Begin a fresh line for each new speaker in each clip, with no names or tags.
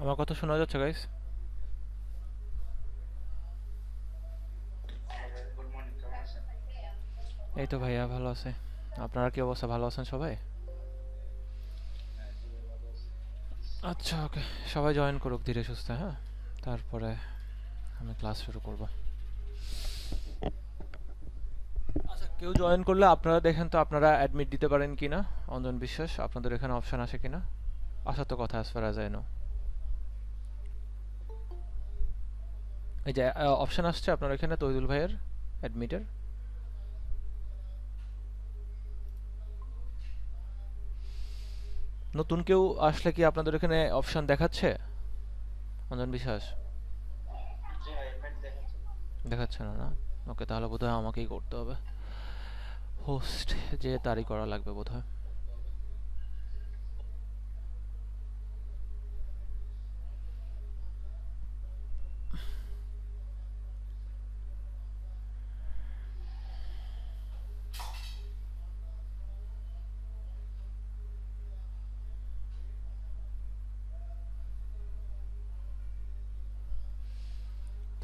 আমার কথা শোনা যাচ্ছে গাইস?
গুড মর্নিং, কেমন আছেন?
এই তো ভাইয়া ভালো আছে। আপনারা কি অবস্থা, ভালো আছেন সবাই?
হ্যাঁ, সবাই ভালো আছে।
আচ্ছা, ওকে। সবাই জয়েন করুক ধীরে সুস্থে, হ্যাঁ? তারপরে আমি ক্লাস শুরু করব। আচ্ছা, কেউ জয়েন করলে আপনারা দেখেন তো আপনারা অ্যাডমিট দিতে পারেন কিনা। অঞ্জন বিশ্বাস, আপনাদের এখানে অপশন আছে কিনা? আসার তো কথা, as far as I know. এই যে অপশন আসছে আপনার এখানে তৈদুল ভাইয়ের অ্যাডমিটের। নতুন কেউ আসলে কি আপনাদের এখানে অপশন দেখাচ্ছে? অঞ্জন বিশ্বাস
জি ভাই, এডমিট দেখাচ্ছে।
দেখাচ্ছে না, না? ওকে, তাহলে বোধহয় আমাকেই করতে হবে। হোস্ট যে তারই করা লাগবে বোধহয়।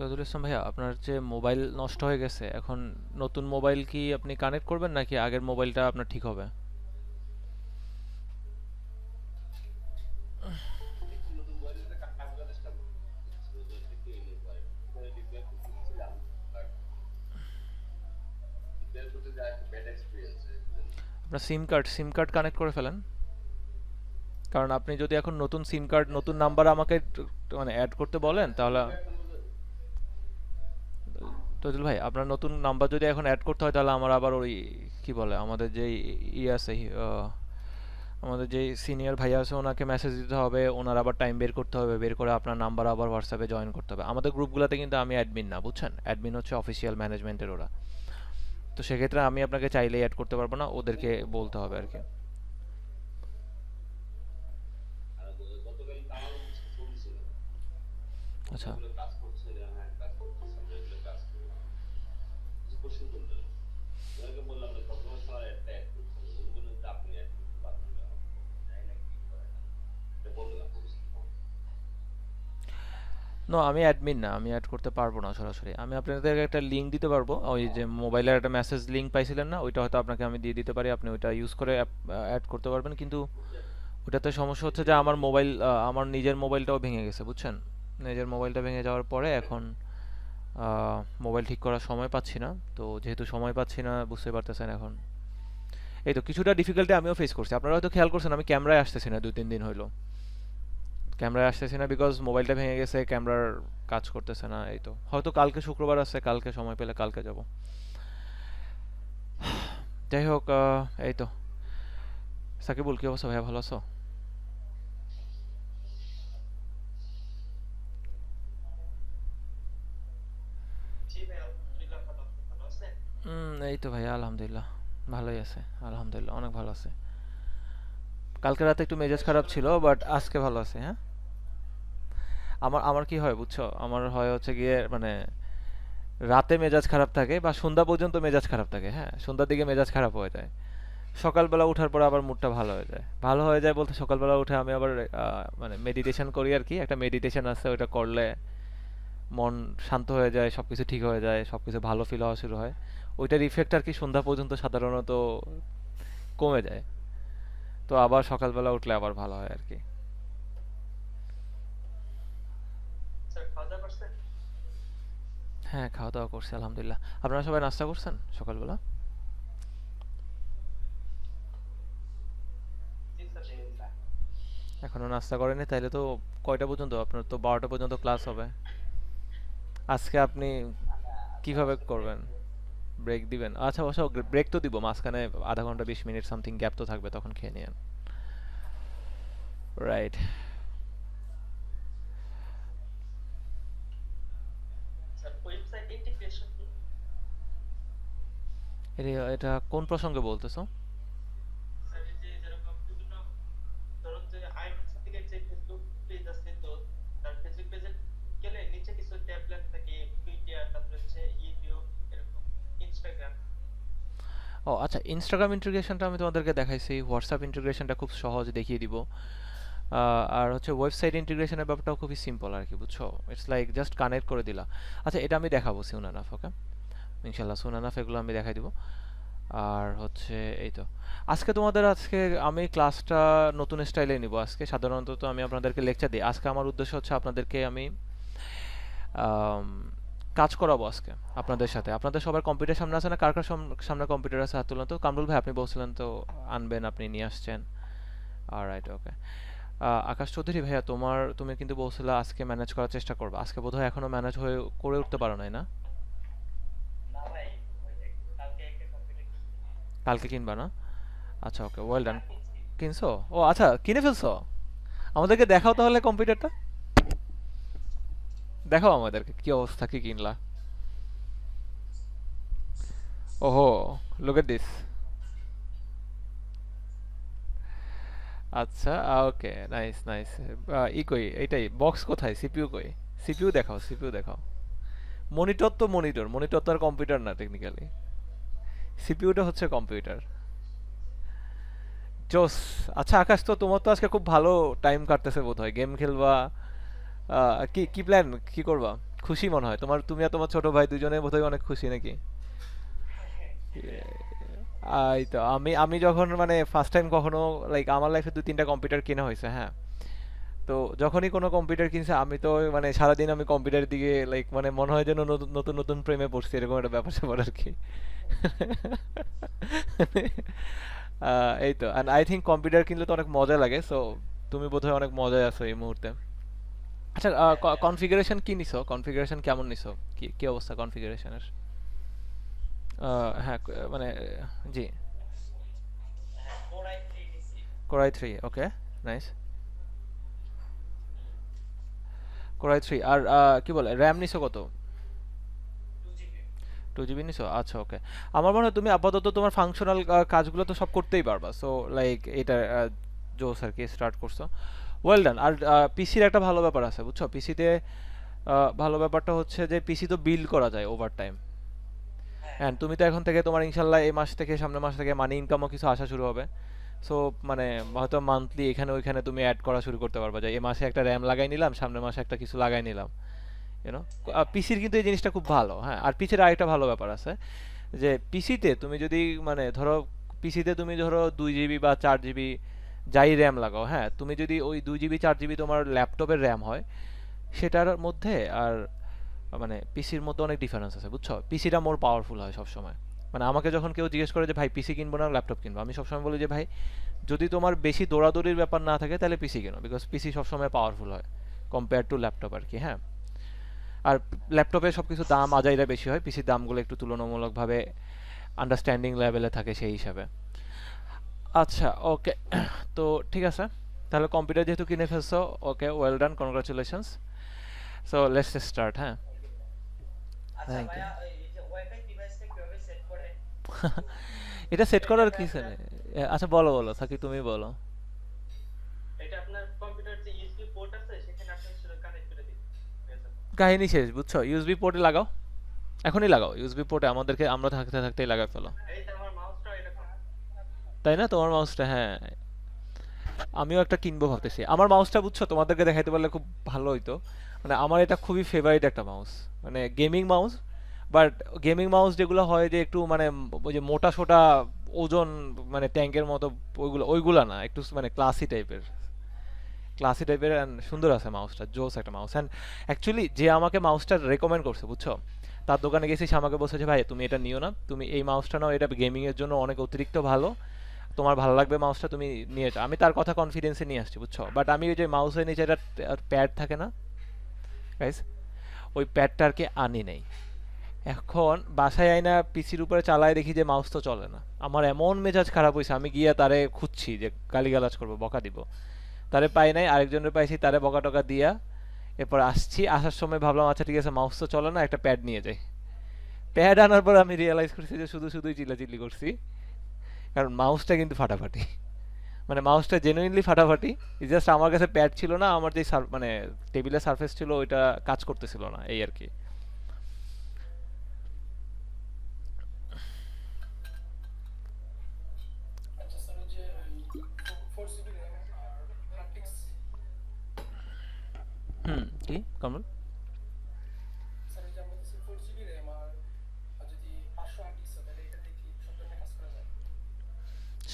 তৈদুল ইসলাম ভাইয়া, আপনার যে মোবাইল নষ্ট হয়ে গেছে, এখন নতুন মোবাইল কি আপনি কানেক্ট করবেন নাকি আগের মোবাইলটা আপনার ঠিক হবে?
একটু নতুন মোবাইলের কাজগুলো চেষ্টা করবো। একটু এলে পরে রিপেয়ার করতে গেছিলাম, বাট রিপেয়ার করতে যা একটা ব্যাড এক্সপিরিয়েন্স বুঝলেন।
আপনার সিম কার্ড কানেক্ট করে ফেলেন। কারণ আপনি যদি এখন নতুন সিম কার্ড নতুন নাম্বার আমাকে মানে অ্যাড করতে বলেন তাহলে।
সিম কার্ড তো
তৈদুল ভাই, আপনার নতুন নাম্বার যদি এখন অ্যাড করতে হয় তাহলে আমার আবার ওই কি বলে আমাদের যেই আছে, আমাদের যে সিনিয়র ভাইয়া আছে ওনাকে মেসেজ দিতে হবে, ওনার আবার টাইম বের করতে হবে, বের করে আপনার নাম্বার আবার হোয়াটসঅ্যাপে জয়েন করতে হবে। আমাদের গ্রুপগুলোতে কিন্তু আমি অ্যাডমিন না, বুঝছেন? অ্যাডমিন হচ্ছে অফিসিয়াল ম্যানেজমেন্টের ওরা। তো সেক্ষেত্রে আমি আপনাকে চাইলেই অ্যাড করতে পারবো না, ওদেরকে বলতে হবে আর কি।
আর গতকাল তো আমার অফিসে ফোন ছিল, বলছে
আচ্ছা।
এগুলো কাজ করছে না। হ্যাঁ, কাজ করতেছে, আমরা এগুলো কাজ করবো। কিছু কোশ্চেন করলো, ওনাকে বললাম যে সবসময় সবাই একটা অ্যাড করতে হবে, উনি বললেন যে আপনি অ্যাড করতে পারবেন না। জানি না কি করে না, এটা বললাম অফিসে।
নো, আমি অ্যাডমিন না, আমি অ্যাড করতে পারবো না সরাসরি। আমি আপনাদেরকে একটা লিঙ্ক দিতে পারবো, ওই যে মোবাইলের একটা মেসেজ লিঙ্ক পাইছিলেন না, ওইটা হয়তো আপনাকে আমি দিয়ে দিতে পারি, আপনি ওইটা ইউজ করে অ্যাড করতে পারবেন। কিন্তু ওটাতে সমস্যা হচ্ছে যে আমার মোবাইল, আমার নিজের মোবাইলটাও ভেঙে গেছে, বুঝছেন? নিজের মোবাইলটা ভেঙে যাওয়ার পরে এখন মোবাইল ঠিক করার সময় পাচ্ছি না। তো যেহেতু সময় পাচ্ছি না, বুঝতে পারতেছেন এখন। এই তো কিছুটা ডিফিকাল্টি আমিও ফেস করছি। আপনারা হয়তো খেয়াল করছেন আমি ক্যামেরায় আসতেছি না, 2-3 দিন হইলো ক্যামেরায় আসতেছি না, বিকজ মোবাইলটা ভেঙে গেছে, ক্যামেরার কাজ করতেছে না। এই তো হয়তো কালকে শুক্রবার আছে, কালকে সময় পেলে কালকে যাব। যাই হোক, এই তো। সাকিবুল, কি অবস্থা ভাইয়া, ভালো আছো?
জি ভাই, আলহামদুলিল্লাহ ভালো। আপনি ভালো আছেন?
এই তো ভাইয়া আলহামদুলিল্লাহ, ভালোই আছে। আলহামদুলিল্লাহ অনেক ভালো আছে। কালকে রাতে একটু মেজাজ খারাপ
সকালে
ছিল, বাট আজকে ভালো আছে, হ্যাঁ। আমার আমার কি হয় বুঝছো, আমার হয় হচ্ছে গিয়ে মানে রাতে মেজাজ খারাপ থাকে বা সন্ধ্যা পর্যন্ত মেজাজ খারাপ থাকে, হ্যাঁ, সন্ধ্যার দিকে মেজাজ খারাপ হয়ে যায়। সকালবেলা উঠার পর আবার মুডটা ভালো হয়ে যায়। ভালো হয়ে যায় বলতে সকালবেলা উঠে আমি আবার মানে মেডিটেশন করি আর কি। একটা মেডিটেশন আছে, ওইটা করলে মন শান্ত হয়ে যায়, সবকিছু ঠিক হয়ে যায়, সবকিছু ভালো ফিল হওয়া শুরু হয়। ওইটার ইফেক্ট আর কি সন্ধ্যা পর্যন্ত সাধারণত কমে যায়। তো আবার সকালবেলা উঠলে আবার ভালো হয় আর কি।
স্যার, খাওয়া দাওয়া করছেন?
হ্যাঁ, খাওয়া দাওয়া করছি আলহামদুলিল্লাহ। আপনারা সবাই নাস্তা করছেন সকালবেলা?
জি স্যার, না।
এখনো নাস্তা করেনি? তাইলে তো কয়টা পর্যন্ত? আপনার তো 12টা পর্যন্ত ক্লাস হবে। আজকে আপনি
না,
কিভাবে
আজকে ব্রেক
করবেন?
নেব।
ব্রেক দিবেন? আচ্ছা, অবশ্য ব্রেক তো দিব মাঝখানে, আধা ঘন্টা 20 মিনিট সামথিং গ্যাপ তো থাকবে, তখন খেয়ে নিয়েন। রাইট।
স্যার, ওয়েবসাইট ইন্টিগ্রেশন কি?
এটা কোন প্রসঙ্গে বলতেছো?
স্যার, এই যে যেরকম বিভিন্ন, ধরুন যে আইএমএস থেকে যে ফেসবুক পেজ আছে, তো তার ফেসবুক পেজে গেলে নিচে কিছু ট্যাব লেখা থাকে, টুইটার, তারপরে হচ্ছে ইউটিউব, এরকম ইনস্টাগ্রাম।
ও আচ্ছা, ইনস্টাগ্রাম ইন্টিগ্রেশনটা আমি তোমাদেরকে দেখাইছি, হোয়াটসঅ্যাপ ইন্টিগ্রেশনটা খুব সহজ, দেখিয়ে দিব। আর হচ্ছে ওয়েবসাইট ইন্টিগ্রেশনের ব্যাপারটাও খুবই সিম্পল আর কি, বুঝছো? ইটস লাইক জাস্ট কানেক্ট করে দিলা। আচ্ছা, এটা আমি দেখাবো সুন এনাফ, ওকে? ইনশাল্লাহ সুন এনাফ এগুলো আমি দেখাই দিব। আর হচ্ছে এই তো, আজকে আমি ক্লাসটা নতুন স্টাইলে নিব। আজকে সাধারণত তো আমি আপনাদেরকে লেকচার দিই, আজকে আমার উদ্দেশ্য হচ্ছে আপনাদেরকে আমি আম, কাজ করাবো আজকে আপনাদের সাথে। আপনাদের সবার কম্পিউটার সামনে আছে না? কার কার সামনে কম্পিউটার আছে হাত তুলুন তো। কামরুল ভাই, আপনি বলছিলেন তো আনবেন, আপনি নিয়ে আসছেন। অলরাইট, ওকে। আকাশ চৌধুরী ভাইয়া, তুমি কিন্তু বলছিলে আজকে ম্যানেজ করার চেষ্টা করবে। আজকে বোধহয় এখনো ম্যানেজ হয়ে করে উঠতে পারো নাই না?
না ভাই, কালকে একটা কম্পিউটার কিনবো।
কালকে কিনবা না? আচ্ছা, ওকে, ওয়েল
না,
ডান।
কিনছি।
কিনছো? ও আচ্ছা, কিনে ফেলছো। আমাদেরকে দেখাও
হ্যাঁ।
তাহলে কম্পিউটারটা। দেখাও আমাদেরকে কি অবস্থা, কি কিনলা। ওহো, লুক এট দিস। আচ্ছা, ওকে, নাইস নাইস। ই কই, এইটাই বক্স কোথায়, সিপিইউ কই? সিপিইউ দেখাও, সিপিইউ দেখাও। মনিটর তো মনিটর, মনিটর তো আর কম্পিউটার না টেকনিক্যালি। সিপিইউটা হচ্ছে কম্পিউটার। জোস। আচ্ছা আকাশ, তো তোমার তো আজকে খুব ভালো টাইম কাটতেছে বোধহয়, গেম খেলবা। কি কি প্ল্যান, কি করবা? খুশি মনে হয় তোমার, তুমি আর তোমার ছোট ভাই দুজনে বোধহয় অনেক খুশি নাকি?
সেটাই।
এই তো, আমি আমি যখন মানে ফার্স্ট টাইম কখনো, লাইক আমার লাইফে 2-3টা কম্পিউটার কেনা হয়েছে, হ্যাঁ। তো যখনই কোনো কম্পিউটার কিনছে আমি তো মানে সারাদিন আমি কম্পিউটারের দিকে লাইক মানে মনে হয় যেন নতুন নতুন নতুন প্রেমে পড়ছি, এরকম একটা ব্যাপার স্যাপার আর কি। এই তো, অ্যান্ড আই থিঙ্ক কম্পিউটার কিনলে তো অনেক মজা লাগে, সো তুমি বোধহয় অনেক মজায় আছো এই মুহূর্তে। আচ্ছা,
হ্যাঁ ভাই।
কনফিগারেশন কি নিছো? কনফিগারেশন কেমন নিছো? কি কি অবস্থা কনফিগারেশনের? হ্যাঁ, মানে জি।
হ্যাঁ, কোরাই 3 নিছি।
কোরাই থ্রি, ওকে, নাইস। কোরাই থ্রি, আর কি বলে র্যাম নিছো কত?
2 জিবি।
2 জিবি নিছো, আচ্ছা, ওকে। আমার মনে হয় তুমি আপাতত তোমার ফাংশনাল কাজগুলো তো সব করতেই পারবা, সো লাইক এটা জোস আর কি স্টার্ট করছো। Well done. আর পিসির একটা ভালো ব্যাপার আছে, বুঝছো? পিসিতে ভালো ব্যাপারটা হচ্ছে যে পিসি তো বিল্ড করা যায় ওভার টাইম।
হ্যাঁ।
হ্যাঁ, তুমি তো এখন থেকে তোমার ইনশাল্লাহ এই মাস থেকে সামনের মাস থেকে মানি ইনকামও কিছু আসা শুরু হবে। সো মানে হয়তো মান্থলি এখানে ওইখানে তুমি অ্যাড করা শুরু করতে পারবা, যে এই মাসে একটা র্যাম লাগাই নিলাম, সামনের মাসে একটা কিছু লাগাই নিলাম, ইউনো। পিসির কিন্তু এই জিনিসটা খুব ভালো, হ্যাঁ। আর পিসির আরেকটা ভালো ব্যাপার আছে, যে পিসিতে তুমি যদি মানে ধরো, পিসিতে তুমি ধরো 2 জিবি বা 4 জিবি যাই র্যাম লাগাও, হ্যাঁ, তুমি যদি ওই 2 জিবি 4 জিবি তোমার ল্যাপটপের র্যাম হয় সেটার মধ্যে আর মানে পিসির মধ্যে অনেক ডিফারেন্স আছে, বুঝছো? পিসিটা মোর পাওয়ারফুল হয় সবসময়। মানে আমাকে যখন কেউ জিজ্ঞেস করে যে ভাই পিসি কিনবো না ল্যাপটপ কিনবো, আমি সবসময় বলি যে ভাই, যদি তোমার বেশি দৌড়াদৌড়ির ব্যাপার না থাকে তাহলে পিসি কেনো, বিকজ পিসি সবসময় পাওয়ারফুল হয় কম্পেয়ার টু ল্যাপটপ আর কি, হ্যাঁ। আর ল্যাপটপে সব কিছু দাম আজাইরা বেশি হয়, পিসির দামগুলো একটু তুলনামূলকভাবে আন্ডারস্ট্যান্ডিং লেভেলে থাকে সেই হিসাবে। আচ্ছা, ওকে। তো ঠিক আছে, তাহলে কম্পিউটার যেহেতু কিনে ফেলছো, okay, well done, congratulations. So let's start, হ্যাঁ।
আচ্ছা
থ্যাংক ইউ।
ভাইয়া, এই যে ওয়াইফাই ডিভাইসটা কিভাবে সেট করে? তো
এটা সেট করার
এটাতে
কিছু
আপনার
নেই। আচ্ছা, বলো বলো থাকি, তুমি বলো।
এটা আপনার কম্পিউটার যে ইউএসবি পোর্ট আছে সেখানে আপনি শুধু কানেক্ট করে দিন, হয়ে যাবে।
কাহিনী শেষ, বুঝছো? ইউএসবি পোর্টে লাগাও, এখনই লাগাও ইউএসবি পোর্টে, আমাদেরকে আমরা থাকতে থাকতেই লাগাই ফেলো।
এই তো আমার মাউসটা এরকম।
তাই না? তোমার মাউসটা, হ্যাঁ। আমিও একটা কিনবো ভাবতেছি। আমার মাউসটা, বুঝছো, তোমাদেরকে দেখাইতে পারলে খুব ভালো হইতো। মানে আমার এটা খুবই ফেভারিট একটা মাউস, মানে gaming mouse. But gaming mouse যেগুলো হয় যে একটু মানে ওই যে মোটা সোটা ওজন, মানে ট্যাঙ্কের মতো, ওইগুলো ওইগুলা না, একটু মানে ক্লাসি টাইপের, ক্লাসি টাইপের অ্যান্ড সুন্দর আছে মাউসটা, জোস একটা মাউস। অ্যান্ড অ্যাকচুয়ালি যে আমাকে মাউসটা রেকমেন্ড করছে, বুঝছো, তার দোকানে গেছি, সে আমাকে বলছে যে ভাই তুমি এটা নিও না, তুমি এই মাউসটা নাও, এটা গেমিংয়ের জন্য অনেক অতিরিক্ত ভালো, তোমার ভালো লাগবে মাউসটা, তুমি নিয়ে যাও। আমি তার কথা কনফিডেন্সে নিয়ে আসছি, বুঝছো। বাট আমি ওই যে মাউসের নিচে একটা প্যাড থাকে না গাইস, ওই প্যাডটা আর কি আনি নাই। এখন বাসায় আইনা পিসির উপরে চালায় দেখি যে মাউস তো চলে না। আমার এমন মেজাজ খারাপ হয়েছে, আমি গিয়ে তারে খুঁজছি যে গালিগালাজ করবো, বকা দিব। তারে পাই নাই, আরেকজনের পাইছি, তারে বকা টকা দিয়া এরপর আসছি। আসার সময় ভাবলাম আচ্ছা ঠিক আছে, মাউস তো চলে না, একটা প্যাড নিয়ে যাই। প্যাড আনার পর আমি রিয়েলাইজ করছি যে শুধু শুধুই চিল্লাচিল্লি করছি, কারণ মাউসটা কিন্তু ফাটাফাটি। মানে মাউসটা জেনুইনলি ফাটাফাটি। জাস্ট আমার কাছে প্যাড ছিল না, আমার যে মানে টেবিলের সারফেস ছিল ওইটা কাজ করতেছিল না, এই আর কি।
আচ্ছা স্যার, ওই যে 4 জিবি র্যাম আর হার্ড ডিস্ক
কি কমল?
স্যার ওই যে আমরা বলতেছি 4 জিবি র্যাম আর যদি 508 ইচ্ছা তাহলে এটাতে কি সব ধরনের কাজ করা যায়?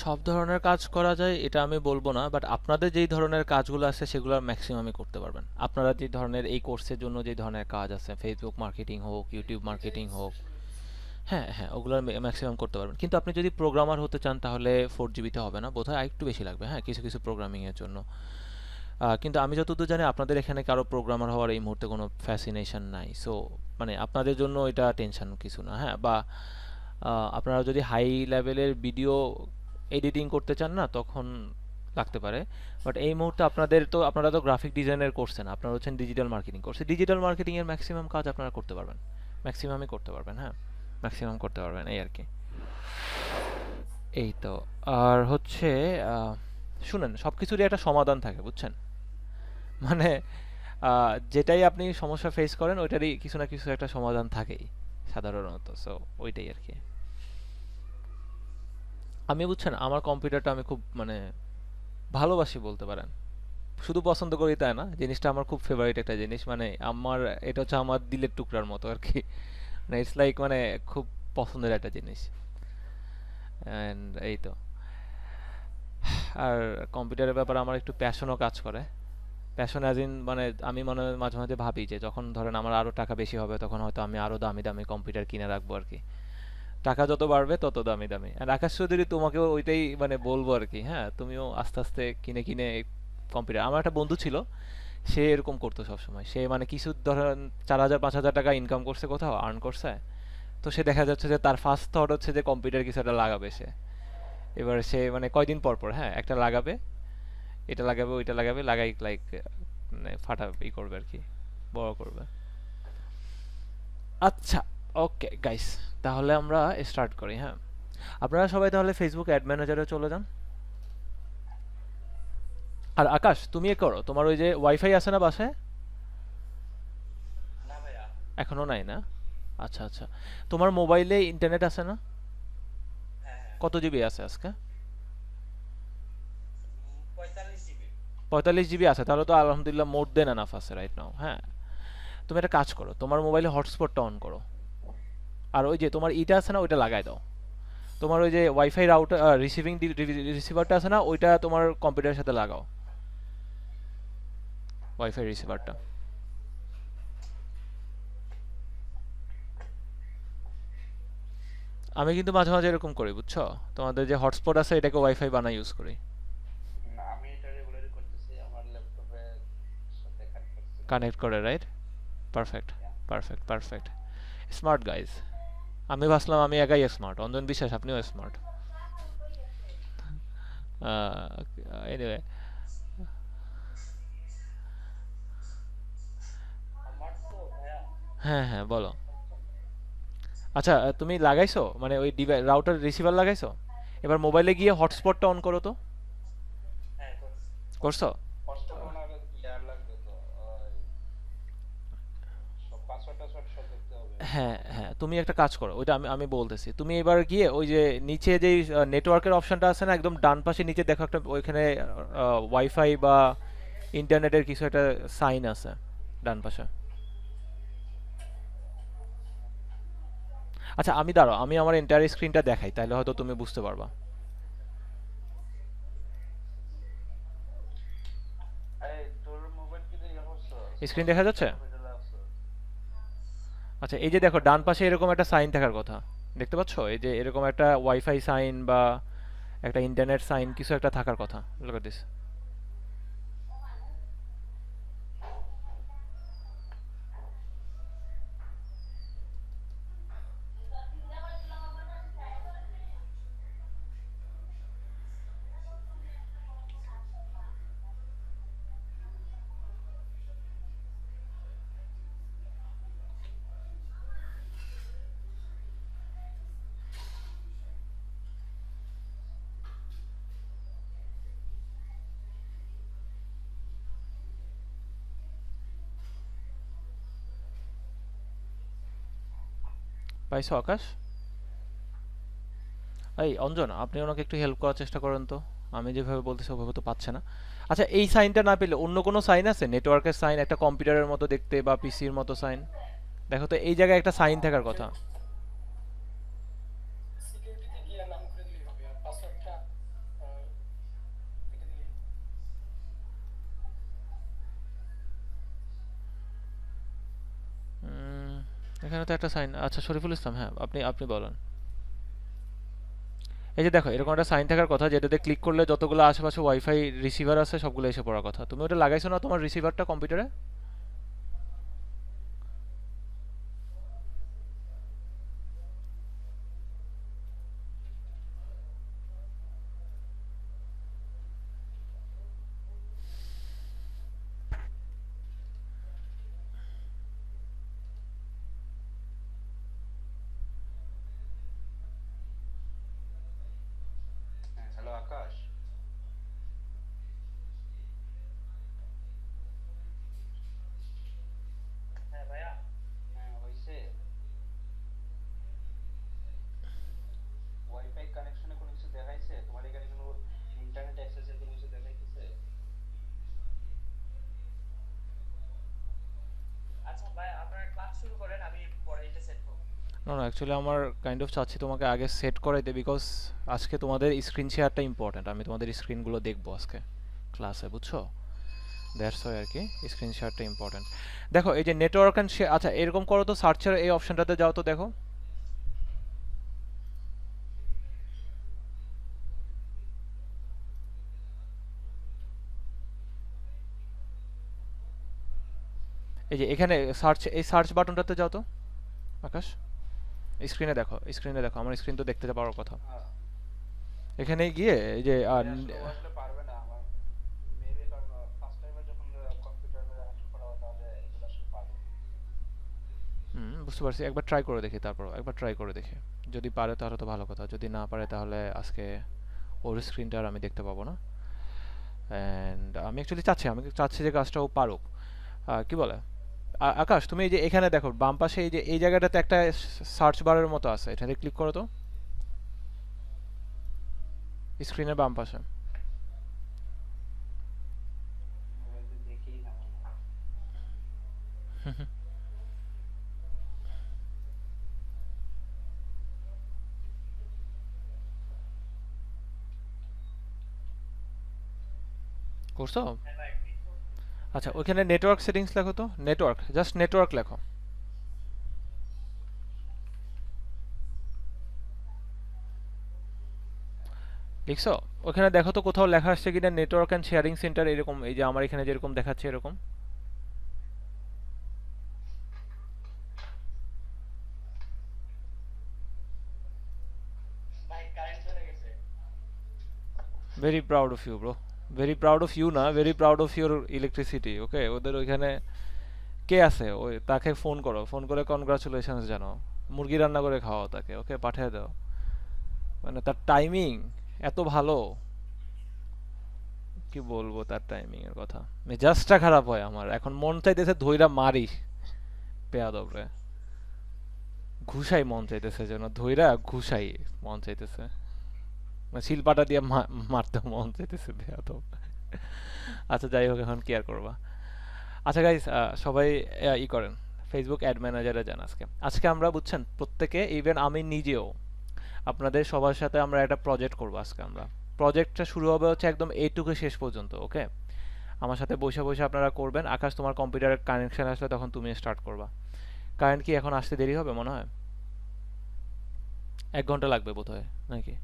সব ধরনের কাজ করা যায় এটা আমি বলবো না, বাট আপনাদের যেই ধরনের কাজগুলো আছে সেগুলো ম্যাক্সিমামই করতে পারবেন। আপনারা যে ধরনের এই কোর্সের জন্য যে ধরনের কাজ আছে, ফেসবুক মার্কেটিং হোক, ইউটিউব
এটাই
মার্কেটিং হোক,
শুনতেছি।
হ্যাঁ হ্যাঁ, ওগুলোর ম্যাক্সিমাম করতে পারবেন। কিন্তু আপনি যদি প্রোগ্রামার হতে চান তাহলে 4 জিবিতে হবে না, বোধহয় আরেকটু বেশি লাগবে, হ্যাঁ, কিছু কিছু প্রোগ্রামিংয়ের জন্য। কিন্তু আমি যতদূর জানি আপনাদের এখানে কারো প্রোগ্রামার হওয়ার এই মুহূর্তে কোনো ফ্যাসিনেশন নাই, সো মানে আপনাদের জন্য এটা টেনশন কিছু না, হ্যাঁ। বা আপনারা যদি হাই লেভেলের ভিডিও এডিটিং করতে চান না, তখন লাগতে পারে। বাট এই মুহূর্তে আপনারা তো গ্রাফিক ডিজাইনের করছেন, আপনারা হচ্ছেন ডিজিটাল মার্কেটিং করছে, ডিজিটাল মার্কেটিংয়ের ম্যাক্সিমাম কাজ আপনারা করতে পারবেন, ম্যাক্সিমামই করতে পারবেন, হ্যাঁ, ম্যাক্সিমাম করতে পারবেন, এই আর কি। এই তো। আর হচ্ছে আহ, শুনেন, সব কিছুরই একটা সমাধান থাকে, বুঝছেন? মানে যেটাই আপনি সমস্যা ফেস করেন ওইটারই কিছু না কিছু একটা সমাধান থাকেই সাধারণত, সো ওইটাই আর কি। আমি, বুঝছেন, আমার কম্পিউটারটা আমি খুব মানে ভালোবাসি বলতে পারেন। শুধু পছন্দ করি তাই না, জিনিসটা আমার খুব ফেভারিট একটা জিনিস, মানে আমার এটা হচ্ছে আমার দিলের টুকরার মতো আর কি। মানে ইটস লাইক, মানে খুব পছন্দের একটা জিনিস। অ্যান্ড এই তো। আর কম্পিউটারের ব্যাপারে আমার একটু প্যাশনও কাজ করে। প্যাশন অ্যাজ ইন, মানে আমি মাঝে মাঝে ভাবি যে যখন ধরেন আমার আরও টাকা বেশি হবে তখন হয়তো আমি আরও দামি দামি কম্পিউটার কিনে রাখবো আর কি। টাকা যত বাড়বে তত দামি দামি। আর আকাশ চৌধুরী, তোমাকেও ওইটাই মানে বলবো আর কি, হ্যাঁ, তুমিও আস্তে আস্তে কিনে কিনে কম্পিউটার। আমার একটা বন্ধু ছিল, সে এরকম করতো সবসময়। সে মানে কিছু ধরেন 4,000 5,000 টাকা ইনকাম করছে, কোথাও আর্ন করছে, তো সে দেখা যাচ্ছে যে তার ফার্স্ট থট হচ্ছে যে কম্পিউটার কিছু একটা লাগাবে সে। এবার সে মানে কয়দিন পর পর, হ্যাঁ, একটা লাগাবে, এটা লাগাবে, ওইটা লাগাবে, লাগাই লাইক মানে ফাটা ই করবে আর কি, বড় করবে। আচ্ছা, ওকে গাইস, তাহলে আমরা স্টার্ট করি, হ্যাঁ। আপনারা সবাই তাহলে ফেসবুক অ্যাড ম্যানেজারে চলে যান। আর আকাশ, তুমি এ করো, তোমার ওই যে ওয়াইফাই আছে না বাসায়?
না ভাইয়া।
এখনো নাই না? আচ্ছা আচ্ছা। তোমার মোবাইলে ইন্টারনেট আছে না?
হ্যাঁ হ্যাঁ।
কত জিবি আছে আজকে?
45 জিবি।
45 জিবি আছে, তাহলে তো আলহামদুলিল্লাহ মোর দেন এনাফ আছে রাইট নাও, হ্যাঁ। তুমি একটা কাজ করো, তোমার মোবাইলে হটস্পটটা অন করো, আর ওই যে তোমার ইটা আছে না, ওইটা লাগাই দাও। তোমার ওই যে ওয়াইফাই রাউটার, রিসিভিং রিসিভারটা আছে না, ওইটা তোমার কম্পিউটারের সাথে লাগাও, ওয়াইফাই রিসিভারটা। আমি কিন্তু মাঝে মাঝে এরকম করি, বুঝছো? তোমাদের যে হটস্পট আছে এটাকে ওয়াইফাই বানাই ইউজ করি।
আমি এটা রেগুলারই করতেছি আমার ল্যাপটপের সাথে কানেক্ট করতেছি।
কানেক্ট করে, right? Perfect, perfect, perfect. Smart guys. আমি ভাবলাম আমি একাই স্মার্ট, অঞ্জন বিশ্বাস আপনিও স্মার্ট। এনিওয়ে,
আমার তো ভাইয়া
হ্যাঁ হ্যাঁ বলো। আচ্ছা, তুমি লাগাইছো মানে ওই রাউটার রিসিভার লাগাইছো? এবার মোবাইলে গিয়ে হটস্পটটা অন করো তো।
হ্যাঁ করছি।
করছো?
হটস্পট ওনার ইয়ার লাগবে তো সব পাসওয়ার্ড টাসওয়ার্ড সব দেখতে হবে।
হ্যাঁ হ্যাঁ, তুমি একটা কাজ করো, ওইটা আমি আমি বলতেছি। তুমি এবার গিয়ে ওই যে নিচে যেই নেটওয়ার্কের অপশনটা আছে না, একদম ডান পাশে নিচে দেখো একটা, ওইখানে ওয়াইফাই বা ইন্টারনেটের কিছু একটা সাইন আছে ডান পাশে। আচ্ছা, আমি দাঁড়াও, আমি আমার এন্টায়ার স্ক্রিনটা দেখাই, তাহলে হয়তো তুমি বুঝতে পারবা।
আরে তোর মোবাইল কি দিয়ে করছো?
স্ক্রিন দেখা যাচ্ছে?
হসপিটালে আছো?
আচ্ছা, এই যে দেখো ডান পাশে এরকম একটা সাইন থাকার কথা, দেখতে পাচ্ছো? এই যে এরকম একটা ওয়াইফাই সাইন বা একটা ইন্টারনেট সাইন কিছু একটা থাকার কথা, লুক এট দিস। পাইছো আকাশ? এই অঞ্জন, আপনি ওনাকে একটু হেল্প করার চেষ্টা করেন তো। আমি যেভাবে বলতেছি ওভাবে তো পাচ্ছে না। আচ্ছা, এই সাইনটা না পেলে অন্য কোনো সাইন আছে, নেটওয়ার্কের সাইন, একটা কম্পিউটারের মতো দেখতে বা পিসির মতো সাইন? দেখো তো এই জায়গায় একটা সাইন থাকার কথা।
সিকিউরিটিতে গিয়ে নাম করে দিলেই হবে, আর পাসওয়ার্ডটা কেটে দিলেই।
উম, এখানে তো একটা সাইন, আচ্ছা শরীফুল ইসলাম, হ্যাঁ আপনি আপনি বলেন। এই যে দেখো এরকম একটা সাইন থাকার কথা, যেটাতে ক্লিক করলে যতগুলো আশেপাশে ওয়াইফাই রিসিভার আছে সবগুলো এসে পড়ার কথা। তুমি ওটা লাগাইছো না তোমার রিসিভারটা কম্পিউটারে?
হ্যালো আকাশ।
হ্যাঁ ভাইয়া।
হ্যাঁ হয়েছে। ওয়াইফাই কানেকশনে কোনো কিছু দেখাইছে? তোমার এখানে কোনো ইন্টারনেট অ্যাক্সেসের কোনো কিছু দেখাইতেছে?
আচ্ছা ভাই, আপনারা ক্লাস শুরু করেন, আমি পরে এটা সেট করব।
না না, অ্যাকচুয়ালি আমার কাইন্ড অফ চাচ্ছি তোমাকে আগে সেট করাইতে, বিকজ আজকে তোমাদের স্ক্রিন শেয়ারটা ইম্পর্ট্যান্ট। আমি তোমাদের স্ক্রিনগুলো দেখবো আজকে ক্লাসে, বুঝছো? দ্যাটস ওয়াই আর কি, স্ক্রিন শেয়ারটা ইম্পর্ট্যান্ট। দেখো এই যে নেটওয়ার্ক অ্যান্ড শেয়ার, আচ্ছা এরকম করো তো, সার্চের এই অপশনটাতে যাও তো, দেখো এই যে এখানে সার্চ, এই সার্চ বাটনটাতে যাও তো আকাশ। স্ক্রিনে দেখো, স্ক্রিনে দেখো, আমার স্ক্রিন তো দেখতে পাওয়ার কথা।
হ্যাঁ,
এখানে গিয়ে এই যে
এটা আসলে ও আসলে পারবে না আমার মেবি, কারণ ফার্স্ট টাইমে যখন কম্পিউটারে হ্যান্ডেল করা হয় তাহলে এগুলো আসলে পারবে না।
বুঝতে পারছি, একবার ট্রাই করে দেখি, তারপর একবার ট্রাই করে দেখি। যদি পারে তাহলে তো ভালো কথা, যদি না পারে তাহলে আজকে ওর স্ক্রিনটা আর আমি দেখতে পাবো না। অ্যান্ড আমি অ্যাকচুয়ালি চাচ্ছি, আমি চাচ্ছি যে কাজটা ও পারুক। কি বলে আকাশ, তুমি এই যে এখানে দেখো বাম পাশে এই যে এই জায়গাটাতে একটা সার্চ বারের মতো আছে, এটাতে ক্লিক করো তো, স্ক্রিনের বাম পাশে।
মোবাইলে দেখেই না মনে হয়।
করছো?
হ্যাঁ ভাই, ক্লিক করুন।
আচ্ছা ওইখানে নেটওয়ার্ক সেটিংস লেখো তো, নেটওয়ার্ক, জাস্ট নেটওয়ার্ক লেখো। লিখছো? ওখানে দেখো তো কোথাও লেখা আসছে কিনা নেটওয়ার্ক অ্যান্ড শেয়ারিং সেন্টার, এরকম এই যে আমার এখানে যেরকম দেখাচ্ছে এরকম।
ভাই কারেন্ট চলে গেছে।
Very proud of you bro, very proud of you না, very proud of your electricity. Okay, ওদের ওইখানে কে আছে ওই, তাকে ফোন করো, ফোন করে কনগ্রাচুলেশনস জানাও, মুরগি রান্না করে খাওয়াও তাকে, ওকে পাঠিয়ে দাও। মানে তার টাইমিং এত ভালো, কি বলবো তার টাইমিং এর কথা। মেজাজটা খারাপ হয় আমার, এখন মন চাইতেছে ধইরা মারি পেয়াদব রে, ঘুষাই মন চাইতেছে, যেন ধইরা ঘুষাই মন চাইতেছে, মানে শিলপাটা দিয়ে মারতে মন চাইতেছে বেয়াদব। আচ্ছা যাই হোক, এখন কি আর করবা। আচ্ছা গাইস, সবাই ই করেন, ফেসবুক অ্যাড ম্যানেজারে যান। আজকে আজকে আমরা বুঝছেন প্রত্যেকে, ইভেন আমি নিজেও, আপনাদের সবার সাথে আমরা একটা প্রজেক্ট করবো আজকে। আমরা প্রজেক্টটা শুরু হবে হচ্ছে একদম এ টুকে শেষ পর্যন্ত, ওকে? আমার সাথে বসে বসে আপনারা করবেন। আকাশ তোমার কম্পিউটারের কানেকশন আসলে তখন তুমি স্টার্ট করবা। কারেন্ট কি এখন আসতে দেরি হবে মনে হয়? 1 ঘন্টা লাগবে বোধহয়, নাকি?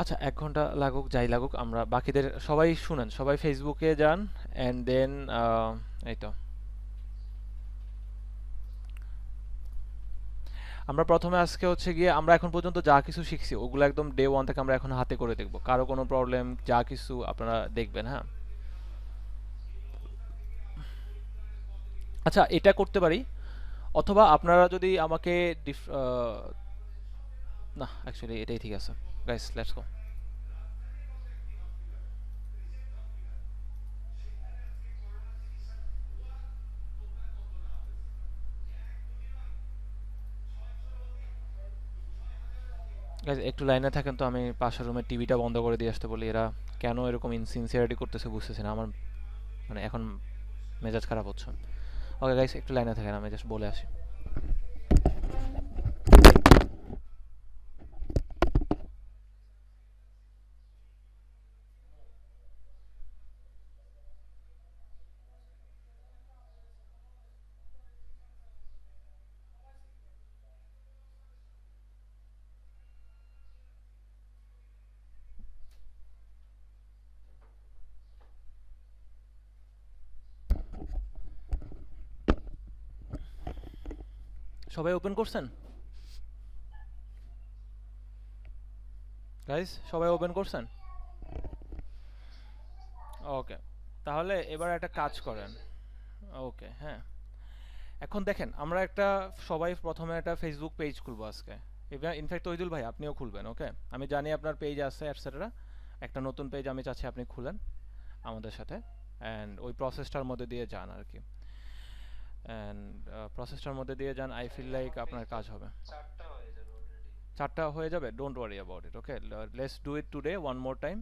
আচ্ছা 1 ঘন্টা লাগুক, যাই লাগুক, আমরা বাকিদের সবাই শুনেন, সবাই ফেসবুকে যান, অ্যান্ড দেন এই তো আমরা প্রথমে আজকে হচ্ছে গিয়ে আমরা এখন পর্যন্ত যা কিছু শিখছি ওগুলো একদম ডে ওয়ান থেকে আমরা এখন হাতে করে দেখবো, কারো কোনো প্রবলেম যা কিছু আপনারা দেখবেন, হ্যাঁ? আচ্ছা এটা করতে পারি, অথবা আপনারা যদি আমাকে না অ্যাকচুয়ালি এটাই ঠিক আছে। Guys let's go. Guys, একটু লাইনে থাকেন তো, আমি পাশের রুমের টিভিটা বন্ধ করে দিয়ে আসতে বলি। এরা কেন এরকম ইনসিনসিয়ারিটি করতেছে বুঝতেছি না আমার, মানে এখন মেজাজ খারাপ হচ্ছে। ওকে গাইস, একটু লাইনে থাকেন, আমি জাস্ট বলে আসি। সবাই ওপেন করছেন গাইস? সবাই ওপেন করছেন? ওকে, তাহলে এবার একটা কাজ করেন। ওকে, হ্যাঁ। এখন দেখেন, আমরা একটা সবাই প্রথমে একটা ফেসবুক পেজ খুলবো আজকে। এবার ইনফ্যাক্ট তৈদুল ভাই আপনিও খুলবেন, ওকে? আমি জানি আপনার পেজ আছে এটসেট্রা। একটা নতুন পেজ আমি চাচ্ছি আপনি খুলেন আমাদের সাথে, অ্যান্ড ওই প্রসেসটার মধ্যে দিয়ে যান আর কি। অ্যান্ড প্রসেসটার মধ্যে দিয়ে যান, আই ফিল লাইক আপনার কাজ হবে।
4টা হয়ে যাবে অলরেডি।
4টা হয়ে যাবে, don't worry about it, okay? Let's do it today one more time,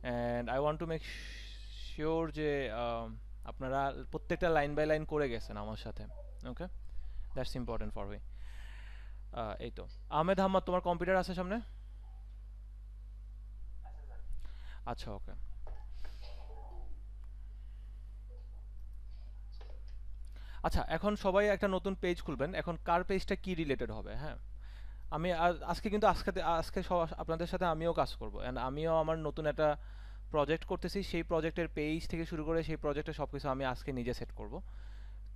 and I want to make sure যে আপনারা প্রত্যেকটা লাইন বাই লাইন করে গেছেন আমার সাথে, okay? That's important for me. এই তো, আহমেদ আহমদ, তোমার কম্পিউটার আছে সামনে? আচ্ছা, ওকে। আচ্ছা, এখন সবাই একটা নতুন পেজ খুলবেন। এখন কার পেজটা কি রিলেটেড হবে, হ্যাঁ? আমি আজকে কিন্তু আজকে আপনাদের সাথে আমিও কাজ করব, অ্যান্ড আমিও আমার নতুন একটা প্রজেক্ট করতেছি। সেই প্রজেক্টের পেজ থেকে শুরু করে সেই প্রজেক্টের সব কিছু আমি আজকে নিজে সেট করব।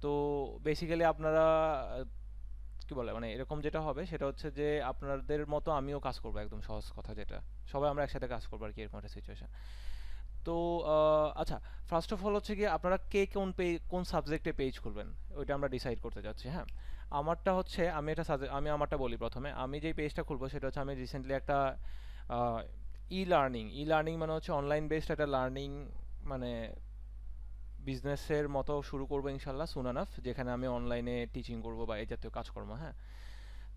তো বেসিক্যালি আপনারা কি বলে, মানে এরকম যেটা হবে সেটা হচ্ছে যে আপনাদের মতো আমিও কাজ করব, একদম সহজ কথা যেটা, সবাই আমরা একসাথে কাজ করবো আর কি, এরকম একটা সিচুয়েশন। তো আচ্ছা, ফার্স্ট অফ অল হচ্ছে কি, আপনারা কে কোন সাবজেক্টে পেজ খুলবেন ওইটা আমরা ডিসাইড করতে যাচ্ছি, হ্যাঁ? আমারটা হচ্ছে, আমি আমারটা বলি প্রথমে। আমি যেই পেজটা খুলবো সেটা হচ্ছে, আমি রিসেন্টলি একটা ই লার্নিং মানে হচ্ছে অনলাইন বেসড একটা লার্নিং, মানে বিজনেসের মতো শুরু করবো ইনশাল্লাহ সুন আনাফ, যেখানে আমি অনলাইনে টিচিং করব বা এই জাতীয় কাজকর্ম, হ্যাঁ?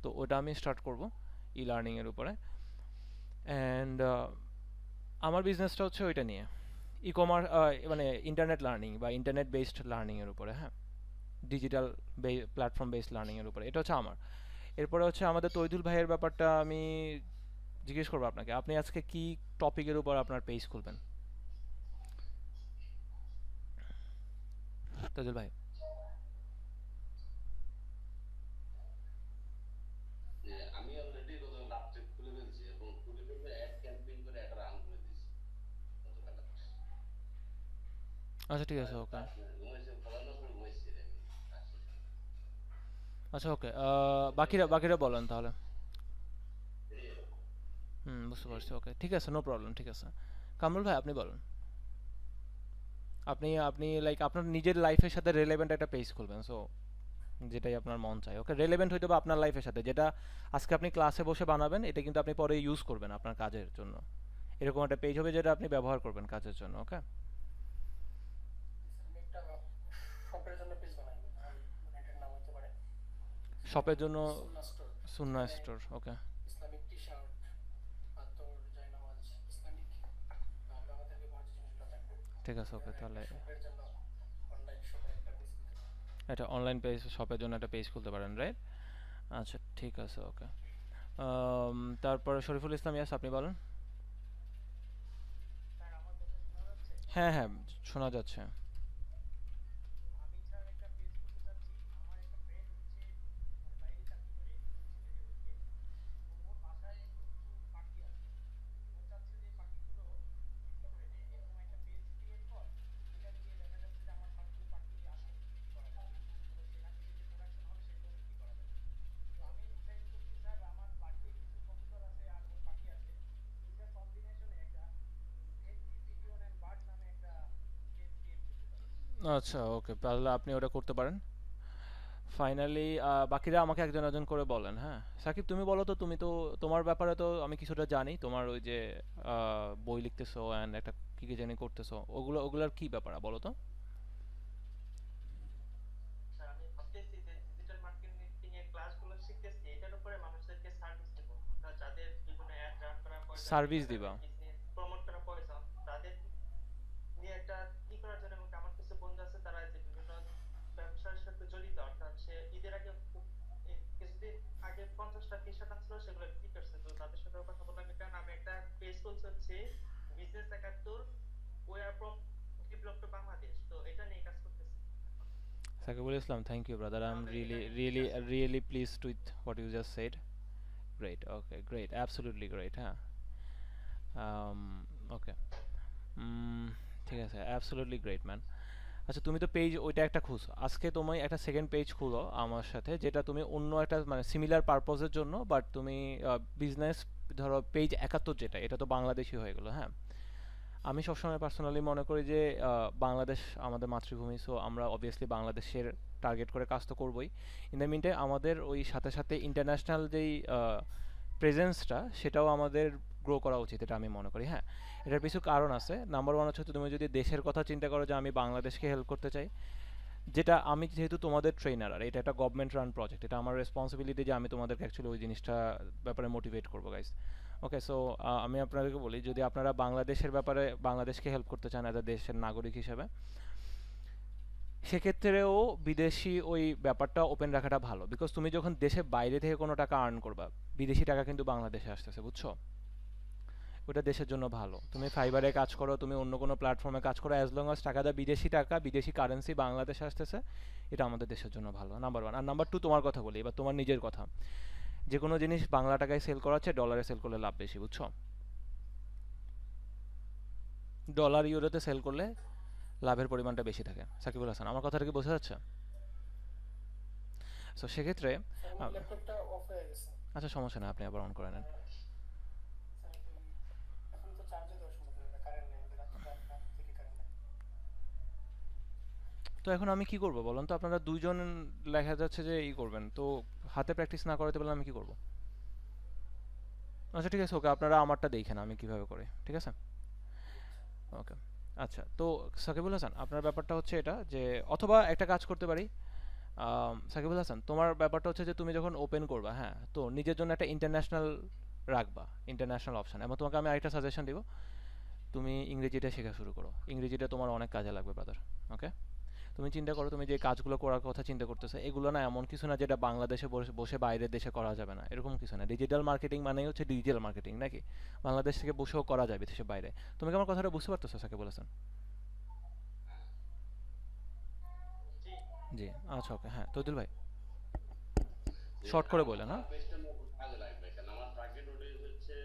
তো ওটা আমি স্টার্ট করব ই লার্নিংয়ের উপরে। অ্যান্ড আমার বিজনেসটা হচ্ছে ওইটা নিয়ে, ই কমার্স, মানে ইন্টারনেট লার্নিং বা ইন্টারনেট বেসড লার্নিংয়ের উপরে, হ্যাঁ? ডিজিটাল প্ল্যাটফর্ম বেসড লার্নিংয়ের উপরে, এটা হচ্ছে আমার। এরপরে হচ্ছে আমাদের তৈদুল ভাইয়ের ব্যাপারটা আমি জিজ্ঞেস করবো আপনাকে, আপনি আজকে কি টপিকের উপর আপনার পেজ খুলবেন, তৈদুল ভাই?
আমি অলরেডি রাত্রে খুলে ফেলছি এবং খুলে ফেলবে অ্যাড ক্যাম্পেইন করে একটা রান করে দিয়েছি গতকাল।
আচ্ছা, ঠিক আছে,
প্রায়
ওকে।
ঘুমাইছে, ফলানোর পরে ঘুমাইছি রে আমি আসছি।
আচ্ছা, ওকে।
বুঝতে
বাকিরা
পারছি
বাকিরা বলেন তাহলে।
এরকম।
হুম, বুঝতে
হুম।
পারছি, ওকে, ঠিক আছে, নো প্রবলেম, ঠিক আছে। কামরুল ভাই, আপনি বলেন। আপনি আপনি লাইক আপনার নিজের লাইফের সাথে রেলেভেন্ট একটা পেজ খুলবেন, সো যেটাই আপনার মন চায়, ওকে? রেলেভেন্ট হইতে হবে আপনার লাইফের সাথে, যেটা আজকে আপনি ক্লাসে বসে বানাবেন, এটা কিন্তু আপনি পরে ইউজ করবেন আপনার কাজের জন্য। এরকম একটা পেজ হবে যেটা আপনি ব্যবহার করবেন কাজের জন্য, ওকে?
আমি একটা শপের জন্য পেজ বানাই, মানে এটার নাম হতে পারে
শপের জন্য
সুন্না স্টোর।
সুন্না
এখানে
স্টোর, ওকে।
ইসলামিক টি শার্ট, আতর, জায়নামাজ, ইসলামিক আমাদেরকে বাজে জিনিসগুলো থাকবে।
ঠিক আছে, ওকে,
একটা
তাহলে
শপের জন্য, অনলাইন শপের একটা পেজ দিতে পারে।
এটা অনলাইন পেজ, শপের জন্য একটা পেজ খুলতে পারেন, রাইট? আচ্ছা, ঠিক আছে, ওকে। তারপরে শরীফুল ইসলাম, ইয়াস, আপনি বলেন।
স্যার আমার কথা শোনা যাচ্ছে?
হ্যাঁ, হ্যাঁ, শোনা যাচ্ছে।
আমি স্যার একটা পেজ করতে চাচ্ছি। আমার একটা ফ্রেন্ড হচ্ছে মানে বাইরে চাকরি করে, সিলেটে ওদিকে। তো ওর বাসায় কিছু পাখি আছে। ও চাচ্ছে যে পাখিগুলো বিক্রি করে দেয়, এরকম একটা পেজ ক্রিয়েট কর, যেখানে গিয়ে দেখা যাচ্ছে যে আমার সবগুলো পাখি আসে, বিক্রি করা যাবে এবং সেখান থেকে যে প্রোডাকশন হবে সেগুলো বিক্রি করা যাবে। তো আমি ডিসাইড করছি স্যার, আমার বাড়িতে কিছু কবুতর আছে আর ওর পাখি আছে, দুইটার কম্বিনেশনে একটা এফজি পিজিয়ন এন্ড বার্ড নামে একটা পেজ ক্রিয়েট করতে চাচ্ছি।
আচ্ছা, ওকে, তাহলে আপনি ওটা করতে পারেন। ফাইনালি বাকিরা আমাকে একজন একজন করে বলেন, হ্যাঁ? সাকিব, তুমি বলো তো, তুমি তো, তোমার ব্যাপারে তো আমি কিছুটা জানি, তোমার ওই যে বই লিখতেছো অ্যান্ড একটা কি কি জানি করতেছো, ওগুলার কি ব্যাপার বলো তো?
স্যার আমি ভাবতেছি যে ডিজিটাল মার্কেটিং এর ক্লাসগুলো শিখতেছি, এটার উপরে মানুষদেরকে সার্ভিস দেবো। আমরা যাদের বিভিন্ন
সার্ভিস দিবা।
বিজনেস প্রমোট করা প্রয়োজন, তাদের নিয়ে একটা করার জন্য। এবং আমার কিছু বন্ধু আছে তারা যে বিভিন্ন ব্যবসার সাথে জড়িত, অর্থাৎ সে ঈদের আগে কিছুদিন আগে 50টা টি-শার্ট আনছিল, সেগুলো বিক্রি করছে। তো তাদের সাথে কথা বললাম, কারণ আমি একটা পেজ খুলছি হচ্ছে business 71 where from develop to Bangladesh, তো এটা নিয়ে কাজ করতেছি।
Sakibul Islam, thank you brother, I am
আমাদের
রিয়েলি
এখানে
রিয়েলি
আছে।
Really pleased with what you just said. Great, okay, great, absolutely great. হ্যাঁ, ওকে, ঠিক আছে, অ্যাবসলিউটলি গ্রেট ম্যান। আচ্ছা, তুমি তো পেজ ওইটা একটা খুঁজো, আজকে তুমি একটা সেকেন্ড পেজ খুলো আমার সাথে, যেটা তুমি অন্য একটা মানে সিমিলার পারপোজের জন্য, বাট তুমি বিজনেস, ধরো পেজ 71 যেটা, এটা তো বাংলাদেশি হয়ে গেলো। হ্যাঁ, আমি সবসময় পার্সোনালি মনে করি যে বাংলাদেশ আমাদের মাতৃভূমি, সো আমরা অবভিয়াসলি বাংলাদেশের টার্গেট করে কাজ তো করবোই। ইন দ্য মিনটাইম আমাদের ওই সাথে সাথে ইন্টারন্যাশনাল যেই প্রেজেন্সটা, সেটাও আমাদের গ্রো করা উচিত, এটা আমি মনে করি। হ্যাঁ, এটার কিছু কারণ আছে। নাম্বার ওয়ান হচ্ছে, তুমি যদি দেশের কথা চিন্তা করো যে আমি বাংলাদেশকে হেল্প করতে চাই, যেটা আমি যেহেতু তোমাদের ট্রেনার, আর এটা একটা গভর্নমেন্ট রান প্রজেক্ট, এটা আমার রেসপন্সিবিলিটি যে আমি তোমাদেরকে অ্যাকচুয়ালি ওই জিনিসটা ব্যাপারে মোটিভেট করবো গাইস। ওকে, সো আমি আপনাদেরকে বলি, যদি আপনারা বাংলাদেশের ব্যাপারে বাংলাদেশকে হেল্প করতে চান অ্যাজ আ দেশের নাগরিক হিসেবে, সেক্ষেত্রেও বিদেশি ওই ব্যাপারটা ওপেন রাখাটা ভালো। বিকজ তুমি যখন দেশের বাইরে থেকে কোনো টাকা আর্ন করবা, বিদেশি টাকা কিন্তু বাংলাদেশে আসতেছে, বুঝছো? ওটা দেশের জন্য ভালো। তুমি ফাইবারে কাজ করো, তুমি অন্য কোনো প্ল্যাটফর্মে কাজ করো, অ্যাজ লং আস টাকা বিদেশি কারেন্সি বাংলাদেশে আসতেছে, এটা আমাদের দেশের জন্য ভালো, নাম্বার ওয়ান। আর নাম্বার টু, তোমার কথা বলি এবার, তোমার নিজের কথা। যে কোনো জিনিস বাংলা টাকায় সেল করা হচ্ছে, ডলারে সেল করলে লাভ বেশি, বুঝছো? ডলার ইউরোতে সেল করলে লাভের পরিমাণটা বেশি থাকে। সাকিবুল হাসান, আমার কথাটা কি বোঝা যাচ্ছে? সো সেক্ষেত্রে
স্যার আমার ল্যাপটপটা অফ হয়ে গেছে।
আচ্ছা, সমস্যা না, আপনি আবার অন করে নেন।
স্যার এখন তো চার্জে দেওয়া সম্ভব না, কারেন্ট নেই, আমাদের রাত থেকে কারেন্ট নেই।
তো এখন আমি কি করবো বলুন তো? আপনারা দুইজন দেখা যাচ্ছে যে করবেন, তো হাতে প্র্যাকটিস না করাতে পারলে আমি কি করবো? আচ্ছা ঠিক আছে, ওকে, আপনারা আমারটা দেখেন আমি কিভাবে করি, ঠিক আছে? ওকে, আচ্ছা, তো সাকিবুল হাসান, আপনার ব্যাপারটা হচ্ছে এটা যে, অথবা একটা কাজ করতে পারি। সাকিবুল হাসান, তোমার ব্যাপারটা হচ্ছে যে তুমি যখন ওপেন করবা, হ্যাঁ, তো নিজের জন্য একটা ইন্টারন্যাশনাল রাখবা, ইন্টারন্যাশনাল অপশন। এবং তোমাকে আমি আরেকটা সাজেশন দিব, তুমি ইংরেজিটা শেখা শুরু করো। ইংরেজিটা তোমার অনেক কাজে লাগবে ব্রাদার। ওকে, তুমি চিন্তা করো, তুমি যে কাজগুলো করার কথা চিন্তা করতেছো, এগুলো না এমন কিছু না যেটা বাংলাদেশে বসে বাইরের দেশে করা যাবে না, এরকম কিছু না। ডিজিটাল মার্কেটিং মানেই হচ্ছে ডিজিটাল মার্কেটিং, নাকি? বাংলাদেশ থেকে বসেও করা যাবে দেশের বাইরে। তুমি কি আমার কথাটা বুঝতে পারতেছো সাকিবুল হাসান?
জি।
জি, আচ্ছা, ওকে, হ্যাঁ, তৈদুল ভাই,
যে
শর্ট করে বললেন।
আমার
হ্যাঁ,
পেজটা কাজে লাগবে, কারণ আমার টার্গেট অডিয়েন্স হচ্ছে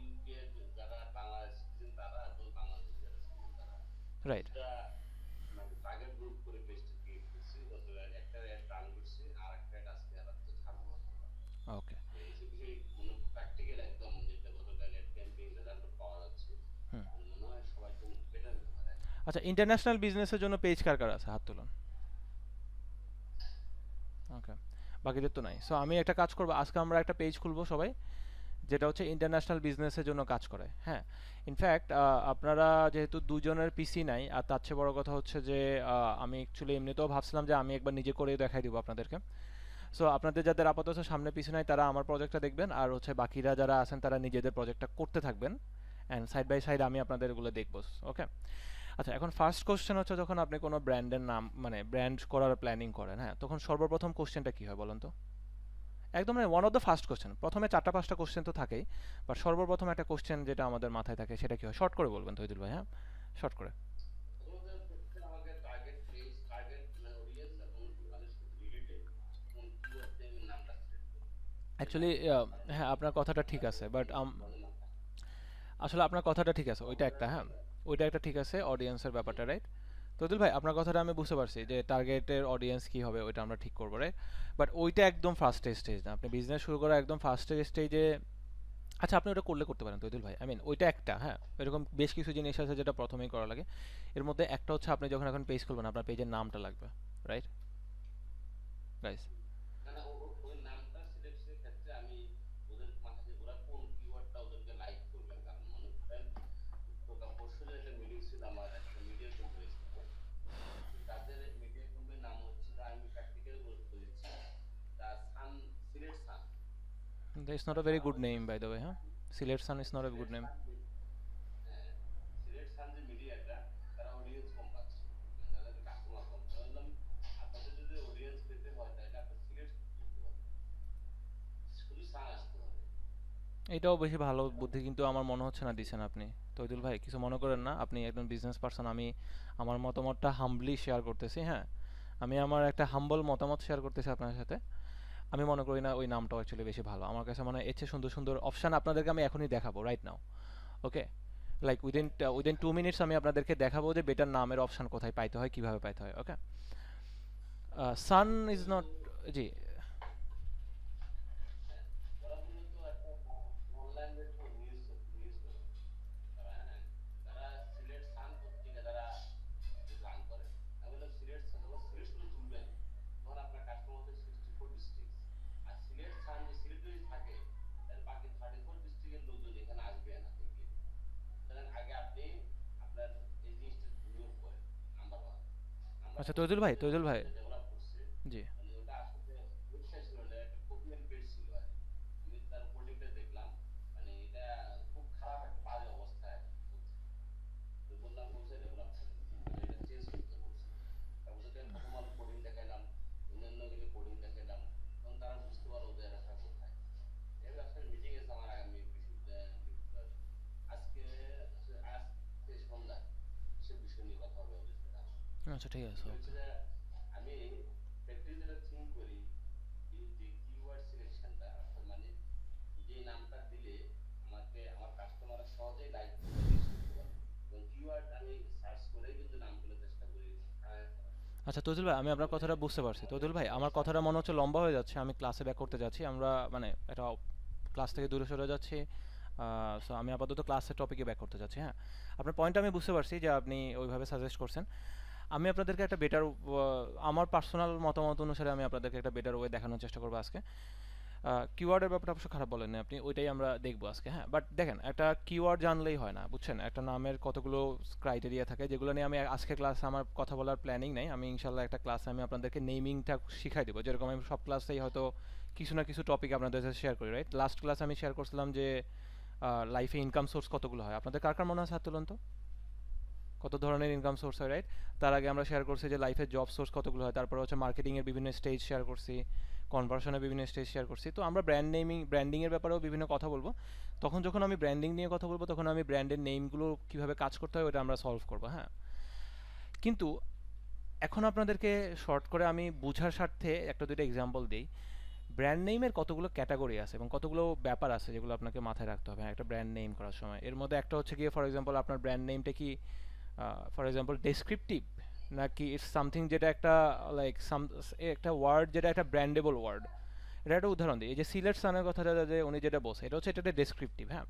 ইউকে যারা বাংলাদেশ সিটিজেন তারা এবং বাংলাদেশ যারা সিটিজেন তারা।
রাইট,
দুটা মানে টার্গেট গ্রুপ করে পেজটা ক্রিয়েট করছি। গতকাল একটা অ্যাড রান করছি, আর একটা অ্যাড আজকে রাত্রে ছাড়বো।
ওকে,
তো এইসব বিষয়ে মানে প্র্যাকটিক্যাল একদম, যেটা গতকাল অ্যাড ক্যাম্পেইন রেজাল্ট পাওয়া যাচ্ছে,
হুম।
মানে মনে হয় সবার জন্য বেটার হতে পারে।
আচ্ছা, ইন্টারন্যাশনাল বিজনেসের জন্য পেজ কার কার আছে, হাত তুলুন। ওকে, বাকিদের তো নাই। সো আমি একটা কাজ করবো, আজকে আমরা একটা পেজ খুলবো সবাই, যেটা হচ্ছে ইন্টারন্যাশনাল বিজনেসের জন্য কাজ করে। হ্যাঁ, ইনফ্যাক্ট আপনারা যেহেতু দুজনের পিসি নাই, আর তার চেয়ে বড় কথা হচ্ছে যে আমি অ্যাকচুয়ালি এমনিতেও ভাবছিলাম যে আমি একবার নিজে করে দেখাই দিব আপনাদেরকে। সো আপনাদের যাদের আপাতত সামনে পিছু নাই, তারা আমার প্রজেক্টটা দেখবেন, আর হচ্ছে বাকিরা যারা আছেন তারা নিজেদের প্রজেক্টটা করতে থাকবেন, অ্যান্ড সাইড বাই সাইড আমি আপনাদের এগুলো দেখবো। ওকে, আচ্ছা, এখন ফার্স্ট কোশ্চেন হচ্ছে, যখন আপনি কোনো ব্র্যান্ডের নাম মানে ব্র্যান্ড করার প্ল্যানিং করেন, হ্যাঁ, তখন সর্বপ্রথম কোশ্চেনটা কী হয় বলুন তো? একদম মানে one of the first question, প্রথমে 4টা 5টা কোশ্চেন তো থাকেই, বাট সর্বপ্রথম একটা কোশ্চেন যেটা আমাদের মাথায় থাকে, সেটা কি হয়? শর্ট করে বলবেন তৈদুল ভাই, হ্যাঁ, শর্ট করে।
তোমাদের হচ্ছে আমাকে টার্গেট প্লেস, টার্গেট অডিয়েন্স এবং তাদের সাথে রিলেটেড কোন কিওয়ার্ডে আমি নামটা সিলেক্ট করি। যে
অ্যাকচুয়ালি
নামটা সিলেক্ট
হ্যাঁ,
করার
আপনার কথাটা ঠিক আছে, বাট
বলে না,
আসলে আপনার কথাটা ঠিক আছে, ওইটা একটা,
কম্পিউটার
হ্যাঁ, ওইটা একটা ঠিক আছে, অডিয়েন্সের ব্যাপারটা, রাইট? তৈদুল ভাই, আপনার কথাটা আমি বুঝতে পারছি যে টার্গেটের অডিয়েন্স কী হবে, ওইটা আমরা ঠিক করবো, রাইট? বাট ওইটা একদম ফার্স্ট স্টেজ না, আপনি বিজনেস শুরু করার একদম ফার্স্ট স্টেজে। আচ্ছা, আপনি ওটা করতে পারেন তৈদুল ভাই, আই মিন ওইটা একটা, হ্যাঁ, এরকম বেশ কিছু জিনিস আছে যেটা প্রথমেই করা লাগে। এর মধ্যে একটা হচ্ছে, আপনি যখন এখন পেজ খুলবেন, আপনার পেজের নামটা লাগবে, রাইট গাইস?
না না, ওই নামটা সিলেকশনের ক্ষেত্রে আমি ওদের মাথায় ওরা কোন কিওয়ার্ডটা ওদেরকে লাইক করবে, কারণ মনে করেন তো পরশু একটা মিটিং ছিল, আমার একটা মিডিয়া কোম্পানির সাথে। তো তাদের মিডিয়া কোম্পানির নাম হচ্ছে, আমি প্র্যাকটিক্যাল বলেছি, the sun, Sylhet sun.
That's not a very
তারা
গুড
হচ্ছে
নেম বাই দ্য ওয়ে, হ্যাঁ। Sylhet sun is not a good
Sylhet
name.
Sun হ্যাঁ, সিলেট সান যে মিডিয়াটা তারা অডিয়েন্স কম পাচ্ছে, মানে তাদের কাস্টমার কম। আমি বললাম আপনাদের যদি অডিয়েন্স পেতে হয় তাহলে আপনি সিলেট কিনতে হবে, শুধু সান আসতে হবে।
এটাও বেশি ভালো
এখন
বুদ্ধি, কিন্তু আমার মনে হচ্ছে না দিছেন আপনি। তৈদুল ভাই কিছু মনে করেন না, আপনি একজন বিজনেস পারসন, আমি আমার মতামতটা হাম্বলি শেয়ার করতেছি, হ্যাঁ। আমি আমার একটা হাম্বল মতামত শেয়ার করতেছি আপনার সাথে। আমি মনে করি না ওই নামটাও অ্যাকচুয়ালি বেশি ভালো। আমার কাছে মনে হয় এর চেয়ে সুন্দর সুন্দর অপশান আপনাদেরকে আমি এখনই দেখাবো, রাইট নাও। ওকে, লাইক উইদিন 2 মিনিটস আমি আপনাদেরকে দেখাবো যে বেটার নামের অপশান কোথায় পাইতে হয়, কিভাবে পাইতে হয়। ওকে, সান ইজ নট, জি।
হ্যাঁ, ওরা মূলত একটা অনলাইন নিউজ নিউজ পেপার তারা, হ্যাঁ, তারা সিলেট সান পত্রিকা তারা রান করে। আমি বললাম সিলেট সান, তখন সিলেট শুধু তুলবেন, তখন আপনার কাস্টমার হচ্ছে 64 ডিস্ট্রিক্ট। আর সিলেট সান যে সিলেট যদি থাকে তাহলে বাকি 34 ডিস্ট্রিক্টের লোকজন এখানে আসবে না দেখলে। সুতরাং আগে আপনি আপনার এই জিনিসটা নিয়োগ করেন, নাম্বার ওয়ান। নাম্বার
আচ্ছা
টু
তৈদুল
হচ্ছে
ভাই,
যে
তৈদুল
ওরা
ভাই,
যেটা ডেভেলপ করছে,
জি।
মানে ওটা আসলে ওয়েবসাইট ছিল না, একটা কপি এন্ড পেস্ট ছিল আর কি। আমি তার কোডিংটা দেখলাম, মানে এটা খুব খারাপ একটা বাজে অবস্থায় চলছে। তো বললাম ওয়েবসাইট ডেভেলপ করেন, মানে এটা চেঞ্জ করতে বলছে। তারপর থেকে প্রথম আলো কোডিং দেখাইলাম, অন্যান্য গেলে কোডিং দেখাইলাম, তখন তারা বুঝতে পারলো ওদের রাখা কোথায়। এই ব্যবসার মিটিং আছে আমার আগামী আজকে আজকে সন্ধ্যায় সে বিষয় নিয়ে কথা হবে ওদের সাথে আমার।
আচ্ছা ঠিক আছে,
বিষয় হচ্ছে
ওকে।
যে আমি প্র্যাকটিস যেটা থিঙ্ক করি, এই যে কিওয়ার্ড সিলেকশনটা, অর্থাৎ মানে যে নামটা দিলে আমাকে আমার কাস্টমাররা সহজেই লাইক করবে, রিচ করতে পারবে, এবং কিওয়ার্ড আমি সার্চ করেই কিন্তু নামগুলো চেষ্টা করি। হ্যাঁ,
আচ্ছা তৈদুল ভাই, আমি
আমি
আপনার
বলি যে
কথাটা বুঝতে পারছি।
আমাদের
তৈদুল ভাই, আমার
সমস্যা,
কথাটা মনে হচ্ছে লম্বা হয়ে যাচ্ছে, আমি ক্লাসে ব্যাক করতে যাচ্ছি, আমরা মানে এটা ক্লাস থেকে দূরে সরে যাচ্ছি। সো আমি আপাতত ক্লাসের টপিকে ব্যাক করতে যাচ্ছি, হ্যাঁ। আপনার পয়েন্টটা আমি বুঝতে পারছি যে আপনি ওইভাবে সাজেস্ট করছেন। আমি আপনাদেরকে একটা বেটার, আমার পার্সোনাল মতামত অনুসারে আমি আপনাদেরকে একটা বেটার ওয়ে দেখানোর চেষ্টা করবো আজকে। কিওয়ার্ডের ব্যাপারটা অবশ্য খারাপ বলেন না আপনি, ওইটাই আমরা দেখবো আজকে, হ্যাঁ। বাট দেখেন, একটা কিওয়ার্ড জানলেই হয় না, বুঝছেন। একটা নামের কতগুলো ক্রাইটেরিয়া থাকে, যেগুলো নিয়ে আমি আজকে ক্লাসে আমার কথা বলার প্ল্যানিং নেই। আমি ইনশাল্লাহ একটা ক্লাসে আমি আপনাদেরকে নেমিংটা শিখাই দেবো, যেরকম আমি সব ক্লাসেই হয়তো কিছু না কিছু টপিক আপনাদের সাথে শেয়ার করি, রাইট। লাস্ট ক্লাসে আমি শেয়ার করছিলাম যে লাইফে ইনকাম সোর্স কতগুলো হয়। আপনাদের কার কার মনে আছে হাত তুলুন তো, কত ধরনের ইনকাম সোর্স হয়, রাইট। তার আগে আমরা শেয়ার করছি যে লাইফের জব সোর্স কতগুলো হয়, তারপরে হচ্ছে মার্কেটিংয়ের বিভিন্ন স্টেজ শেয়ার করছি, কনভার্সনের বিভিন্ন স্টেজ শেয়ার করছি। তো আমরা ব্র্যান্ডিংয়ের ব্যাপারেও বিভিন্ন কথা বলবো। তখন যখন আমি ব্র্যান্ডিং নিয়ে কথা বলবো, তখন আমি ব্র্যান্ডের নেমগুলো কীভাবে কাজ করতে হয় ওটা আমরা সলভ করবো, হ্যাঁ। কিন্তু এখন আপনাদেরকে শর্ট করে আমি বুঝার স্বার্থে একটা দুইটা এক্সাম্পল দিই। ব্র্যান্ড নেইমের কতগুলো ক্যাটাগরি আছে এবং কতগুলো ব্যাপার আছে যেগুলো আপনাকে মাথায় রাখতে হবে একটা ব্র্যান্ড নেম করার সময়। এর মধ্যে একটা হচ্ছে গিয়ে, ফর এক্সাম্পল, আপনার ব্র্যান্ড নেমটা কি ফর এক্সাম্পল ডেসক্রিপটিভ, নাকি ইটস সামথিং যেটা একটা লাইক একটা ওয়ার্ড যেটা একটা ব্র্যান্ডেবল ওয়ার্ড। এটা একটা উদাহরণ দিই, এই যে সিলেট সানের কথাটা যে উনি যেটা বলছে, এটা হচ্ছে, এটা ডেসক্রিপটিভ, হ্যাঁ।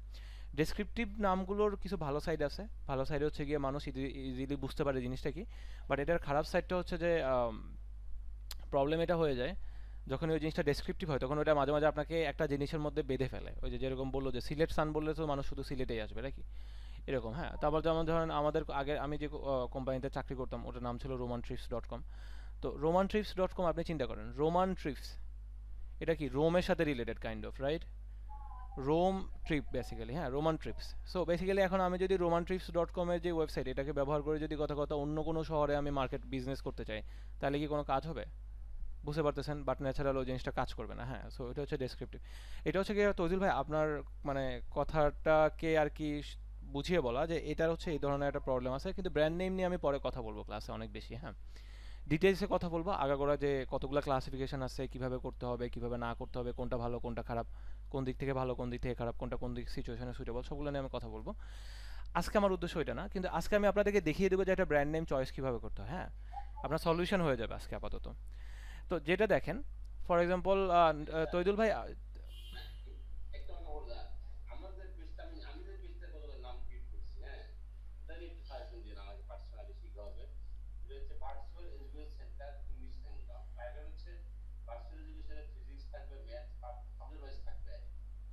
ডেসক্রিপটিভ নামগুলোর কিছু ভালো সাইড আছে। ভালো সাইড হচ্ছে গিয়ে মানুষ ইজিলি বুঝতে পারে জিনিসটা কি। বাট এটার খারাপ সাইডটা হচ্ছে যে প্রবলেম এটা হয়ে যায় যখন ওই জিনিসটা ডেসক্রিপটিভ হয়, তখন ওটা মাঝে মাঝে আপনাকে একটা জিনিসের মধ্যে বেঁধে ফেলে। ওই যে যেরকম বললো যে সিলেট সান বললে তো মানুষ শুধু সিলেটেই আসবে নাকি, এরকম, হ্যাঁ। তারপর যেমন ধরেন আমাদের আগে আমি যে কোম্পানিতে চাকরি করতাম, ওটার নাম ছিল romantrips.com। তো romantrips.com, আপনি চিন্তা করেন, রোমান ট্রিপস, এটা কি রোমের সাথে related kind of, right. Rome trip basically, হ্যাঁ, রোমান ট্রিপস। সো বেসিক্যালি এখন আমি যদি romantrips.com এর যে ওয়েবসাইট, এটাকে ব্যবহার করে যদি কথা কথা অন্য কোনো শহরে আমি মার্কেট বিজনেস করতে চাই, তাহলে কি কোনো কাজ হবে? বুঝতে পারতেছেন, বাট ন্যাচারাল ওই জিনিসটা কাজ করবে না, হ্যাঁ। সো এটা হচ্ছে ডেসক্রিপটিভ। এটা হচ্ছে কি তৈজুল ভাই, আপনার মানে কথাটাকে আর কি বুঝিয়ে বলা যে এটার হচ্ছে এই ধরনের একটা প্রবলেম আছে। কিন্তু ব্র্যান্ড নেম নিয়ে আমি পরে কথা বলবো ক্লাসে অনেক বেশি, হ্যাঁ। ডিটেলসে কথা বলবো আগাগোড়া, যে কতগুলো ক্লাসিফিকেশন আছে, কিভাবে করতে হবে, কিভাবে না করতে হবে, কোনটা ভালো কোনটা খারাপ, কোন দিক থেকে ভালো কোন দিক থেকে খারাপ, কোনটা কোন দিক সিচুয়েশনে সুইটেবল, সবগুলো নিয়ে আমি কথা বলবো। আজকে আমার উদ্দেশ্য এটা না, কিন্তু আজকে আমি আপনাদেরকে দেখিয়ে দেবো যে একটা ব্র্যান্ড নেম চয়েস কীভাবে করতে হয়, হ্যাঁ। আপনার সলিউশন হয়ে যাবে আজকে আপাতত। তো যেটা দেখেন, ফর এক্সাম্পল তৈদুল ভাই,
একটা কথা বললাম, আমাদের পেজটা আমি যে পেজটা নাম ক্রিয়েট করছি, হ্যাঁ, এটা নিয়ে একটু সাজেশন দিন আমাকে, পার্সোনালি শিখা হবে। এটা হচ্ছে virtual education centre English income. Title হচ্ছে ভার্চুয়াল এডুকেশনের ফিজিক্স থাকবে, ম্যাথ সাবজেক্ট ওয়াইজ থাকবে।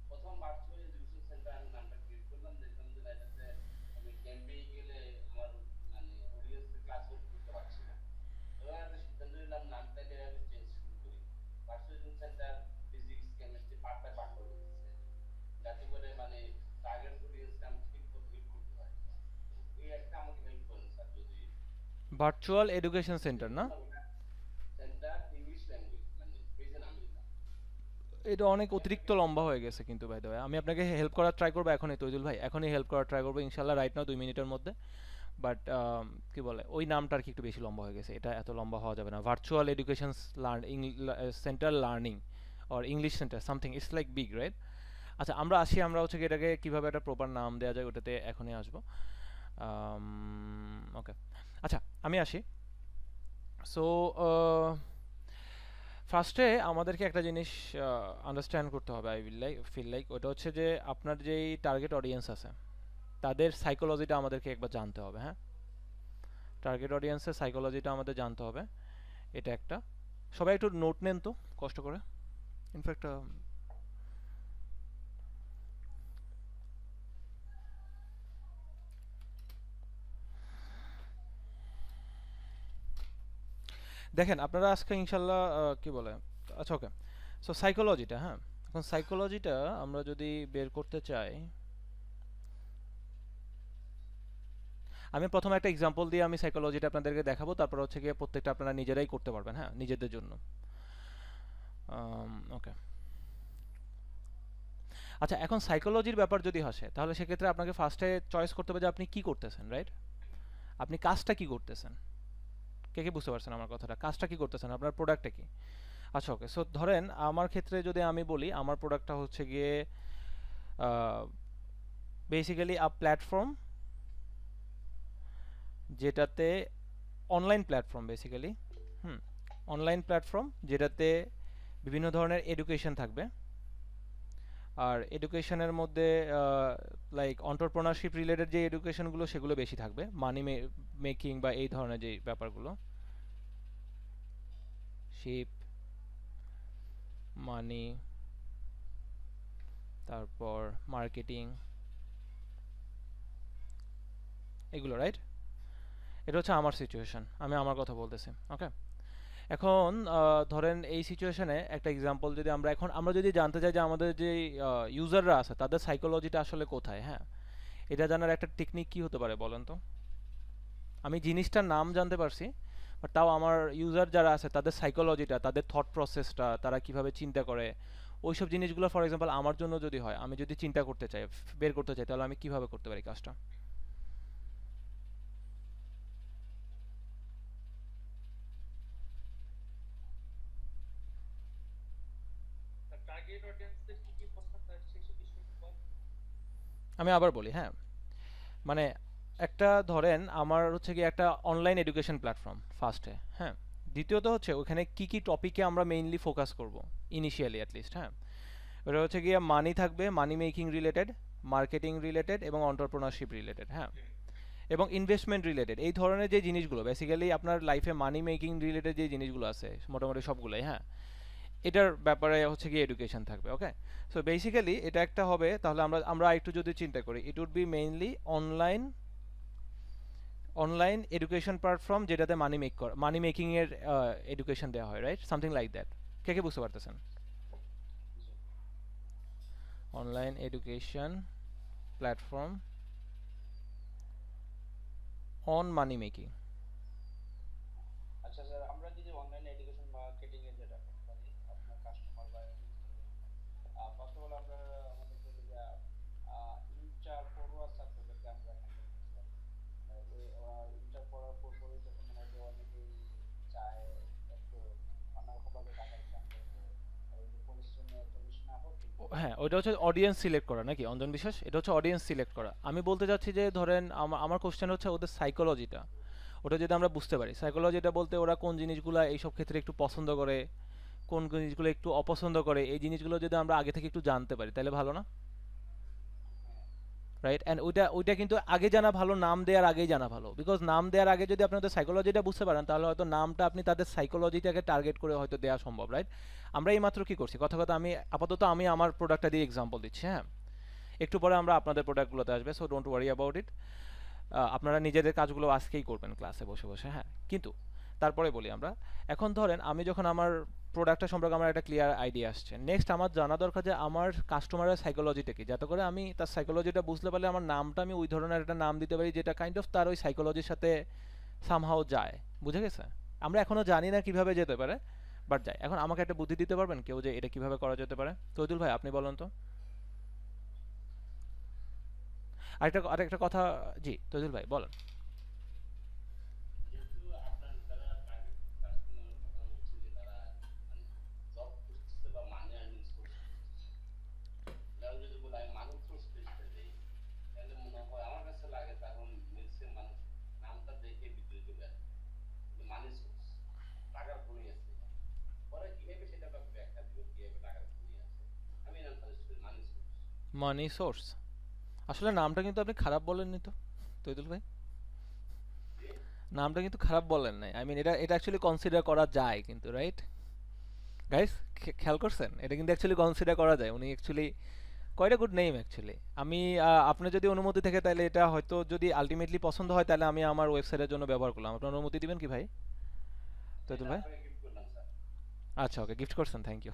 প্রথম ভার্চুয়াল এডুকেশন সেন্টার আমি নামটা ক্রিয়েট করলাম, দেখলাম যে এটাতে আমি ক্যাম্পে গেলে আমার মানে অডিয়েন্সের ক্লাস করতে পারছি না। এবার একটা সিদ্ধান্ত নিলাম নামটাকে আমি চেঞ্জ শুরু করি, virtual education centre physics chemistry
virtual education centre না?
সেন্টার ইংলিশ ল্যাঙ্গুয়েজ মানে প্রেজেন্ট আমেরিকা।
এটা অনেক অতিরিক্ত লম্বা হয়ে গেছে কিন্তু বাই দ্য ওয়ে। আমি আপনাকে হেল্প করার ট্রাই করবো এখনই তৈজুল ভাই, এখনই হেল্প করার ট্রাই করবো ইনশাল্লাহ, রাইট নাও 2 মিনিটের মধ্যে। বাট কি বলে ওই নামটা আর কি একটু বেশি লম্বা হয়ে গেছে, এটা এত লম্বা হওয়া যাবে না। Virtual education centre learning or English centre something, it's like big right. আচ্ছা আমরা আসি, আমরা হচ্ছে কি এটাকে কীভাবে একটা প্রপার নাম দেওয়া যায় ওটাতে এখনই আসবো। ওকে আচ্ছা আমি আসি। সো ফার্স্টে আমাদেরকে একটা জিনিস আন্ডারস্ট্যান্ড করতে হবে, আই উইল ফিল লাইক, ওটা হচ্ছে যে আপনার যেই টার্গেট অডিয়েন্স আছে তাদের সাইকোলজিটা আমাদেরকে একবার জানতে হবে। হ্যাঁ, টার্গেট অডিয়েন্সের সাইকোলজিটা আমাদের জানতে হবে, এটা একটা। সবাই একটু নোট নেন তো কষ্ট করে। ইনফ্যাক্ট দেখেন আপনারা আজকে ইনশাল্লাহ কি বলে, আচ্ছা ওকে। সো সাইকোলজিটা, হ্যাঁ এখন সাইকোলজিটা আমরা যদি বের করতে চাই, আমি প্রথমে একটা এক্সাম্পল দিয়ে আমি সাইকোলজিটা আপনাদেরকে দেখাবো, তারপর হচ্ছে গিয়ে প্রত্যেকটা আপনারা নিজেরাই করতে পারবেন, হ্যাঁ নিজেদের জন্য। ওকে আচ্ছা এখন সাইকোলজির ব্যাপার যদি আসে তাহলে সেক্ষেত্রে আপনাকে ফার্স্টে চয়েস করতে হবে যে আপনি কি করতেছেন, রাইট? আপনি কাজটা কি করতেছেন, কে কে বুঝতে পারছেন আমার কথাটা? কাজটা কি করতেছেন, আপনার প্রোডাক্টটা কি? আচ্ছা ওকে, সো ধরেন আমার ক্ষেত্রে যদি আমি বলি আমার প্রোডাক্টটা হচ্ছে গিয়ে বেসিক্যালি আ প্ল্যাটফর্ম, যেটাতে online platform basically, online platform যেটাতে বিভিন্ন ধরনের এডুকেশন থাকবে। আর এডুকেশনের মধ্যে লাইক এন্টারপ্রেনারশিপ রিলেটেড যে এডুকেশনগুলো সেগুলো বেশি থাকবে, মানি মেকিং বা এই ধরনের যে ব্যাপারগুলো, শিপ মানি, তারপর মার্কেটিং, এগুলো রাইট। এটা হচ্ছে আমার সিচুয়েশন, আমি আমার কথা বলতেছি। ওকে এখন ধরেন এই সিচুয়েশনে একটা এক্সাম্পল যদি আমরা যদি জানতে চাই যে আমাদের যে ইউজাররা আছে তাদের সাইকোলজিটা আসলে কোথায়, হ্যাঁ এটা জানার একটা টেকনিক কি হতে পারে বলেন তো? আমি জিনিসটার নাম জানতে পারছি, বাট তাও আমার ইউজার যারা আছে তাদের সাইকোলজিটা, তাদের থট প্রসেসটা, তারা কিভাবে চিন্তা করে, ওইসব জিনিসগুলো ফর এক্সাম্পল আমার জন্য যদি হয়, আমি যদি চিন্তা করতে চাই, বের করতে চাই, তাহলে আমি কিভাবে করতে পারি কাজটা?
টার্গেট অডিয়েন্সদের কি কি পছন্দ হয় সেসব বিষয় বল।
আমি আবার বলি, হ্যাঁ মানে একটা ধরেন আমার হচ্ছে কি একটা অনলাইন এডুকেশন প্ল্যাটফর্ম ফার্স্টে, হ্যাঁ দ্বিতীয়ত হচ্ছে ওখানে কি কি টপিকে আমরা মেইনলি ফোকাস করব ইনিশিয়ালি অ্যাটলিস্ট, হ্যাঁ ওটা হচ্ছে গিয়ে মানি থাকবে, মানি মেকিং রিলেটেড, মার্কেটিং রিলেটেড এবং এন্টারপ্রেনারশিপ রিলেটেড, হ্যাঁ এবং ইনভেস্টমেন্ট রিলেটেড, এই ধরনের যে জিনিসগুলো বেসিক্যালি আপনার লাইফে মানি মেকিং রিলেটেড যে জিনিসগুলো আছে মোটামুটি সবগুলোই, হ্যাঁ এটার ব্যাপারে হচ্ছে গিয়ে এডুকেশন থাকবে। ওকে সো বেসিক্যালি এটা একটা হবে, তাহলে আমরা একটু যদি চিন্তা করি, it would be mainly online education platform যেটাতে মানি মেকিং এর এডুকেশন দেওয়া হয়, রাইট সামথিং লাইক দ্যাট। কে কে বুঝতে পারতেছেন? Online education platform on money making.
আচ্ছা স্যার, আমরা যদি অনলাইন এডুকেশন মার্কেটিং এর যেটা কোম্পানি আপনার কাস্টমার বা ফার্স্ট অফ অল আমরা আমাদের যে ইন্টার পড়ুয়া ছাত্রদেরকে আমরা হ্যান্ডেল করতে পারি। ইন্টার পড়ার পরপরই যখন মানে যে অনেকেই চায় একটু অন্যরকমভাবে টাকা ইনকাম করবে, ওই যে পরিশ্রমে এত বেশি না হোক কিন্তু
হ্যাঁ ওইটা হচ্ছে অডিয়েন্স সিলেক্ট করা নাকি অঞ্জন বিশ্বাস? এটা হচ্ছে অডিয়েন্স সিলেক্ট করা। আমি বলতে চাচ্ছি যে ধরেন আমার কোশ্চেন হচ্ছে ওদের সাইকোলজিটা, ওটা যদি আমরা বুঝতে পারি, সাইকোলজিটা বলতে ওরা কোন জিনিসগুলো এইসব ক্ষেত্রে একটু পছন্দ করে, কোন জিনিসগুলো একটু অপছন্দ করে, এই জিনিসগুলো যদি আমরা আগে থেকে একটু জানতে পারি তাহলে ভালো না? রাইট, অ্যান্ড ওইটা কিন্তু আগে জানা ভালো, নাম দেওয়ার আগেই জানা ভালো, বিকজ নাম দেওয়ার আগে যদি আপনাদের সাইকোলজিটা বুঝতে পারেন তাহলে হয়তো নামটা আপনি তাদের সাইকোলজিটাকে টার্গেট করে হয়তো দেওয়া সম্ভব, রাইট? আমরা এই মাত্র কি করছি, কথা আমি আপাতত আমি আমার প্রোডাক্টটা দিয়ে এক্সাম্পল দিচ্ছি, হ্যাঁ একটু পরে আমরা আপনাদের প্রোডাক্টগুলোতে আসবে, so don't worry about it. আপনারা নিজেদের কাজগুলো আজকেই করবেন ক্লাসে বসে বসে, হ্যাঁ কিন্তু তারপরে বলি আমরা, এখন ধরেন আমি যখন আমার প্রোডাক্টটা সম্পর্কে আমার একটা ক্লিয়ার আইডিয়া আসছে, নেক্সট আমার জানা দরকার যে আমার কাস্টমারের সাইকোলজিটা কি, যাতে করে আমি তার সাইকোলজিটা বুঝতে পারলে আমার নামটা আমি ওই ধরনের একটা নাম দিতে পারি যেটা কাইন্ড অফ তার ওই সাইকোলজির সাথে সামহাও যায়, বুঝে গেছে? আমরা এখনো জানি না কিভাবে যেতে পারে, বাট যায়। এখন আমাকে একটা বুদ্ধি দিতে পারবেন কেউ যে এটা কিভাবে করা যেতে পারে? তৈদুল ভাই আপনি বলেন তো। আরেকটা কথা, জি তৈদুল ভাই বলেন।
যেহেতু আপনার যারা টার্গেট কাস্টমার কথা হচ্ছে যে তারা মানে জব করতেছে বা মানি আর্নিং সোর্স করতেছে, তারা যদি বলে আমি মানি সোর্স পেজটা দেই, তাহলে মনে হয় আমার কাছে লাগে তখন ম্যাক্সিমাম মানুষ নামটা দেখে ভিতরে চলে আসে। মানি সোর্স টাকার খনি আছে, পরে কিভাবে সেটা ব্যাখ্যা দিব কিভাবে টাকার খনি আছে, আমি নাম সাজেস্ট করি মানি সোর্স।
মানি সোর্স, আসলে নামটা কিন্তু আপনি খারাপ বলেননি তো তৈদুল ভাই, নামটা কিন্তু খারাপ বলেন নাই। আই মিন এটা এটা অ্যাকচুয়ালি কনসিডার করা যায় কিন্তু, রাইট গাইস? খেয়াল করছেন এটা কিন্তু অ্যাকচুয়ালি কনসিডার করা যায়। উনি actually quite a good name actually. আমি আপনার যদি অনুমতি থাকে তাহলে এটা হয়তো যদি আলটিমেটলি পছন্দ হয় তাহলে আমি আমার ওয়েবসাইটের জন্য ব্যবহার করলাম। আপনার অনুমতি দিবেন কি ভাই তৈদুল
এটা
ভাই?
আপনাকে গিফট করলাম স্যার।
আচ্ছা ওকে, গিফট করছেন, থ্যাংক ইউ।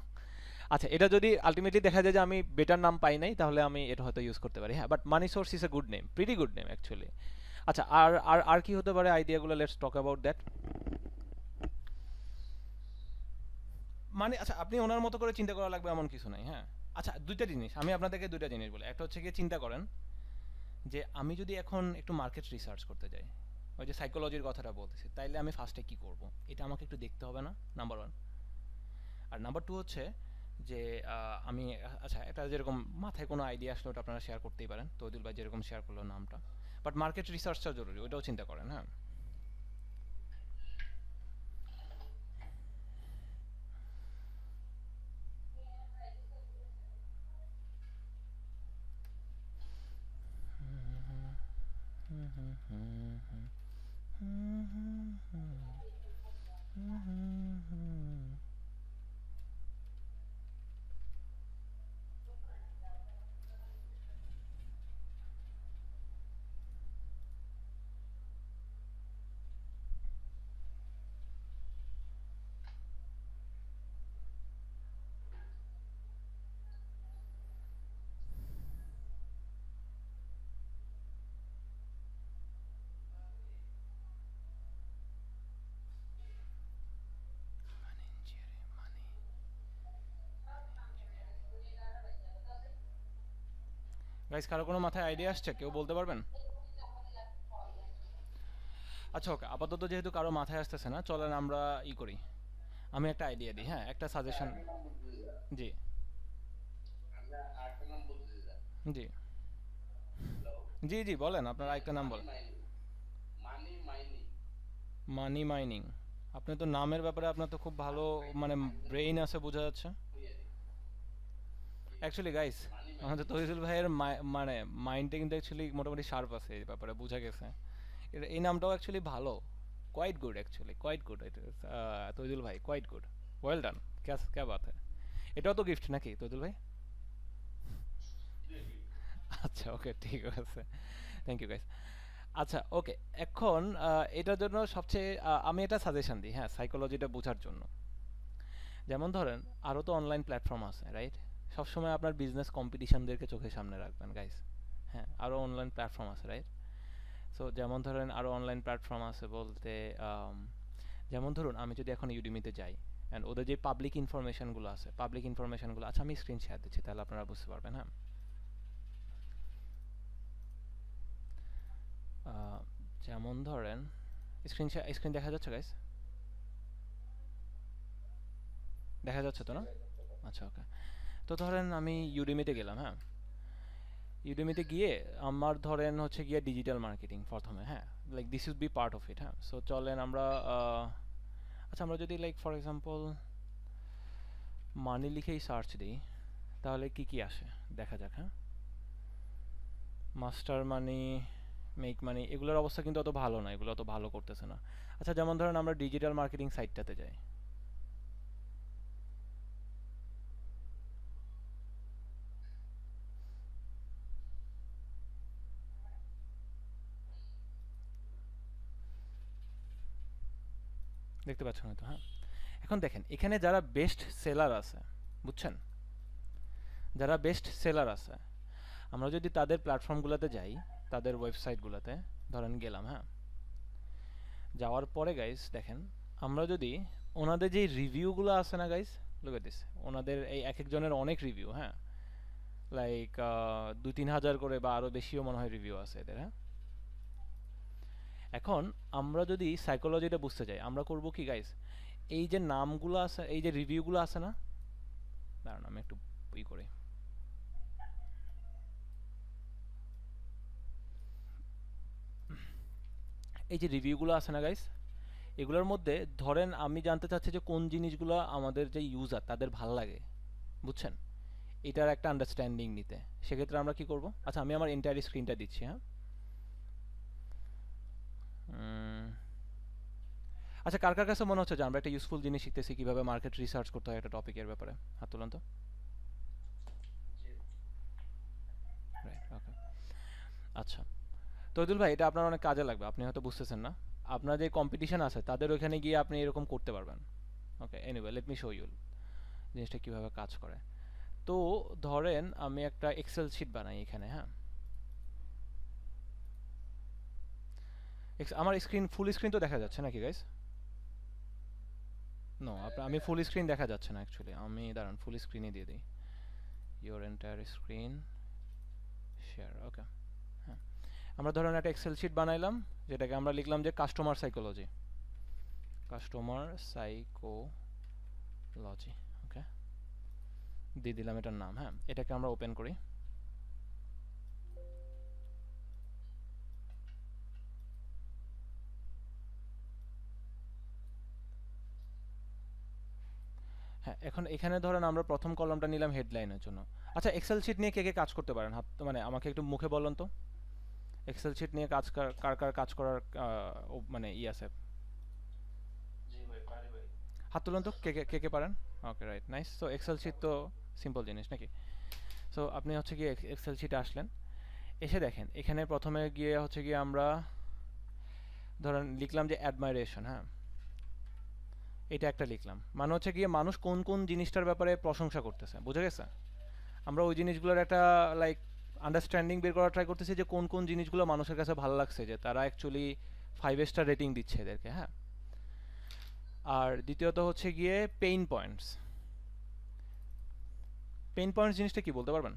আচ্ছা এটা যদি আলটিমেটলি দেখা যায় যে আমি বেটার নাম পাই নাই তাহলে আমি এটা হয়তো ইউজ করতে পারি, হ্যাঁ। But money source is a good name, pretty good name actually. আচ্ছা আর আর আর কি হতে পারে আইডিয়াগুলো? Let's talk about that. মানে আচ্ছা আপনি ওনার মতো করে চিন্তা করা লাগবে এমন কিছু নাই, হ্যাঁ। আচ্ছা দুইটা জিনিস আমি আপনাদেরকে দুইটা জিনিস বলি। একটা হচ্ছে গিয়ে চিন্তা করেন যে আমি যদি এখন একটু মার্কেট রিসার্চ করতে যাই, ওই যে সাইকোলজির কথাটা বলতেছি, তাইলে আমি ফার্স্টে কি করব এটা আমাকে একটু দেখতে হবে না, নাম্বার ওয়ান। আর নাম্বার টু হচ্ছে যে আমি আচ্ছা এটা যেরকম মাথায় কোনো আইডিয়া আসলে ওটা আপনারা শেয়ার করতেই পারেন, তৈদুল ভাই যেরকম শেয়ার করলো নামটা। বাট মার্কেট রিসার্চটা জরুরি, ওটাও চিন্তা করেন, হ্যাঁ। গাইস কারো কোনো মাথায় আইডিয়া আসছে? কেউ বলতে পারবেন? আচ্ছা ওকে, আপাতত যেহেতু কারো মাথায় আসতেছে না, চলেন আমরা করি। আমি একটা আইডিয়া দিই, হ্যাঁ, একটা সাজেশন।
আরেকটা নাম বলতেছি স্যার,
জি
আমরা আরেকটা নাম বলতেছি স্যার।
জি
হ্যালো,
জি জি বলেন, আপনার
যে
আরেকটা নাম
মানি
বলেন।
মাইনিং, মানি মাইনিং,
মানি মাইনিং। আপনি তো নামের ব্যাপারে আপনার তো খুব ভালো
মানি মাইনিং
মানে
মানি
ব্রেইন আছে বোঝা যাচ্ছে। অ্যাকচুয়ালি গাইস
মানি
আমাদের
মাইনিং।
তহিদুল ভাইয়ের মানে মাইন্ডটা কিন্তু অ্যাকচুয়ালি মোটামুটি শার্প আছে এই ব্যাপারে, বোঝা গেছে। এই নামটাও অ্যাকচুয়ালি ভালো, quite good actually, quite good. Tohidul ভাই কোয়াইট গুড, ওয়েল ডান, ক্যা বাত হ্যায়। এটাও তো গিফট নাকি তহিদুল ভাই? আচ্ছা ওকে ঠিক আছে, থ্যাংক ইউ গাইস। আচ্ছা ওকে, এখন এটার জন্য সবচেয়ে আমি এটা সাজেশন দিই, হ্যাঁ, সাইকোলজিটা বোঝার জন্য। যেমন ধরেন আরও তো অনলাইন প্ল্যাটফর্ম আছে, রাইট? সবসময় আপনার বিজনেস কম্পিটিশনদেরকে চোখের সামনে রাখবেন গাইস, হ্যাঁ। আরও অনলাইন প্ল্যাটফর্ম আছে, রাইট? সো যেমন ধরেন আরও অনলাইন প্ল্যাটফর্ম আছে বলতে যেমন ধরুন আমি যদি এখন ইউডিমিতে যাই অ্যান্ড ওদের যে পাবলিক ইনফরমেশনগুলো আছে, পাবলিক ইনফরমেশনগুলো, আচ্ছা আমি স্ক্রিন শেয়ার দিচ্ছি তাহলে আপনারা বুঝতে পারবেন, হ্যাঁ। যেমন ধরেন স্ক্রিন দেখা যাচ্ছে গাইস? দেখা যাচ্ছে তো না? আচ্ছা ওকে, তো ধরেন আমি ইউডেমিতে গেলাম, হ্যাঁ। ইউডেমিতে গিয়ে আমার ধরেন হচ্ছে গিয়ে ডিজিটাল মার্কেটিং প্রথমে, হ্যাঁ, like this would be part of it, হ্যাঁ। সো চলেন আমরা আচ্ছা আমরা যদি লাইক ফর এক্সাম্পল মানি লিখেই সার্চ দিই তাহলে কি কি আসে দেখা যাক, হ্যাঁ। মাস্টার মানি, মেক মানি, এগুলোর অবস্থা কিন্তু অত ভালো না, এগুলো অত ভালো করতেছে না। আচ্ছা যেমন ধরেন আমরা ডিজিটাল মার্কেটিং সাইটটাতে যাই, দেখতে পাচ্ছেন হয়তো, হ্যাঁ। এখন দেখেন এখানে যারা বেস্ট সেলার আছে, বুঝছেন, যারা বেস্ট সেলার আছে, আমরা যদি তাদের প্ল্যাটফর্মগুলোতে যাই, তাদের ওয়েবসাইটগুলোতে ধরেন গেলাম, হ্যাঁ, যাওয়ার পরে গাইস দেখেন, আমরা যদি ওনাদের যে রিভিউগুলো আছে না গাইস, লুক এট দিস, ওনাদের এই এক একজনের অনেক রিভিউ, হ্যাঁ, লাইক 2-3 হাজার করে বা আরও বেশিও মনে হয় রিভিউ আছে এদের, হ্যাঁ। এখন আমরা যদি সাইকোলজিটা বুঝতে চাই, আমরা করব কি গাইস, এই যে নামগুলো আছে, এই যে রিভিউগুলো আছে না, দাঁড়ান আমি একটু করি, এই যে রিভিউগুলো আছে না গাইস, এগুলোর মধ্যে ধরেন আমি জানতে চাচ্ছি যে কোন জিনিসগুলো আমাদের যে ইউজার তাদের ভাল লাগে, বুঝছেন, এটার একটা আন্ডারস্ট্যান্ডিং নিতে। সেক্ষেত্রে আমরা কি করব, আচ্ছা আমি আমার এন্টায়ার স্ক্রিনটা দিচ্ছি, হ্যাঁ। আচ্ছা কার কার কাছে মনে হচ্ছে যে আমরা একটা ইউজফুল জিনিস শিখতেছি, কিভাবে মার্কেট রিসার্চ করতে হয় একটা টপিকের ব্যাপারে, হাত তুলুন তো। রাইট, ওকে। আচ্ছা তৈদুল ভাই, এটা আপনার অনেক কাজে লাগবে, আপনি হয়তো বুঝতেছেন না, আপনার যে কম্পিটিশন আছে তাদের ওইখানে গিয়ে আপনি এরকম করতে পারবেন। Okay, anyway let me show you জিনিসটা কীভাবে কাজ করে। তো ধরেন আমি একটা এক্সেল শিট বানাই এখানে, হ্যাঁ। আমার স্ক্রিন ফুল স্ক্রিন তো দেখা যাচ্ছে নাকি গাইস? নো, আমি ফুল স্ক্রিন দেখা যাচ্ছে না অ্যাকচুয়ালি, আমি দাঁড়ান ফুল স্ক্রিনে দিয়ে দিই, ইওর এন্টায়ার স্ক্রিন শেয়ার, ওকে। হ্যাঁ, আমরা ধরেন একটা এক্সেল শিট বানাইলাম, যেটাকে আমরা লিখলাম যে কাস্টমার সাইকোলজি, ওকে, দিয়ে দিলাম এটার নাম, হ্যাঁ। এটাকে আমরা ওপেন করি। হ্যাঁ, এখন এখানে ধরেন আমরা প্রথম কলামটা নিলাম হেডলাইনের জন্য। আচ্ছা এক্সেল শিট নিয়ে কে কে কাজ করতে পারেন, হাত মানে আমাকে একটু মুখে বলুন তো, এক্সেল শিট নিয়ে কাজ কার কার কাজ করার মানে আছে,
জি ভাই পারি ভাই।
হাত তুলুন তো, কে কে পারেন। Okay right, nice. So excel sheet তো সিম্পল জিনিস নাকি। সো আপনি হচ্ছে গিয়ে এক্সেল শিটে আসলেন, এসে দেখেন এখানে প্রথমে গিয়ে হচ্ছে গিয়ে আমরা ধরেন লিখলাম যে অ্যাডমাইরেশন, হ্যাঁ, এটা একটা লিখলাম, মানে হচ্ছে গিয়ে মানুষ কোন কোন জিনিসটার ব্যাপারে প্রশংসা করতেছে, বুঝে গেছে। আমরা ওই জিনিসগুলোর একটা লাইক আন্ডারস্ট্যান্ডিং বের করার ট্রাই করতেছি যে কোন কোন জিনিসগুলো মানুষের কাছে ভালো লাগছে, যে তারা অ্যাকচুয়ালি 5 স্টার রেটিং দিচ্ছে এদেরকে, হ্যাঁ। আর দ্বিতীয়ত হচ্ছে গিয়ে পেইন পয়েন্টস। পেইন পয়েন্টস জিনিসটা কি বলতে পারবেন?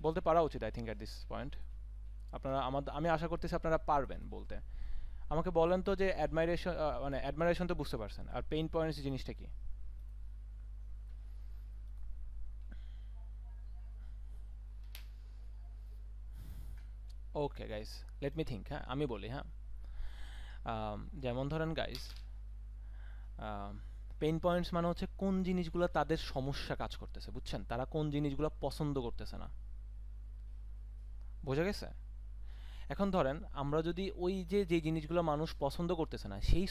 বলতে পারা উচিত I think at this point. আপনারা আমি আশা করতেছি আপনারা পারবেন বলতে। আমাকে বলেন তো যে অ্যাডমাইরেশন, মানে অ্যাডমাইরেশন তো বুঝতে পারছেন, আর পেইন পয়েন্টস জিনিসটা কি? Okay guys, let me think, হ্যাঁ আমি বলি, হ্যাঁ। যেমন ধরেন গাইস, পেইন পয়েন্টস মানে হচ্ছে কোন জিনিসগুলো তাদের সমস্যা কাজ করতেছে, বুঝছেন, তারা কোন জিনিসগুলো পছন্দ করতেছে না, বোঝা গেছে। এখন ধরেন আমরা যদি ওই যে জিনিসগুলো মানুষ পছন্দ করতেছে না সেই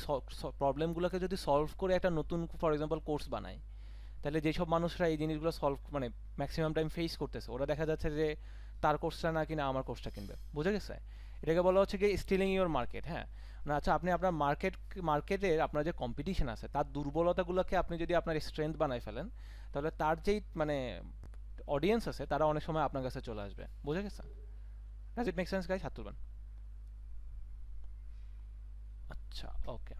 প্রবলেমগুলোকে যদি সলভ করে একটা নতুন ফর এক্সাম্পল কোর্স বানাই, তাহলে যেসব মানুষরা এই জিনিসগুলো সলভ মানে ম্যাক্সিমাম টাইম ফেস করতেছে, ওরা দেখা যাচ্ছে যে তার কোর্সটা না কিনে আমার কোর্সটা কিনবে, বুঝে গেছে। এটাকে বলা হচ্ছে কি স্টিলিং ইউর মার্কেট, হ্যাঁ। না আচ্ছা আপনি আপনার মার্কেটের আপনার যে কম্পিটিশন আছে তার দুর্বলতাগুলোকে আপনি যদি আপনার স্ট্রেংথ বানাই ফেলেন, তাহলে তার যেই মানে অডিয়েন্স আছে তারা অনেক সময় আপনার কাছে চলে আসবে, বুঝে গেছে। Does it make sense guys? হাত তুলবেন। আচ্ছা ওকে,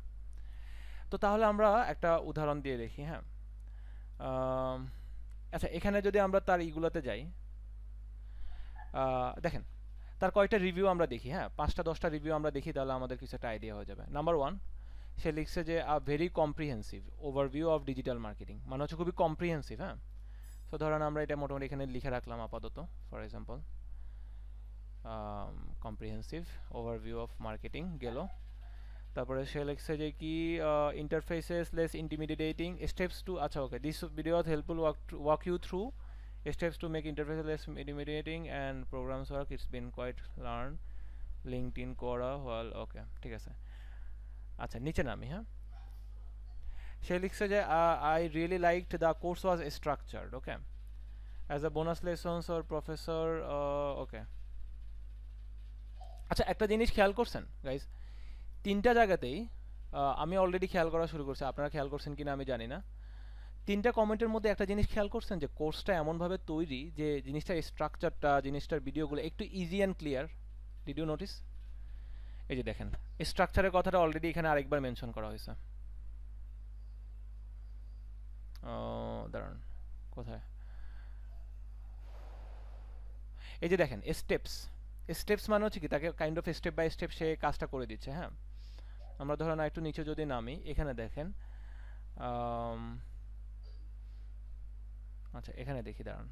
তো তাহলে আমরা একটা উদাহরণ দিয়ে দেখি, হ্যাঁ। আচ্ছা এখানে যদি আমরা তার ইগুলোতে যাই, দেখেন তার কয়েকটা রিভিউ আমরা দেখি, হ্যাঁ 5টা-10টা রিভিউ আমরা দেখি, তাহলে আমাদের কিছু একটা আইডিয়া হয়ে যাবে। নাম্বার 1, সে লিখছে যে very comprehensive overview of digital marketing, মানে হচ্ছে খুবই কম্প্রিহেন্সিভ, হ্যাঁ। তো ধরেন আমরা এটা মোটামুটি এখানে লিখে রাখলাম আপাতত, for example comprehensive overview of marketing গেল। তারপরে সে লিখছে যে কি interfaces less intimidating, steps to, আচ্ছা okay, this video helpful walk you through steps to make interface less intimidating and programs work. It's been quite learn LinkedIn Quora well, okay ঠিক আছে। আচ্ছা নিচে নামি, হ্যাঁ। সে লিখছে যে I really liked the course was structured, okay, as a bonus lessons or professor, okay। আচ্ছা একটা জিনিস খেয়াল করছেন গাইস, 3টা জায়গাতেই আমি অলরেডি খেয়াল করা শুরু করছি, আপনারা খেয়াল করছেন কিনা আমি জানি না। 3টা কমেন্টের মধ্যে একটা জিনিস খেয়াল করছেন যে কোর্সটা এমনভাবে তৈরি যে জিনিসটার স্ট্রাকচারটা, জিনিসটার ভিডিওগুলো একটু easy and clear. Did you notice? এই যে দেখেন স্ট্রাকচারের কথাটা অলরেডি এখানে আরেকবার মেনশন করা হয়েছে। দাঁড়ান, কোথায়? এই যে দেখেন স্টেপস। স্টেপস মানে হচ্ছে কি, তাকে kind of step by step সে কাজটা করে দিচ্ছে। হ্যাঁ, আমরা ধরেন একটু নিচে যদি নামি, এখানে দেখেন আচ্ছা এখানে দেখি, দাঁড়ান।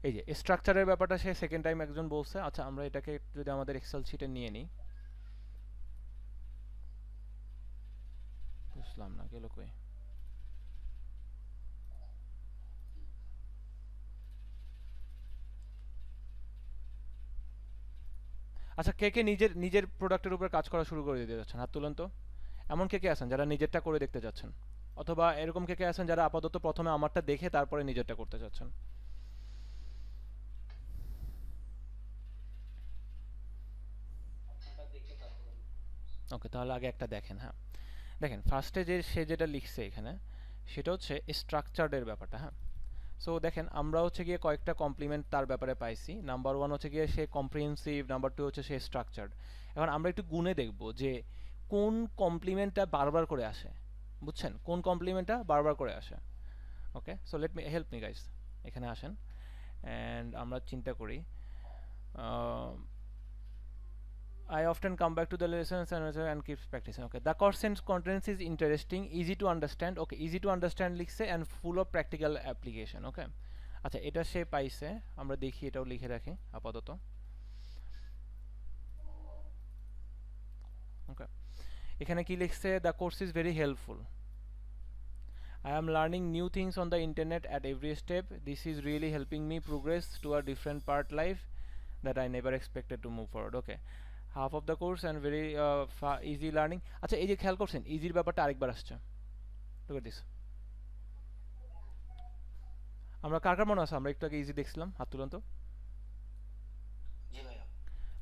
এই যে স্ট্রাকচারের ব্যাপারটা সে সেকেন্ড টাইম একজন বলছে। আচ্ছা আমরা এটাকে যদি আমাদের এক্সেল শিটে নিয়ে নিই, বুঝলাম না গেল কই। আচ্ছা কে কে নিজের নিজের প্রোডাক্টের উপর কাজ করা শুরু করে দিতে যাচ্ছেন, হাত তুলেন তো। এমন কে কে আছেন যারা নিজেরটা করে দেখতে যাচ্ছেন, অথবা এরকম কে কে আছেন যারা আপাতত প্রথমে আমারটা দেখে তারপরে নিজেরটা করতে যাচ্ছেন?
আপনারটা দেখে তারপরে
ওকে, তাহলে আগে একটা দেখেন। হ্যাঁ দেখেন ফার্স্টে যে সে যেটা লিখছে এখানে, সেটা হচ্ছে স্ট্রাকচার্ডের ব্যাপারটা। হ্যাঁ, সো দেখেন আমরা হচ্ছে গিয়ে কয়েকটা কমপ্লিমেন্ট তার ব্যাপারে পাইছি। নাম্বার ওয়ান হচ্ছে গিয়ে সে কম্প্রিহেন্সিভ, নাম্বার টু হচ্ছে সে স্ট্রাকচার্ড। এখন আমরা একটু গুণে দেখব যে কোন কমপ্লিমেন্টটা বারবার করে আসে, বুঝছেন, কোন কমপ্লিমেন্টটা বারবার করে আসে। Okay, so let me help me guys, এখানে আসেন অ্যান্ড আমরা চিন্তা করি। I often come back to the lessons and keep practicing. Okay, the course and contents is interesting, easy to understand. Okay, easy to understand লিখছে and full of practical application. Okay, আচ্ছা এটা সে পাইছে, আমরা দেখি এটাও লিখে রাখি আপাতত। ওকে, এখানে কি লিখছে? the course is very helpful. I am learning new things on the internet at every step. This is really helping me progress to a different part life that I never expected to move forward. Okay, half of the course and very easy learning. আচ্ছা এই যে খেয়াল করছেন ইজির ব্যাপারটা আরেকবার আসছে। look at this, আমরা কার কার মনে আছে আমরা একটু আগে ইজি দেখছিলাম, হাত তুলুন তো।
জি ভাইয়া।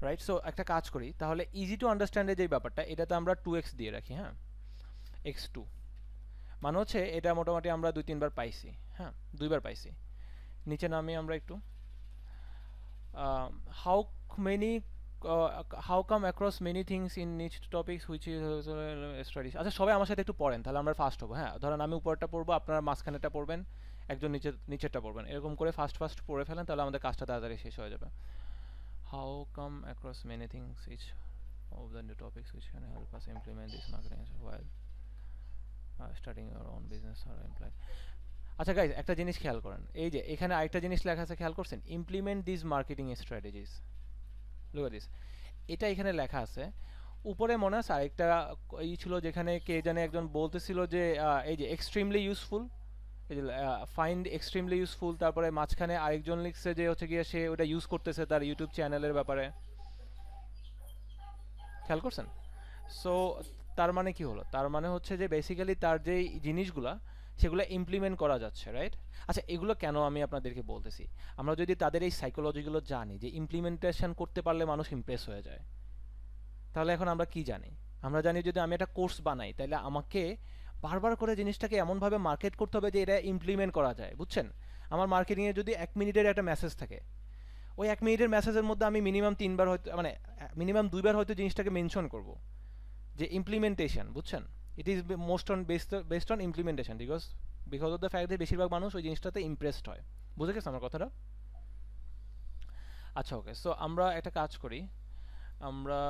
রাইট, সো একটা কাজ করি তাহলে, ইজি টু আন্ডারস্ট্যান্ডের যে ব্যাপারটা এটাতে আমরা 2x দিয়ে রাখি। হ্যাঁ, x2 মানে হচ্ছে এটা মোটামুটি আমরা 2-3 বার পাইছি। হ্যাঁ, 2বার পাইছি। নিচে নামি আমরা একটু, how many how come across many things in niche topics which is studies. আচ্ছা সবাই আমার সাথে একটু পড়েন তাহলে আমরা ফাস্ট হবো। হ্যাঁ, ধরেন আমি উপরটা পড়বো, আপনারা মাঝখানেটা পড়বেন, একজন নিচেরটা পড়বেন, এরকম করে ফাস্ট ফাস্ট পড়ে ফেলেন তাহলে আমাদের কাজটা তাড়াতাড়ি শেষ হয়ে যাবে। how come across many things each of the new topics which can help us implement this marketing while starting our own business or employ. আচ্ছা গাইজ একটা জিনিস খেয়াল করেন, এই যে এখানে আরেকটা জিনিস লেখা আছে খেয়াল করছেন, implement this marketing strategies. Look at this, এটা এখানে লেখা আছে। উপরে মনে আছে আরেকটা ই ছিল যেখানে কে জানে একজন বলতেছিল যে এই যে এক্সট্রিমলি ইউজফুল, এই যে ফাইন্ড এক্সট্রিমলি ইউজফুল, তারপরে মাঝখানে আরেকজন লিখছে যে হচ্ছে গিয়ে সে ওটা ইউজ করতেছে তার ইউটিউব চ্যানেলের ব্যাপারে, খেয়াল করছেন? সো তার মানে কি হলো? তার মানে হচ্ছে যে বেসিক্যালি তার যে জিনিসগুলা সেগুলো ইমপ্লিমেন্ট করা যাচ্ছে, রাইট? আচ্ছা এগুলো কেন আমি আপনাদেরকে বলতেছি, আমরা যদি তাদের এই সাইকোলজিগুলো জানি যে ইমপ্লিমেন্টেশন করতে পারলে মানুষ ইমপ্রেস হয়ে যায়, তাহলে এখন আমরা কি জানি? আমরা জানি যদি আমি একটা কোর্স বানাই তাহলে আমাকে বারবার করে জিনিসটাকে এমনভাবে মার্কেট করতে হবে যে এটা ইমপ্লিমেন্ট করা যায়, বুঝছেন? আমার মার্কেটিংয়ে যদি 1 মিনিটের একটা মেসেজ থাকে, ওই 1 মিনিটের মেসেজের মধ্যে আমি মিনিমাম 3বার হয়তো মানে মিনিমাম 2বার হয়তো জিনিসটাকে মেনশন করব যে ইমপ্লিমেন্টেশন, বুঝছেন? It is most on based on implementation because of the fact যে বেশিরভাগ মানুষ ওই জিনিসটাতে ইমপ্রেসড হয়। বুঝে গেছে আমার কথাটা? আচ্ছা ওকে, সো আমরা একটা কাজ করি, আমরা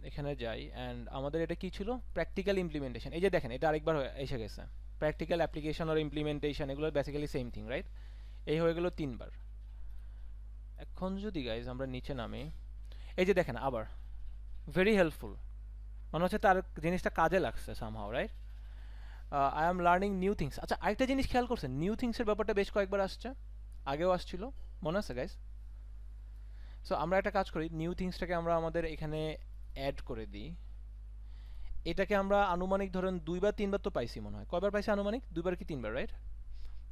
এখানে যাই অ্যান্ড আমাদের এটা কি ছিল? Practical implementation. এই যে দেখেন এটা আরেকবার এসে গেছে, প্র্যাকটিক্যাল অ্যাপ্লিকেশন আর ইমপ্লিমেন্টেশন, এগুলো বেসিক্যালি সেম থিং, রাইট? এই হয়ে গেল 3বার। এখন যদি গাইজ আমরা নিচে নামি, এই যে দেখেন আবার ভেরি হেল্পফুল, মনে হচ্ছে তার জিনিসটা কাজে লাগছে somehow, right? I am learning new things. আচ্ছা আরেকটা জিনিস খেয়াল করছেন, নিউ থিংসের ব্যাপারটা বেশ কয়েকবার আসছে, আগেও আসছিল, মনে আছে গাইজ? সো আমরা একটা কাজ করি, নিউ থিংসটাকে আমরা আমাদের এখানে অ্যাড করে দিই। এটাকে আমরা আনুমানিক ধরেন 2 বা 3বার তো পাইছি মনে হয়, কয়বার পাইছি আনুমানিক? 2বার কি 3বার, রাইট?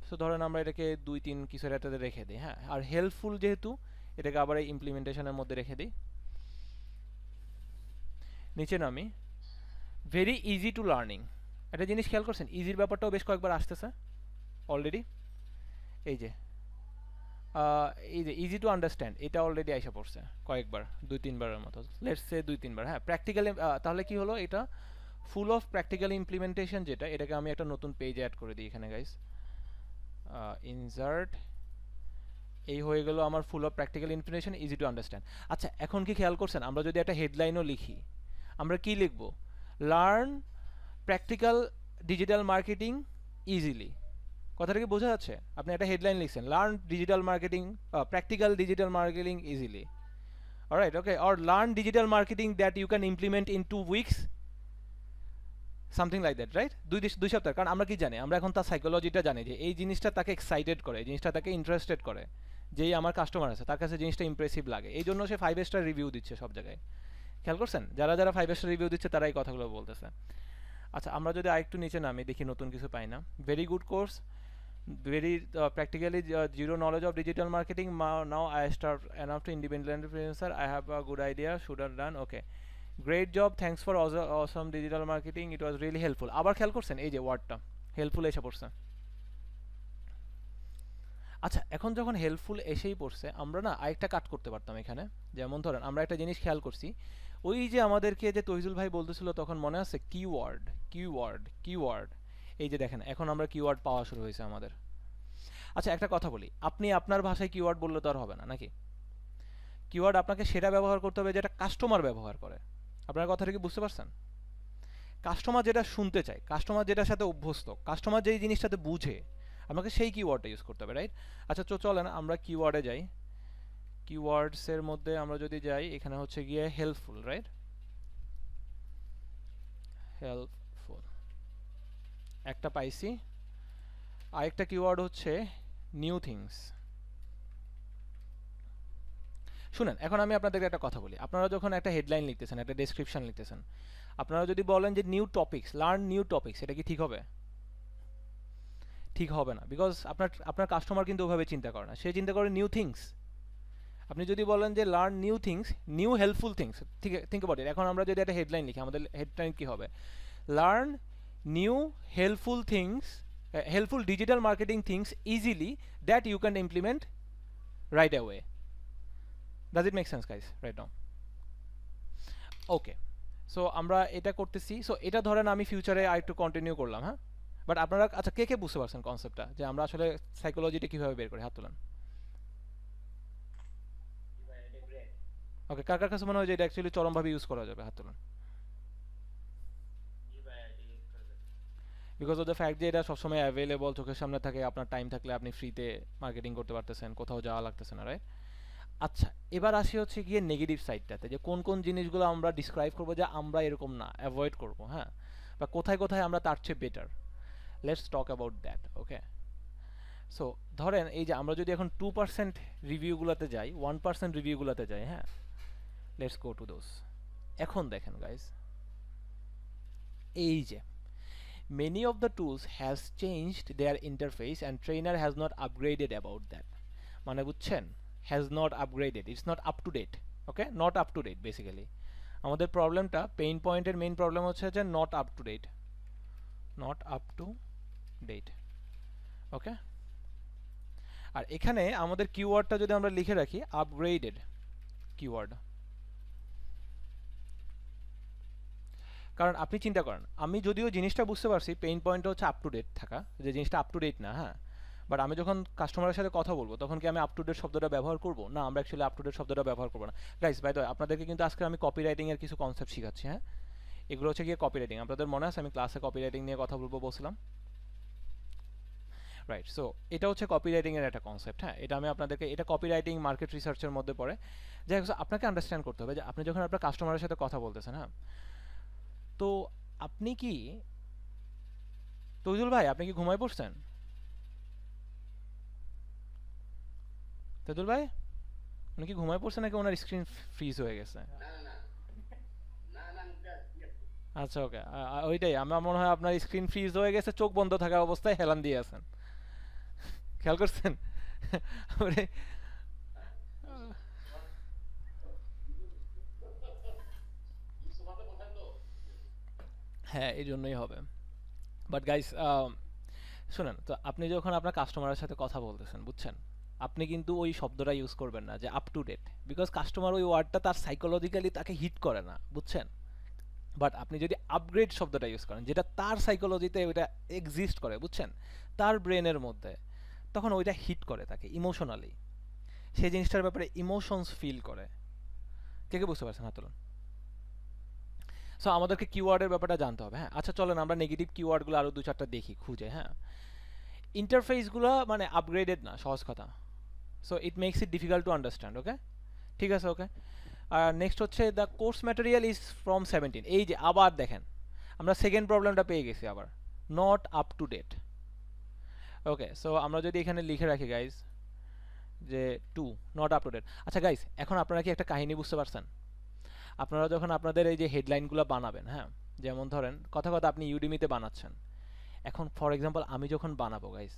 সো ধরেন আমরা এটাকে 2-3 কিছু একটাতে রেখে দিই। হ্যাঁ, আর হেল্পফুল যেহেতু এটাকে আবার এই ইমপ্লিমেন্টেশনের মধ্যে রেখে দিই। নিচে নামি, ভেরি ইজি টু লার্নিং। একটা জিনিস খেয়াল করছেন, ইজির ব্যাপারটাও বেশ কয়েকবার আসতেছে অলরেডি। এই যে এই যে ইজি টু আন্ডারস্ট্যান্ড, এটা অলরেডি আইসা পড়ছে কয়েকবার, 2-3বারের মতো, লেটস সে 2-3বার। হ্যাঁ, প্র্যাকটিক্যালি তাহলে কি হলো, এটা ফুল অফ প্র্যাকটিক্যাল ইমপ্লিমেন্টেশন, যেটা এটাকে আমি একটা নতুন পেজ অ্যাড করে দিই এখানে গাইস, ইনসার্ট, এই হয়ে গেল আমার full of practical information, easy to understand. আচ্ছা, এখন কি খেয়াল করছেন, আমরা যদি একটা হেডলাইনও লিখি, আমরা কি লিখব, learn practical digital marketing easily, কথাটা কি বোঝা যাচ্ছে? আপনি একটা হেডলাইন লিখছেন, learn digital marketing, practical digital marketing easily, alright, okay, or learn digital marketing that you can implement in 2 weeks, something like that, right? 2 সপ্তাহ। কারণ আমরা কি জানি, আমরা এখন তার সাইকোলজিটা জানি যে এই জিনিসটা তাকে এক্সাইটেড করে, এই জিনিসটা তাকে ইন্টারেস্টেড করে, যেই আমার কাস্টমার আছে তার কাছে জিনিসটা ইমপ্রেসিভ লাগে, এই জন্য সে 5 স্টার রিভিউ দিচ্ছে সব জায়গায়। খেয়াল করছেন, যারা যারা 5 স্টার রিভিউ দিচ্ছে তারা এই কথাগুলো বলতেছে। আচ্ছা, আমরা যদি আরেকটু নিচে নামি, দেখি নতুন কিছু পাই না। Very good course, very practically zero knowledge of digital marketing, now I start enough to independent influencer, I have a good idea, should have done, okay, great job, thanks for awesome digital marketing, it was really helpful। আবার খেয়াল করছেন এই যে ওয়ার্ডটা helpful এসে পড়ছে। আচ্ছা, এখন যখন হেল্পফুল এসেই পড়ছে, আমরা না আরেকটা কাট করতে পারতাম এখানে। যেমন ধরেন আমরা একটা জিনিস খেয়াল করছি, ওই যে আমাদেরকে যে তহিজুল ভাই বলতেছিল তখন, মনে আছে, কিওয়ার্ড কিওয়ার্ড কিওয়ার্ড, এই যে দেখেন এখন আমরা কিওয়ার্ড পাওয়া শুরু হয়েছে আমাদের। আচ্ছা, একটা কথা বলি, আপনি আপনার ভাষায় কিওয়ার্ড বললে তো আর হবে না নাকি? কিওয়ার্ড আপনাকে সেটা ব্যবহার করতে হবে যেটা কাস্টমার ব্যবহার করে। আপনার কথাটা কি বুঝতে পারছেন? কাস্টমার যেটা শুনতে চায়, কাস্টমার যেটার সাথে অভ্যস্ত, কাস্টমার যেই জিনিসটাতে বুঝে, আমাকে সেই কিওয়ার্ডটা ইউজ করতে হবে, রাইট? আচ্ছা, চলেন আমরা কিওয়ার্ডে যাই। কিওয়ার্ডসের মধ্যে আমরা যদি যাই, এখানে হচ্ছে গিয়ে হেল্পফুল, রাইট? হেল্পফুল একটা পাইছি। আরেকটা কিওয়ার্ড হচ্ছে নিউ থিংস। শুনেন, এখন আমি আপনাদেরকে একটা কথা বলি, আপনারা যখন একটা হেডলাইন লিখতেছেন, একটা ডেসক্রিপশন লিখতেছেন, আপনারা যদি বলেন যে new topics, learn new topics, এটা কি ঠিক হবে? ঠিক হবে না, বিকজ আপনার কাস্টমার কিন্তু ওভাবে চিন্তা করে না, সে চিন্তা করে নিউ থিংস। আপনি যদি বলেন যে learn new things, new helpful things, think about it. এখন আমরা যদি একটা হেডলাইন লিখি, আমাদের হেডলাইন কি হবে, learn new helpful things, helpful digital marketing things easily that you can implement right away. Does it make sense guys right now? Okay, so আমরা এটা করতেছি। সো এটা ধরেন আমি ফিউচারে আরেকটু কন্টিনিউ করলাম, হ্যাঁ, বাট আপনারা আচ্ছা কে কে বুঝতে পারছেন কনসেপ্টটা, যে আমরা আসলে সাইকোলজিটা কিভাবে বের করি? হাত তোলেন। ওকে, কার কার কাছে মনে হয় যে এটা অ্যাকচুয়ালি চরমভাবে ইউজ করা যাবে? হাত তোলেন। বিকজ অফ দ্য ফ্যাক্ট যে এটা সবসময় অ্যাভেলেবল, চোখের সামনে থাকে, আপনার টাইম থাকলে আপনি ফ্রিতে মার্কেটিং করতে পারতেছেন, কোথাও যাওয়া লাগতেছে না, রাইট? আচ্ছা, এবার আসি হচ্ছে গিয়ে নেগেটিভ সাইডটাতে, যে কোন কোন জিনিসগুলো আমরা ডিসক্রাইব করবো যে আমরা এরকম না, অ্যাভয়েড করবো, হ্যাঁ, বা কোথায় কোথায় আমরা তার চেয়ে better. Let's talk about that, okay? So ধরেন এই যে আমরা যদি এখন 2% রিভিউগুলোতে যাই, 1% রিভিউগুলোতে যাই, হ্যাঁ, লেটস গো টু দোজ। এখন দেখেন গাইজ, এই যে many of the tools has changed their interface and trainer has not upgraded about that, মানে বুঝছেন, has not upgraded, it's not up to date, okay, not up to date basically। আমাদের প্রবলেমটা, pain পয়েন্টের main problem হচ্ছে যে not up to date, not up to date, ওকে? আর এখানে আমাদের কিওয়ার্ডটা যদি আমরা লিখে রাখি আপগ্রেডেড কিওয়ার্ড, কারণ আপনি চিন্তা করেন, আমি যদিও জিনিসটা বুঝতে পারছি পেইন পয়েন্টটা হচ্ছে আপ টু ডেট থাকা, যে জিনিসটা আপ টু ডেট না, হ্যাঁ, বাট আমি যখন কাস্টমারের সাথে কথা বলবো তখন কি আমি আপ টু ডেট শব্দটা ব্যবহার করব না? আমরা অ্যাকচুয়ালি আপ টু ডেট শব্দটা ব্যবহার করবো না। গাইস, বাই দ্য ওয়ে, আপনাদেরকে কিন্তু আজকে আমি কপিরাইটিং এর কিছু কনসেপ্ট শেখাচ্ছি, হ্যাঁ, এগুলো হচ্ছে গিয়ে কপিরাইটিং। আপনাদের মনে আছে আমি ক্লাসে কপিরাইটিং নিয়ে কথা বলছিলাম, রাইট? সো এটা হচ্ছে কপিরাইটিং এর একটা কনসেপ্ট, হ্যাঁ, এটা আমি আপনাদেরকে, এটা কপিরাইটিং মার্কেট রিসার্চের মধ্যে পড়ে। যাই হোক, আপনাকে আন্ডারস্ট্যান্ড করতে হবে যে আপনি যখন আপনার কাস্টমারের সাথে কথা বলতেছেন, হ্যাঁ, তো আপনি কি, তৈজুল ভাই, আপনি কি ঘুমায় পড়ছেন? তৈজুল ভাই, উনি কি ঘুমায় পড়ছেন নাকি ওনার স্ক্রিন ফ্রিজ হয়ে গেছে? আচ্ছা, ওকে, ওইটাই, আমার মনে হয় আপনার স্ক্রিন ফ্রিজ হয়ে গেছে, চোখ বন্ধ থাকা অবস্থায় হেলান দিয়ে আছেন, খেয়াল করছেন? হ্যাঁ, এই জন্যই হবে। বাট গাইস, শুনেন তো, আপনি যখন আপনার কাস্টমারের সাথে কথা বলতেছেন, বুঝছেন, আপনি কিন্তু ওই শব্দটা ইউজ করবেন না যে up to date, because customer ওই ওয়ার্ডটা তার সাইকোলজিক্যালি তাকে হিট করে না, বুঝছেন? বাট আপনি যদি আপগ্রেড শব্দটা ইউজ করেন যেটা তার সাইকোলজিতে ওইটা এক্সিস্ট করে, বুঝছেন, তার ব্রেনের মধ্যে, তখন ওইটা হিট করে তাকে ইমোশনালি, সেই জিনিসটার ব্যাপারে ইমোশনস ফিল করে। কে কে বুঝতে পারছেন? হাত তুলুন। সো আমাদেরকে কিওয়ার্ডের ব্যাপারটা জানতে হবে। হ্যাঁ, আচ্ছা চলেন আমরা নেগেটিভ কিওয়ার্ডগুলো আরও দু চারটা দেখি খুঁজে। হ্যাঁ, ইন্টারফেসগুলো মানে আপগ্রেডেড না, সহজ কথা। So it makes it difficult to understand. Okay, ঠিক আছে, ওকে। আর নেক্সট হচ্ছে the course material is from 17। এই যে আবার দেখেন আমরা সেকেন্ড প্রবলেমটা পেয়ে গেছি আবার, not up to date. Okay, so আমরা যদি এখানে লিখে রাখি গাইজ যে 2 নট আপ টু ডেট। আচ্ছা গাইজ, এখন আপনারা কি একটা কাহিনী বুঝতে পারছেন? আপনারা যখন আপনাদের এই যে হেডলাইনগুলো বানাবেন, হ্যাঁ, যেমন ধরেন কথা কথা আপনি ইউডিমিতে বানাচ্ছেন, এখন ফর এক্সাম্পল আমি যখন বানাবো গাইজ,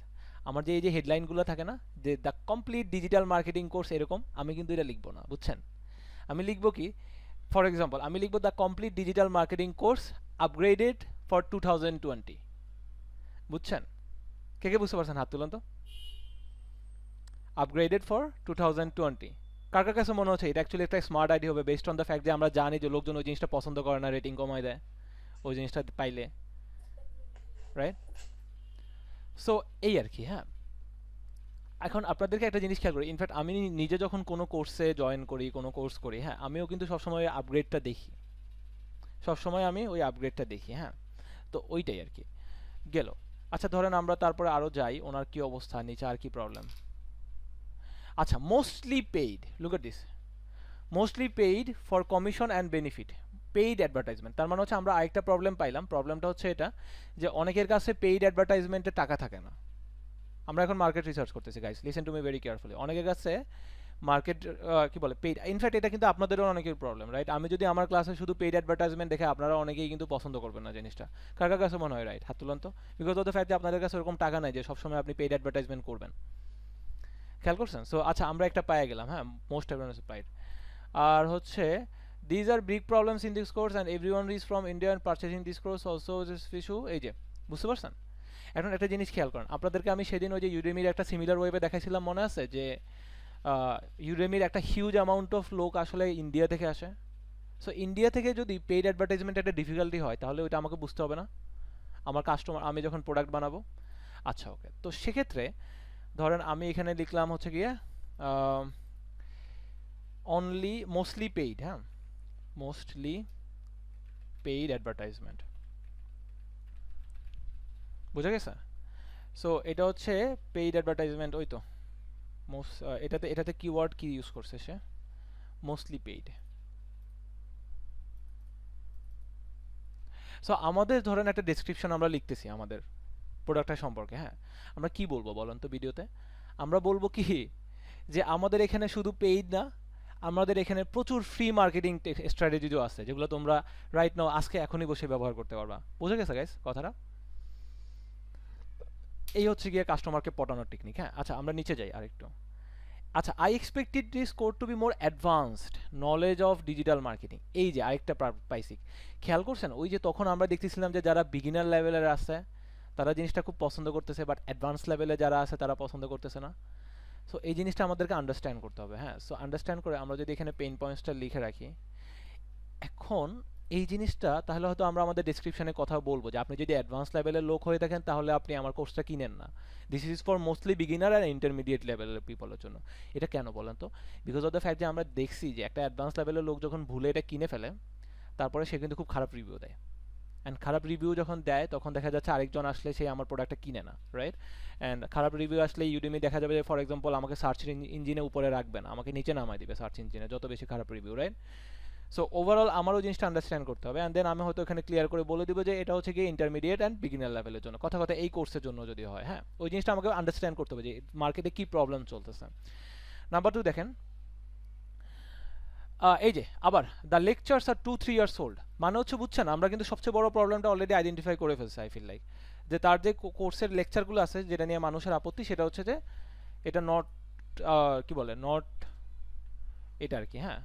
আমার যে এই যে হেডলাইনগুলো থাকে না যে the complete digital marketing course, এরকম আমি কিন্তু এটা লিখবো না, বুঝছেন? আমি লিখবো কি, ফর এক্সাম্পল আমি লিখবো the complete digital marketing course upgraded for 2020। বুঝছেন? কে কে বুঝতে পারছেন? হাত তুলুন তো। Upgraded for 2020। কার কার কাছে মনে হচ্ছে এটা অ্যাকচুয়ালি একটা স্মার্ট আইডিয়া হবে, বেসড অন দ্য ফ্যাক্ট যে আমরা জানি যে লোকজন ওই জিনিসটা পছন্দ করে না, রেটিং কমায় দেয় ওই জিনিসটা পাইলে, রাইট? সো এই আর কি। হ্যাঁ, এখন আপনাদেরকে একটা জিনিস খেয়াল করি, ইনফ্যাক্ট আমি নিজে যখন কোনো কোর্সে জয়েন করি, কোনো কোর্স করি, হ্যাঁ, আমিও কিন্তু সবসময় আপগ্রেডটা দেখি, সবসময় আমি ওই আপগ্রেডটা দেখি। হ্যাঁ, তো ওইটাই আর কি গেল। আচ্ছা ধরেন আমরা তারপরে আরও যাই, ওনার কি অবস্থা, নিচে আর কি প্রবলেম। আচ্ছা, mostly paid, look at this, mostly paid for commission and benefit, paid advertisement. তার মানে হচ্ছে আমরা আরেকটা প্রবলেম পাইলাম, প্রবলেমটা হচ্ছে এটা যে অনেকের কাছে পেইড অ্যাডভার্টাইজমেন্টে টাকা থাকে না। আমরা এখন মার্কেট রিসার্চ করতেছি guys, listen to me very carefully. অনেকের কাছে মার্কেট কি বলে পেইড, ইনফ্যাক্ট এটা কিন্তু আপনাদেরও অনেকের প্রবলেম, রাইট? আমি যদি আমার ক্লাসে শুধু পেইড অ্যাডভার্টাইজমেন্ট দেখে, আপনারা অনেকেই কিন্তু পছন্দ করবেন না জিনিসটা। কার কার কাছে মনে হয়, রাইট? হাত তুলুন তো। বিকজ অফ দ্য ফ্যাক্ট যে আপনাদের কাছে ওরকম টাকা নাই যে সবসময় আপনি পেইড অ্যাডভার্টাইজমেন্ট করবেন। খেয়াল করছেন? সো আচ্ছা আমরা একটা পায়ে গেলাম, হ্যাঁ, মোস্ট পেইড। আর হচ্ছে these are big problems in this course and everyone is from India and purchasing this course also is issue। এই যে বুঝতে পারছেন? এখন একটা জিনিস খেয়াল করেন, আপনাদেরকে আমি সেদিন ওই যে ইউডেমির একটা সিমিলার ওয়েবে দেখাইছিলাম, মনে আছে? যে ইউডেমির একটা হিউজ অ্যামাউন্ট অফ লোক আসলে ইন্ডিয়া থেকে আসে। সো ইন্ডিয়া থেকে যদি পেইড অ্যাডভার্টাইজমেন্ট একটা ডিফিকাল্টি হয়, তাহলে ওইটা আমাকে বুঝতে হবে না আমার কাস্টমার, আমি যখন প্রোডাক্ট বানাবো। আচ্ছা ওকে, তো সেক্ষেত্রে ধরেন আমি এখানে লিখলাম হচ্ছে গিয়ে অনলি মোস্টলি পেইড, হ্যাঁ, মোস্টলি পেইড অ্যাডভার্টাইজমেন্ট, বুঝা গেছে? সো এটা হচ্ছে পেইড অ্যাডভার্টাইজমেন্ট, ওই তো মোস্ট, এটাতে কিওয়ার্ড কি ইউজ করছে সে, মোস্টলি পেইড। সো আমাদের ধরেন একটা ডেসক্রিপশন আমরা লিখতেছি আমাদের প্রোডাক্টটা সম্পর্কে, হ্যাঁ, আমরা কি বলবো বলেন তো ভিডিওতে? আমরা বলবো কি যে আমাদের এখানে শুধু পেইড না, আমাদের এখানে প্রচুর ফ্রি মার্কেটিং স্ট্র্যাটেজিও আছে, যেগুলো তোমরা রাইট নাও আজকে এখনই বসে ব্যবহার করতে পারবা। বুঝে গেছে গাইস কথাটা? এই হচ্ছে গিয়ে কাস্টমারকে পটানোর টেকনিক। হ্যাঁ, আচ্ছা আমরা নিচে যাই আরেকটু। আচ্ছা, I expected this course to be more advanced knowledge of digital marketing. এই যে আরেকটা পাইছি, খেয়াল করছেন? ওই যে তখন আমরা দেখতেছিলাম যে যারা বিগিনার লেভেলের আছে তারা জিনিসটা খুব পছন্দ করতেছে, বাট অ্যাডভান্স লেভেলে যারা আছে তারা পছন্দ করতেছে না। সো এই জিনিসটা আমাদেরকে আন্ডারস্ট্যান্ড করতে হবে। হ্যাঁ, সো আন্ডারস্ট্যান্ড করে আমরা যদি এখানে পেইন পয়েন্টসটা লিখে রাখি, এখন এই জিনিসটা তাহলে হয়তো আমরা আমাদের ডেসক্রিপশনে কথা বলবো যে আপনি যদি অ্যাডভান্স লেভেলের লোক হয়ে থাকেন তাহলে আপনি আমার কোর্সটা কিনেন না। This is for mostly beginner আর ইন্টারমিডিয়েট লেভেলের পিপলের জন্য। এটা কেন বলেন তো? বিকজ অফ দ্য ফ্যাক্ট যে আমরা দেখছি যে একটা অ্যাডভান্স লেভেলের লোক যখন ভুলে এটা কিনে ফেলে, তারপরে সে কিন্তু খুব খারাপ রিভিউ দেয়। অ্যান্ড খারাপ রিভিউ যখন দেয় তখন দেখা যাচ্ছে আরেকজন আসলে সে আমার প্রোডাক্টটা কিনে না, রাইট? অ্যান্ড খারাপ রিভিউ আসলে ইউডেমি দেখা যাবে যে ফর এক্সাম্পল আমাকে সার্চ ইঞ্জিনে উপরে রাখবে না, আমাকে নিচে নামায় দিবে সার্চ ইঞ্জিনে, যত বেশি খারাপ রিভিউ, রাইট? সো ওভারঅল আমারও জিনিসটা আন্ডারস্ট্যান্ড করতে হবে, অ্যান্ড দেন আমি হয়তো এখানে ক্লিয়ার করে বলে দিব যে এটা হচ্ছে গিয়ে ইন্টারমিডিয়েট অ্যান্ড বিগিনার লেভেলের জন্য, কথা কথা এই কোর্সের জন্য যদি হয়, হ্যাঁ, ওই জিনিসটা আমাকে আন্ডারস্ট্যান্ড করতে হবে যে মার্কেটে কী প্রবলেম চলতেছে। নাম্বার 2 দেখেন, এই যে আবার the lectures are 2-3 years old, মানে হচ্ছে বুঝছেন আমরা কিন্তু সবচেয়ে বড় প্রবলেমটা অলরেডি আইডেন্টিফাই করে ফেলছি। আই ফিল লাইক যে তার যে কোর্সের লেকচারগুলো আছে যেটা নিয়ে মানুষের আপত্তি, সেটা হচ্ছে যে এটা নট কি বলে নট এটা আর কি। হ্যাঁ,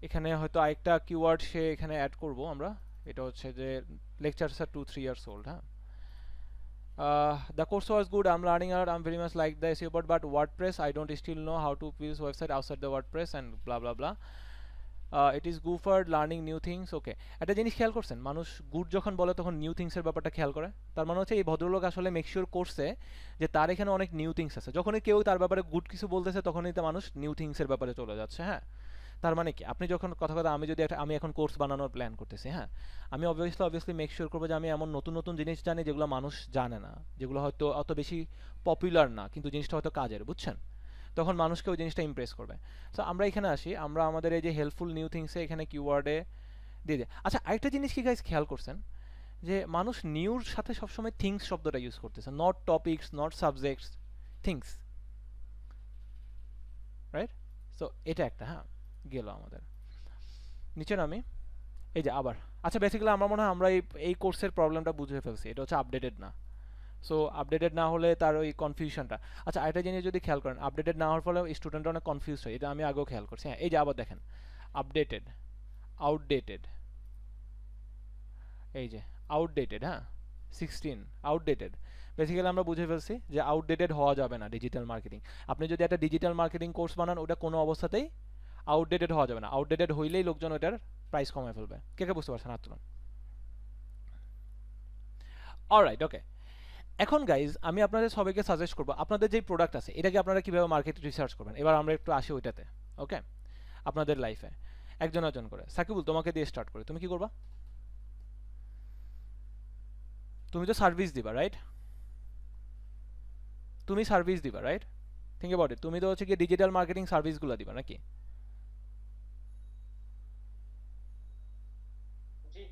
এখানে হয়তো আরেকটা কিওয়ার্ড সে এখানে অ্যাড করব আমরা, এটা হচ্ছে যে লেকচারস আর 2-3 ইয়ার্স ওল্ড। হ্যাঁ, The course was good. I'm learning a lot. I'm very much like the SEO but WordPress I don't still know how to build website outside the WordPress and blah blah blah. It is good for learning new things. ওকে, একটা জিনিস খেয়াল করছেন, মানুষ good যখন বলে তখন new থিংসের ব্যাপারটা খেয়াল করে। তার মানে হচ্ছে এই ভদ্রলোক আসলে মেক শিওর করছে যে তার এখানে অনেক নিউ থিংস আছে। যখনই কেউ তার ব্যাপারে গুড কিছু বলতেছে তখনই তো মানুষ নিউ থিংসের ব্যাপারে চলে যাচ্ছে। হ্যাঁ, তার মানে কি, আপনি যখন কথা কথা আমি যদি আমি এখন কোর্স বানানোর প্ল্যান করতেছি, হ্যাঁ, আমি অবভিয়াসলি মেক শিওর করবো যে আমি এমন নতুন নতুন জিনিস জানি যেগুলো মানুষ জানে না, যেগুলো হয়তো অত বেশি পপুলার না কিন্তু জিনিসটা হয়তো কাজের, বুঝছেন? তখন মানুষকে ওই জিনিসটা ইমপ্রেস করবে। সো আমরা এখানে আসি, আমরা আমাদের এই যে হেল্পফুল নিউ থিংসে এখানে কিওয়ার্ডে দিয়ে দিই। আচ্ছা, আরেকটা জিনিস কি গাইস খেয়াল করছেন যে মানুষ নিউর সাথে সবসময় থিংস শব্দটা ইউজ করতেছে, not topics, not subjects, things, right? So এটা একটা, হ্যাঁ, গেল আমাদের। নিচে নামি, এই যে আবার। আচ্ছা, বেসিক্যালি আমার মনে হয় আমরা এই কোর্সের প্রবলেমটা বুঝে ফেলছি, এটা হচ্ছে আপডেটেড না। সো আপডেটেড না হলে তার ওই কনফিউশনটা। আচ্ছা, আরেকটা জিনিস যদি খেয়াল করেন, আপডেটেড না হওয়ার ফলে স্টুডেন্টরা অনেক কনফিউজ হয়, এটা আমি আগেও খেয়াল করছি। হ্যাঁ, এই যে আবার দেখেন, আপডেটেড, আউটডেটেড, এই যে আউটডেটেড, হ্যাঁ, 16 আউটডেটেড। বেসিক্যালি আমরা বুঝে ফেলছি যে আউটডেটেড হওয়া যাবে না ডিজিটাল মার্কেটিং। আপনি যদি একটা ডিজিটাল মার্কেটিং কোর্স বানান, ওটা কোনো অবস্থাতেই আউটডেটেড হওয়া যাবে না। আউটডেটেড হইলেই লোকজন ওটার প্রাইস কমায় ফেলবে। কে কে বুঝতে পারছেন? হাত তুলুন। অলরাইট, ওকে। এখন গাইজ আমি আপনাদের সবাইকে সাজেস্ট করবো, আপনাদের যেই প্রোডাক্ট আছে এটাকে আপনারা কীভাবে মার্কেট রিসার্চ করবেন। এবার আমরা একটু আসি ওইটাতে, ওকে? আপনাদের লাইফে একজন একজন করে। সাকিবুল, তোমাকে দিয়ে স্টার্ট করে, তুমি কি করবা? তুমি তো সার্ভিস দিবা, রাইট? তুমি সার্ভিস দিবা, রাইট? Think about it. তুমি তো হচ্ছে কি ডিজিটাল মার্কেটিং সার্ভিসগুলো দিবা নাকি?
জি।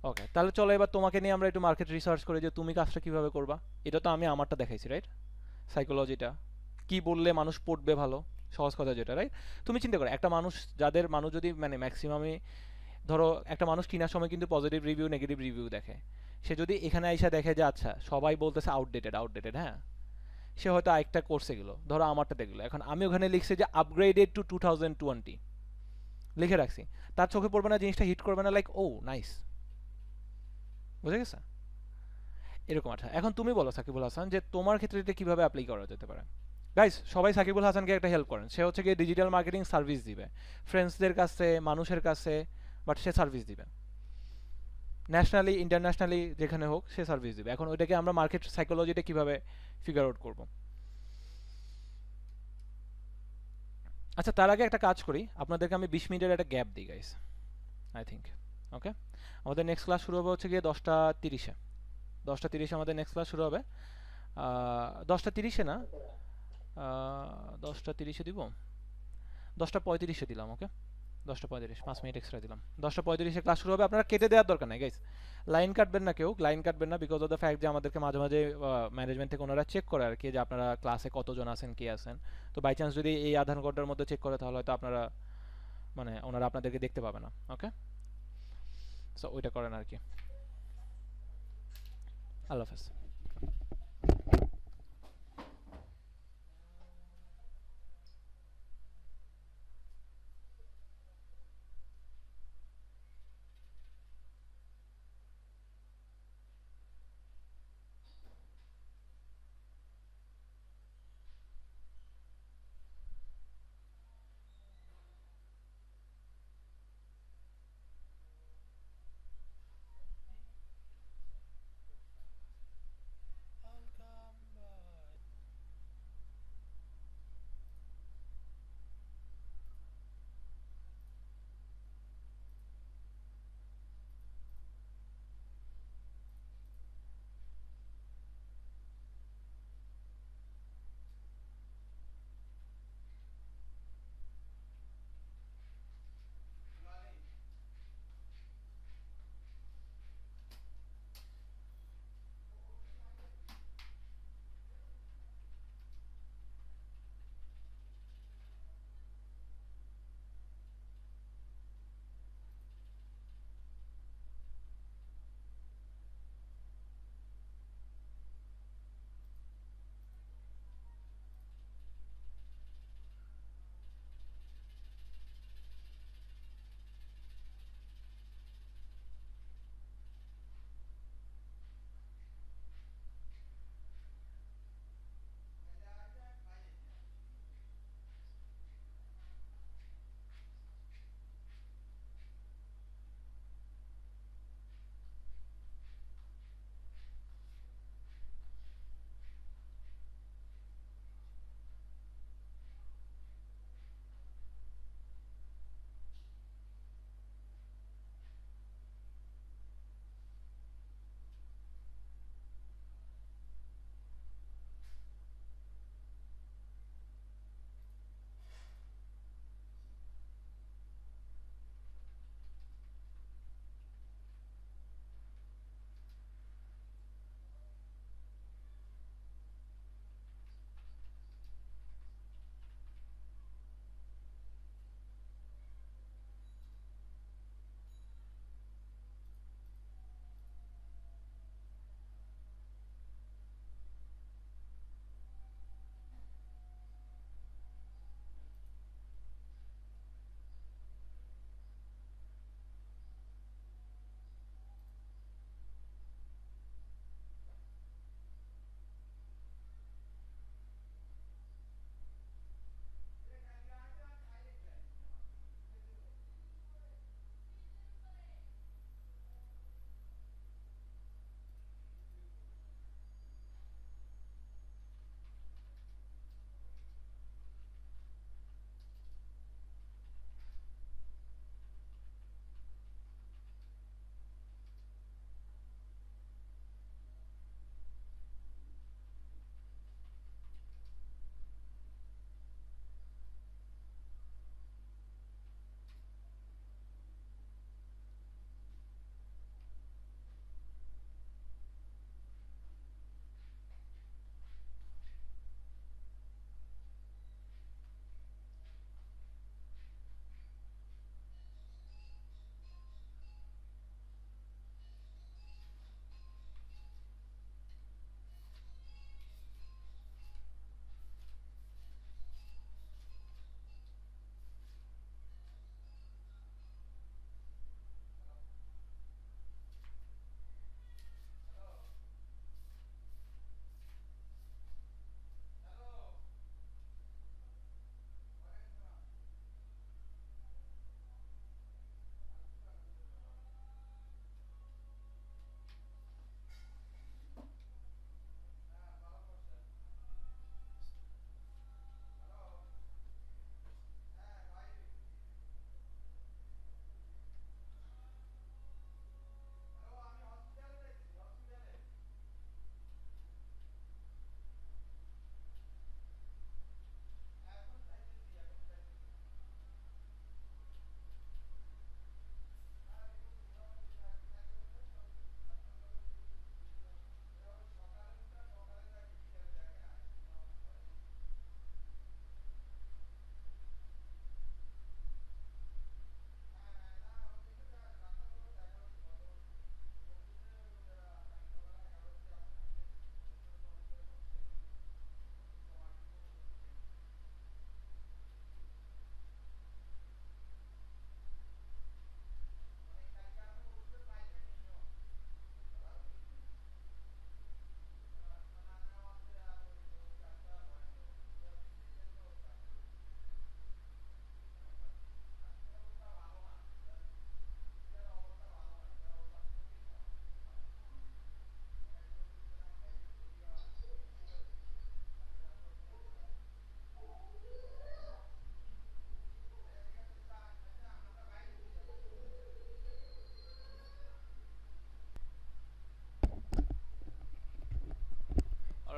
ওকে, তাহলে চলো এবার তোমাকে নিয়ে আমরা একটু মার্কেট রিসার্চ করি যে তুমি কাজটা কিভাবে করবা। এটা তো আমি আমারটা দেখাইছি, রাইট? সাইকোলজিটা কি বললে মানুষ পড়বে ভালো, সহজ কথা যেটা, রাইট? তুমি চিন্তা করো, একটা মানুষ, যাদের মানুষ যদি মানে ম্যাক্সিমামই ধরো একটা মানুষ কেনার সময় কিন্তু পজিটিভ রিভিউ নেগেটিভ রিভিউ দেখে, সে যদি এখানে আইসা দেখে যে আচ্ছা সবাই বলতেছে আউটডেটেড আউটডেটেড, হ্যাঁ, সে হয়তো আরেকটা কোর্সে গেলো, ধরো আমারটা দেখলো, এখন আমি ওখানে লিখছি যে আপগ্রেডেড টু 2020 লিখে রাখছি, তার চোখে পড়বে না, জিনিসটা হিট করবে না, লাইক ও নাইস, বুঝে গেছে? এরকম। আচ্ছা, এখন তুমি বলো সাকিবুল হাসান যে তোমার ক্ষেত্রে এটা কীভাবে অ্যাপ্লাই করা যেতে পারে। গাইস, সবাই সাকিবুল হাসানকে একটা হেল্প করেন। সে হচ্ছে গিয়ে ডিজিটাল মার্কেটিং সার্ভিস দিবে ফ্রেন্ডসদের কাছে, মানুষের কাছে, বাট সে সার্ভিস দিবে ন্যাশনালি ইন্টারন্যাশনালি যেখানে হোক, সে সার্ভিস দিবে। এখন ওইটাকে আমরা মার্কেট সাইকোলজিটা কীভাবে ফিগার আউট করবো? আচ্ছা, তার আগে একটা কাজ করি, আপনাদেরকে আমি 20 মিনিটের একটা গ্যাপ দিই গাইস, আই থিঙ্ক। ওকে, আমাদের নেক্সট ক্লাস শুরু হবে হচ্ছে গিয়ে 10টা 30-এ। 10টা 30 আমাদের নেক্সট ক্লাস শুরু হবে। 10টা 30-এ না, 10টা 30-এ দিব, 10টা 35-এ দিলাম। ওকে, 10টা 35, 5 মিনিট এক্সট্রা দিলাম। 10টা 35-এ ক্লাস শুরু হবে। আপনারা কেটে দেওয়ার দরকার নাই গাইস, লাইন কাটবেন না, কেউ লাইন কাটবেন না, বিকজ অফ দ্য ফ্যাক্ট যে আমাদেরকে মাঝে মাঝে ম্যানেজমেন্ট থেকে ওনারা চেক করে আর কি, যে আপনারা ক্লাসে কতজন আছেন, কে আছেন। তো বাই চান্স যদি এই আধা ঘন্টার মধ্যে চেক করে, তাহলে হয়তো আপনারা মানে ওনারা আপনাদেরকে দেখতে পাবে না। ওকে, সো ওইটা করেন আর কি। আল্লাহ হাফেজ।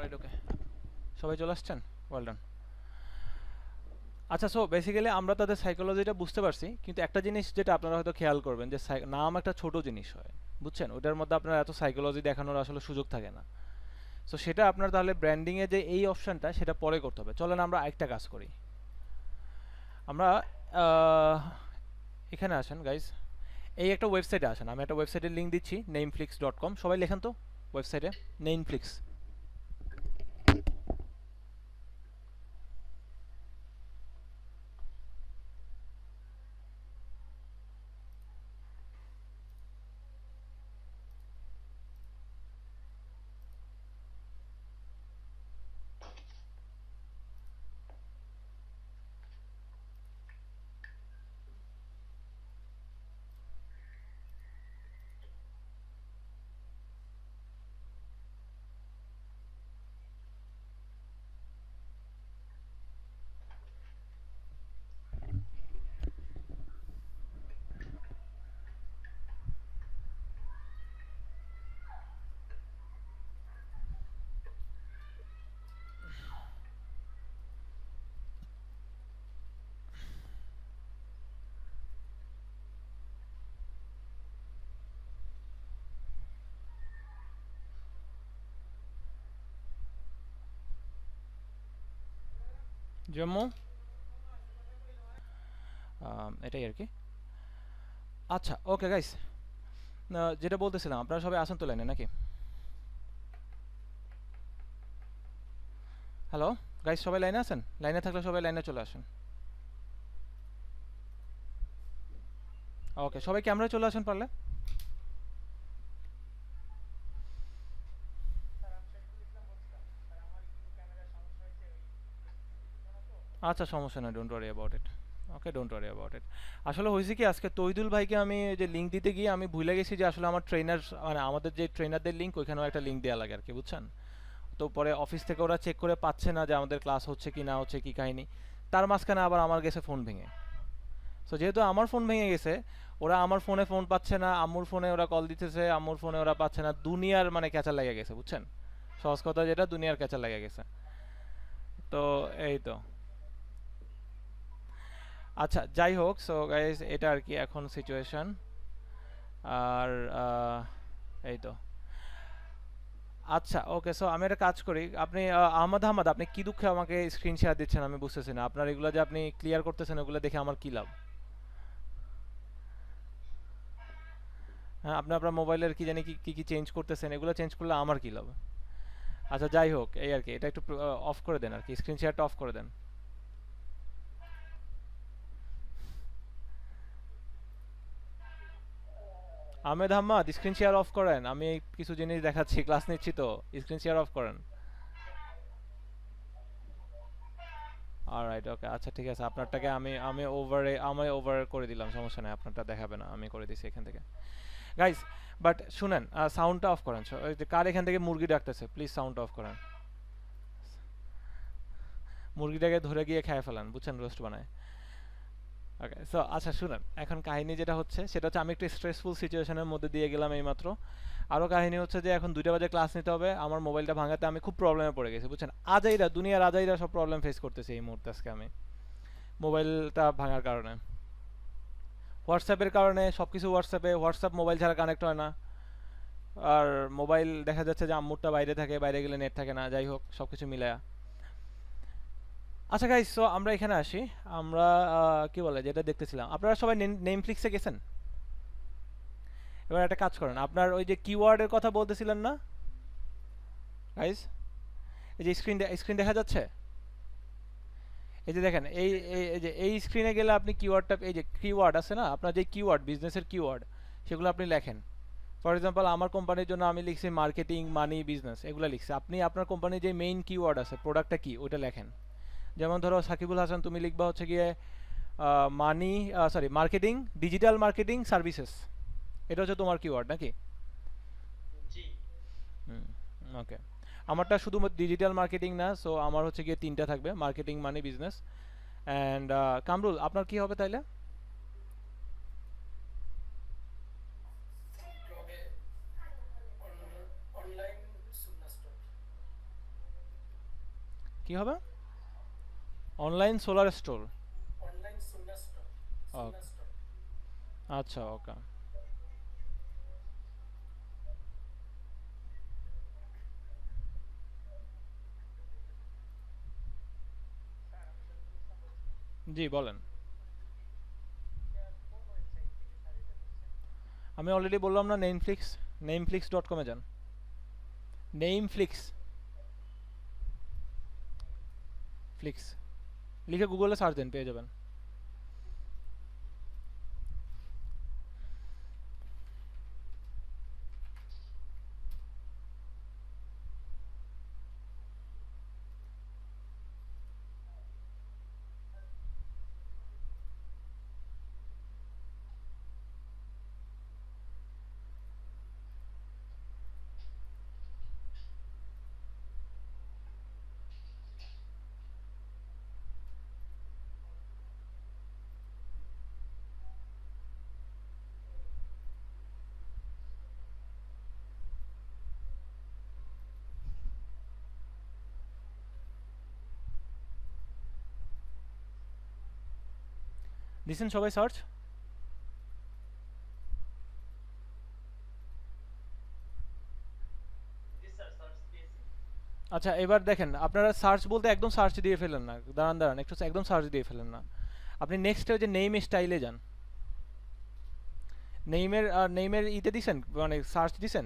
অলরাইট, ওকে, সবাই চলে আসছেন, ওয়েল ডান। আচ্ছা, সো বেসিক্যালি আমরা তাদের সাইকোলজিটা বুঝতে পারছি, কিন্তু একটা জিনিস যেটা আপনারা হয়তো খেয়াল করবেন যে নাম একটা ছোট জিনিস হয়, বুঝছেন, ওটার মধ্যে আপনার এত সাইকোলজি দেখানোর আসলে সুযোগ থাকে না। সো সেটা আপনার তাহলে ব্র্যান্ডিংয়ে যে এই অপশানটা সেটা পরে করতে হবে। চলেন আমরা একটা কাজ করি, আমরা আহ, এখানে আসেন গাইজ, এই একটা ওয়েবসাইটে আসেন, আমি একটা ওয়েবসাইটের লিঙ্ক দিচ্ছি, nameflix.com, সবাই লেখেন তো ওয়েবসাইটে নেমফ্লিক্স। জম্মু, এটাই আর কি। আচ্ছা, ওকে গাইস, যেটা বলতেছিলাম, আপনারা সবাই আসেন তো লাইনে নাকি? হ্যালো গাইস, সবাই লাইনে আছেন? লাইনে থাকলে সবাই লাইনে চলে আসেন। ওকে, সবাই ক্যামেরায় চলে আসেন পারলে। আচ্ছা, সমস্যা নেই, don't worry about it. Okay, don't worry about it. আসলে হয়েছে কি, আজকে তৈদুল ভাইকে আমি যে লিঙ্ক দিতে গিয়ে আমি ভুলে গেছি যে আসলে আমার ট্রেনার, মানে আমাদের যে ট্রেনারদের লিঙ্ক, ওইখানেও একটা লিঙ্ক দেওয়া লাগে আর কি, বুঝছেন। তো পরে অফিস থেকে ওরা চেক করে পাচ্ছে না যে আমাদের ক্লাস হচ্ছে কি না হচ্ছে, কি কাহিনী। তার মাঝখানে আবার আমার গেছে ফোন ভেঙে। সো যেহেতু আমার ফোন ভেঙে গেছে, ওরা আমার ফোনে ফোন পাচ্ছে না, আম্মুর ফোনে ওরা কল দিতেছে, আম্মুর ফোনে ওরা পাচ্ছে না, দুনিয়ার মানে ক্যাচার লেগে গেছে, বুঝছেন। সহজ কথা যেটা, দুনিয়ার ক্যাচার লেগে গেছে। তো এই তো, আচ্ছা যাই হোক, সো গাইস এটা আর কি এখন সিচুয়েশন। আর এই তো, আচ্ছা ওকে, সো আমি একটা কাজ করি, আপনি আহমদ আহমদ, আপনি কি দুঃখে আমাকে স্ক্রিন শেয়ার দিচ্ছেন আমি বুঝতেছি না, আপনার এগুলো যে আপনি ক্লিয়ার করতেছেন ওগুলো দেখে আমার কি লাভ? হ্যাঁ, আপনি আপনার মোবাইলের কি জানি কি কি কি চেঞ্জ করতেছেন, এগুলো চেঞ্জ করলে আমার কি লাভ? আচ্ছা যাই হোক, এই আর কি, এটা একটু অফ করে দেন আর কি, স্ক্রিন শেয়ারটা অফ করে দেন। Ahmed Ahmad, screen share off করেন, আমি কিছু জিনিস দেখাচ্ছি, ক্লাস নিচ্ছি তো, স্ক্রিন শেয়ার অফ করেন। অলরাইট, ওকে, আচ্ছা ঠিক আছে, আপনারটাকে আমি আমি ওভার করে দিলাম, সমস্যা নেই, আপনারটা দেখাবে না, আমি করে দিছি এখান থেকে। গাইস, বাট শুনেন, সাউন্ডটা অফ করেন, ওই যে কার এখান থেকে মুরগি ডাকতেছে, প্লিজ সাউন্ড অফ করেন। মুরগিটাকে ধরে গিয়ে খেয়ে ফেলান, বুঝছেন, রোস্ট বানায়। ওকে, সো আচ্ছা শুনেন, এখন কাহিনী যেটা হচ্ছে সেটা হচ্ছে, আমি একটু স্ট্রেসফুল সিচুয়েশনের মধ্যে দিয়ে গেলাম এইমাত্র। আরও কাহিনী হচ্ছে যে এখন 2টা বাজে ক্লাস নিতে হবে, আমার মোবাইলটা ভাঙাতে আমি খুব প্রবলেমে পড়ে গেছি, বুঝছেন। আজাইরা, দুনিয়ার আজাইরা সব প্রবলেম ফেস করতেছি এই মুহূর্তে আজকে আমি, মোবাইলটা ভাঙার কারণে, হোয়াটসঅ্যাপের কারণে, সব কিছু হোয়াটসঅ্যাপে, হোয়াটসঅ্যাপ মোবাইল ছাড়া কানেক্ট হয় না। আর মোবাইল দেখা যাচ্ছে যে আম্মুরটা বাইরে থাকে, বাইরে গেলে নেট থাকে না, যাই হোক সব কিছু মিলায়া। আচ্ছা গাইস, সো আমরা এখানে আসি, আমরা কি বলে যেটা দেখতেছিলাম, আপনারা সবাই নেমফ্লিক্সে গেছেন? এবার একটা কাজ করেন, আপনার ওই যে কিওয়ার্ডের কথা বলতেছিলেন না গাইস, এই যে স্ক্রিন দেখা যাচ্ছে, এই যে দেখেন, এই যে এই স্ক্রিনে গেলে আপনি কিওয়ার্ডটা, এই যে কিওয়ার্ড আছে না, আপনার যে কিওয়ার্ড, বিজনেসের কিওয়ার্ড, সেগুলো আপনি লেখেন। ফর এক্সাম্পল, আমার কোম্পানির জন্য আমি লিখছি মার্কেটিং, মানি, বিজনেস, এগুলো লিখছি। আপনি আপনার কোম্পানির যে মেইন কিওয়ার্ড আছে, প্রোডাক্টটা কি, ওইটা লেখেন। যেমন ধরো সাকিবুল হাসান, তুমি লিখবা হচ্ছে গিয়ে money, sorry, marketing, digital marketing services, এটা হচ্ছে তোমার কিওয়ার্ড নাকি?
জি।
হুম, ওকে। আমারটা শুধু ডিজিটাল মার্কেটিং না, সো আমার হচ্ছে গিয়ে 3টা থাকবে, marketing, money, business. And Kamrul, আপনার কি হবে তাইলে?
ব্লগে অনলাইন সুন্নাহ স্টোর।
কি হবে? Online solar store.
Online solar store. Solar store.
আচ্ছা ওকে।
স্যার আমি শরীফুল ইসলাম বলছি।
জি বলেন।
এটা কোন ওয়েবসাইট থেকে স্যার এটা করছেন?
আমি অলরেডি বললাম না, নেমফ্লিক্স, নেমফ্লিক্স.com এ যান। নেমফ্লিক্স, ফ্লিক্স লিখে গুগলে সার্চ দেন, পেয়ে যাবেন। দিছেন সবাই সার্চ?
জি স্যার, সার্চ দিয়েছি।
আচ্ছা এবার দেখেন, আপনারা সার্চ বলতে একদম সার্চ দিয়ে ফেলেন না, দাঁড়ান দাঁড়ান একটু, একদম সার্চ দিয়ে ফেলেন না। আপনি নেক্সট যে নেম স্টাইলে যান। নেইমের ইতে দিছেন, মানে সার্চ দিছেন,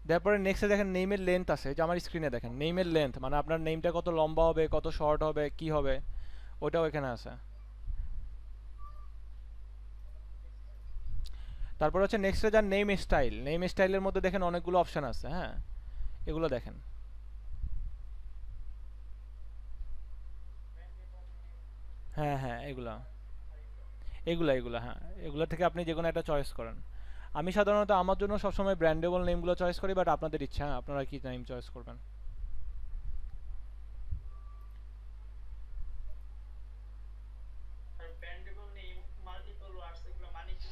তারপরে নেক্সটে দেখেন নেইমের লেন্থ আছে, যে আমার স্ক্রিনে দেখেন নেইমের লেন্থ, মানে আপনার নেমটা কত লম্বা হবে, কত শর্ট হবে, কি হবে, ওটাও এখানে আছে। তারপর হচ্ছে নেক্সটে যান নেম স্টাইল। নেম স্টাইলের মধ্যে দেখেন অনেকগুলো অপশন আছে, হ্যাঁ এগুলো দেখেন। হ্যাঁ হ্যাঁ এগুলা এগুলা এগুলা হ্যাঁ, এগুলা থেকে আপনি যে কোনো একটা চয়েস করেন। আমি সাধারণত আমার জন্য সবসময় ব্র্যান্ডেবল নেমগুলো চয়েস করি, বাট আপনাদের ইচ্ছা, হ্যাঁ, আপনারা কি নেম চয়েস করবেন।
আর ব্র্যান্ডেবল নেম, মাল্টিপল ওয়ার্ডস, এগুলো মানে কি?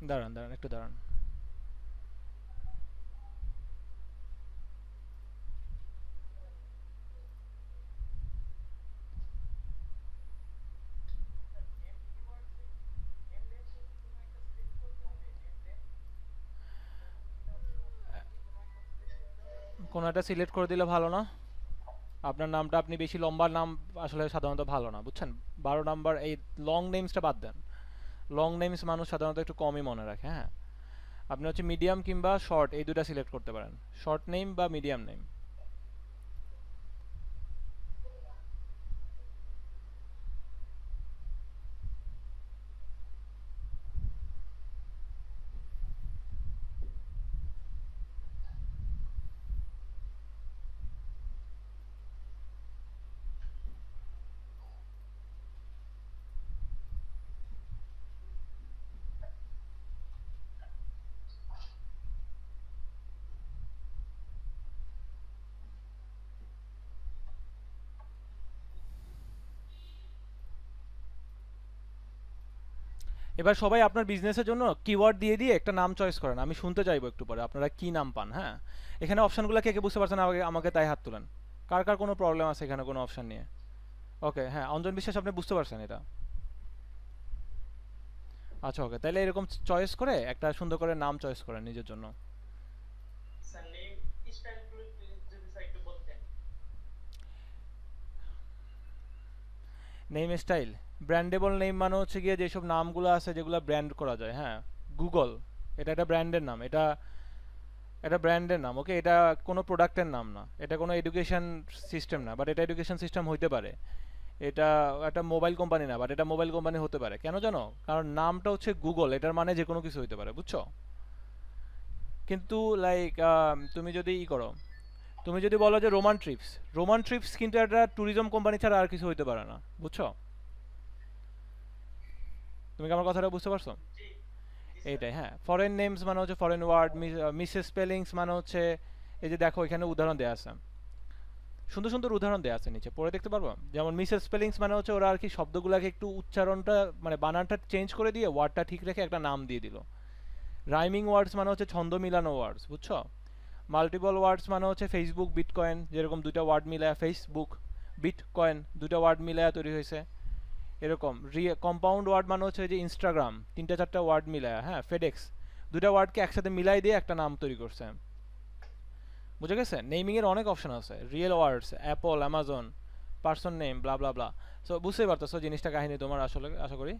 দাঁড়ান দাঁড়ান একটু দাঁড়ান।
নেম কিওয়ার্ডস, নেম লেন্থ কি কোনো একটা সিলেক্ট করতে হবে? নেম লেন্থ
কোনো একটা সিলেক্ট করে দিলে ভালো না? আপনার নামটা, আপনি বেশি লম্বা নাম আসলে সাধারণত ভালো না, বুঝছেন। 12 নাম্বার এই লং নেমসটা বাদ দেন। লং নেমস মানুষ সাধারণত একটু কমই মনে রাখে, হ্যাঁ। আপনি হচ্ছে মিডিয়াম কিংবা শর্ট, এই দুটা সিলেক্ট করতে পারেন, শর্ট নেম বা মিডিয়াম নেম। এবার সবাই আপনার বিজনেসের জন্য কিওয়ার্ড দিয়ে দিয়ে একটা নাম চয়েস করেন, আমি শুনতে চাইবো একটু পরে আপনারা কি নাম পান, হ্যাঁ। এখানে অপশনগুলো কে কে বুঝতে পারছেন আমাকে আমাকে তাই হাত তুলেন। কার কার কোনো প্রবলেম আছে এখানে কোনো অপশন নিয়ে? ওকে, হ্যাঁ অঞ্জন বিশ্বাস, আপনি বুঝতে পারছেন এটা? আচ্ছা ওকে, তাহলে এরকম চয়েস করে একটা সুন্দর করে নাম চয়েস করেন নিজের জন্য।
স্যার নেম স্টাইলগুলো যদি স্যার একটু বলতেন।
নেম স্টাইল, ব্র্যান্ডেবল নেম মানে হচ্ছে গিয়ে যেসব নামগুলো আছে যেগুলো ব্র্যান্ড করা যায়, হ্যাঁ। গুগল, এটা একটা ব্র্যান্ডের নাম, এটা এটা ব্র্যান্ডের নাম, ওকে। এটা কোনো প্রোডাক্টের নাম না, এটা কোনো এডুকেশন সিস্টেম না, বাট এটা এডুকেশন সিস্টেম হইতে পারে। এটা একটা মোবাইল কোম্পানি না, বাট এটা মোবাইল কোম্পানি হতে পারে। কেন জানো? কারণ নামটা হচ্ছে গুগল, এটার মানে যে কোনো কিছু হইতে পারে, বুঝছো। কিন্তু লাইক তুমি যদি ই করো, তুমি যদি বলো যে রোমান ট্রিপস, রোমান ট্রিপস কিন্তু একটা ট্যুরিজম কোম্পানি ছাড়া আর কিছু হইতে পারে না, বুঝছো। তুমি কি আমার কথাটা বুঝতে পারছো?
জি,
এইটাই, হ্যাঁ। ফরেন নেমস মানে হচ্ছে ফরেন ওয়ার্ড, মিসেস স্পেলিংস মানে হচ্ছে, এই যে দেখো এখানে উদাহরণ দেওয়া আছে, সুন্দর সুন্দর উদাহরণ দেওয়া আছে নিচে, পড়ে দেখতে পারবো। যেমন মিসেস স্পেলিংস মানে হচ্ছে ওরা আর কি শব্দগুলোকে একটু উচ্চারণটা মানে বানানটা চেঞ্জ করে দিয়ে ওয়ার্ডটা ঠিক রেখে একটা নাম দিয়ে দিল। রাইমিং ওয়ার্ডস মানে হচ্ছে ছন্দ মিলানো ওয়ার্ডস, বুঝছো। মাল্টিপল ওয়ার্ডস মানে হচ্ছে ফেসবুক বিটকয়েন, যেরকম দুইটা ওয়ার্ড মিলায়া ফেসবুক বিটকয়েন দুইটা ওয়ার্ড মিলায়া তৈরি হয়েছে, এরকম। কম্পাউন্ড ওয়ার্ড মানে হচ্ছে যে ইনস্টাগ্রাম তিনটা চারটা ওয়ার্ড মিলায়া, হ্যাঁ ফেডেক্স দুইটা ওয়ার্ডকে একসাথে মিলাই দিয়ে একটা নাম তৈরি করছে। বুঝে গেছে? নেমিং এর অনেক অপশন আছে, রিয়েল ওয়ার্ডস, অ্যাপল, অ্যামাজন, পার্সন নেম, ব্লা ব্লা ব্লা। সো বুঝতেই পারতেছো জিনিসটা কাহিনী তোমার আসলে, আশা করি।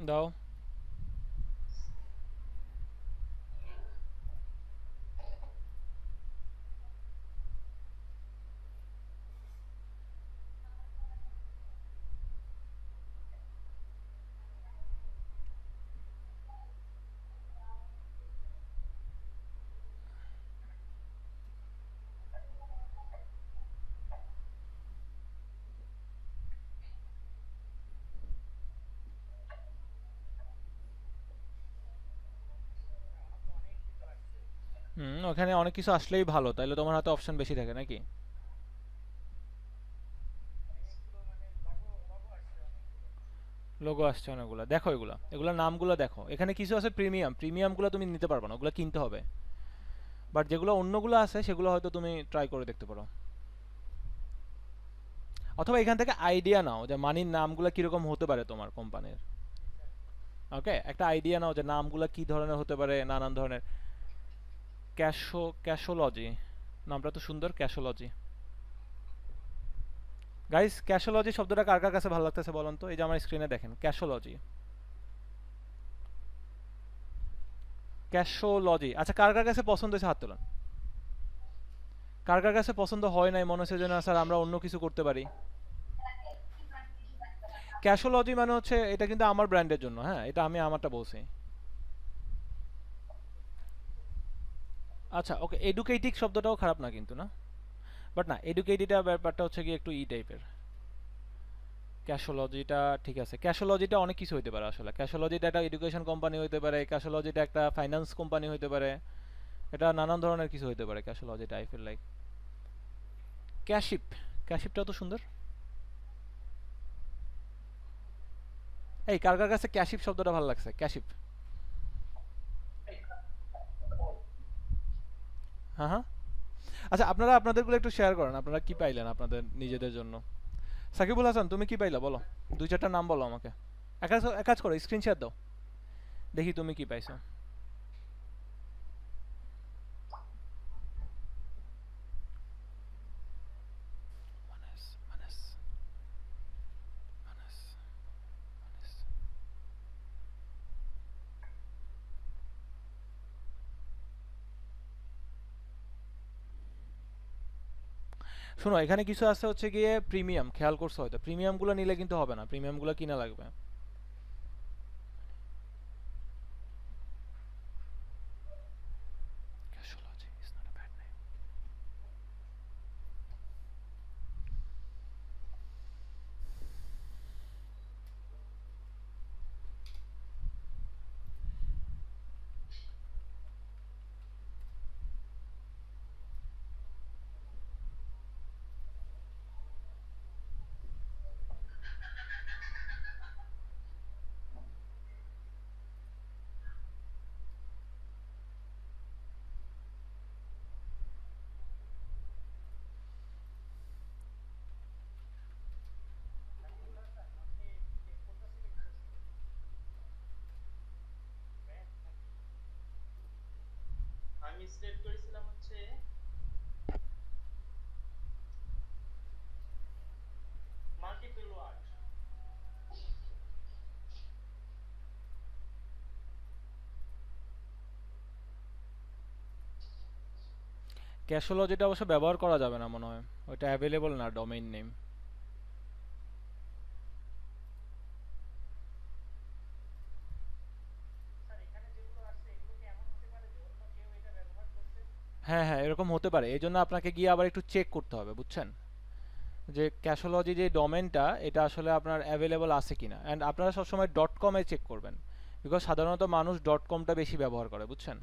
দাও। ওখানে অনেক কিছু আসলেই ভালো, তাইলে তোমার হাতে অপশন বেশি থাকে নাকি? লোগো আসছে অনেকগুলো, দেখো এগুলা, এগুলা নামগুলো দেখো। এখানে কিছু আছে প্রিমিয়াম, প্রিমিয়ামগুলো তুমি নিতে পারবে না, ওগুলো কিনতে হবে। বাট যেগুলো অন্যগুলো আছে সেগুলো হয়তো তুমি ট্রাই করে দেখতে পারো। অথবা এখান থেকে আইডিয়া নাও যে মানির নামগুলো কিরকম হতে পারে তোমার কোম্পানির। ওকে, একটা আইডিয়া নাও যে নামগুলো কি ধরনের হতে পারে, নানান ধরনের। ক্যাশোলজি নামটা তো সুন্দর, ক্যাশোলজি। গাইস ক্যাশোলজি শব্দটা কার কার কাছে ভালো লাগতেছে বলুন তো? এই যে আমার স্ক্রিনে দেখেন ক্যাশোলজি, ক্যাশোলজি। আচ্ছা কার কার কাছে পছন্দ হয়েছে হাত তোলেন। কার কার কাছে পছন্দ হয় নাই, মনে হচ্ছে যে না স্যার আমরা অন্য কিছু করতে পারি। ক্যাশোলজি মানে হচ্ছে এটা কিন্তু আমার ব্র্যান্ডের জন্য, হ্যাঁ এটা আমি আমারটা বলছি। আচ্ছা ওকে, এডুকেটিক শব্দটাও খারাপ না কিন্তু, না? বাট না, এডুকেটিটা ব্যাপারটা হচ্ছে কি একটু ই টাইপের। ক্যাশোলজিটা ঠিক আছে, ক্যাশোলজিটা অনেক কিছু হইতে পারে আসলে। ক্যাশোলজিটা একটা এডুকেশন কোম্পানি হইতে পারে, ক্যাশোলজিটা একটা ফাইন্যান্স কোম্পানি হইতে পারে, এটা নানান ধরনের কিছু হইতে পারে ক্যাশোলজিটা, আই ফিল লাইক। ক্যাশিপ, ক্যাশিপটাও তো সুন্দর। এই কার কার কাছে ক্যাশিপ শব্দটা ভালো লাগছে? ক্যাশিপ, হ্যাঁ হ্যাঁ। আচ্ছা আপনারা আপনাদেরগুলো একটু শেয়ার করেন, আপনারা কি পাইলেন আপনাদের নিজেদের জন্য। সাকিবুল হাসান তুমি কি পাইলা বলো, দুই চারটা নাম বলো আমাকে। এক কাজ করো, স্ক্রিনশট দাও, দেখি তুমি কি পাইছো। মানাস, মানাস, মানাস, মানাস। শোনো এখানে কিছু আছে হচ্ছে গিয়ে প্রিমিয়াম, খেয়াল করছো হয়তো, প্রিমিয়ামগুলো নিলে কিন্তু হবে না, প্রিমিয়ামগুলো কিনা লাগবে। Casualty is not a bad name.
আমি সিলেক্ট করেছিলাম হচ্ছে মাল্টিপল ওয়ার্ড।
ক্যাশোলজিটা অবশ্য ব্যবহার করা যাবে না মনে হয়, ওইটা অ্যাভেলেবল না ডোমেইন নেম।
স্যার এখানে যেগুলো আছে
হ্যাঁ হ্যাঁ, এরকম হতে পারে। এই জন্য আপনাকে গিয়ে আবার একটু চেক করতে হবে, বুঝছেন, যে ক্যাশোলজি যে ডোমেনটা এটা আসলে আপনার অ্যাভেলেবল আছে কিনা। অ্যান্ড আপনারা সবসময় ডট কমে চেক করবেন, বিকজ সাধারণত মানুষ ডট কমটা বেশি ব্যবহার করে, বুঝছেন।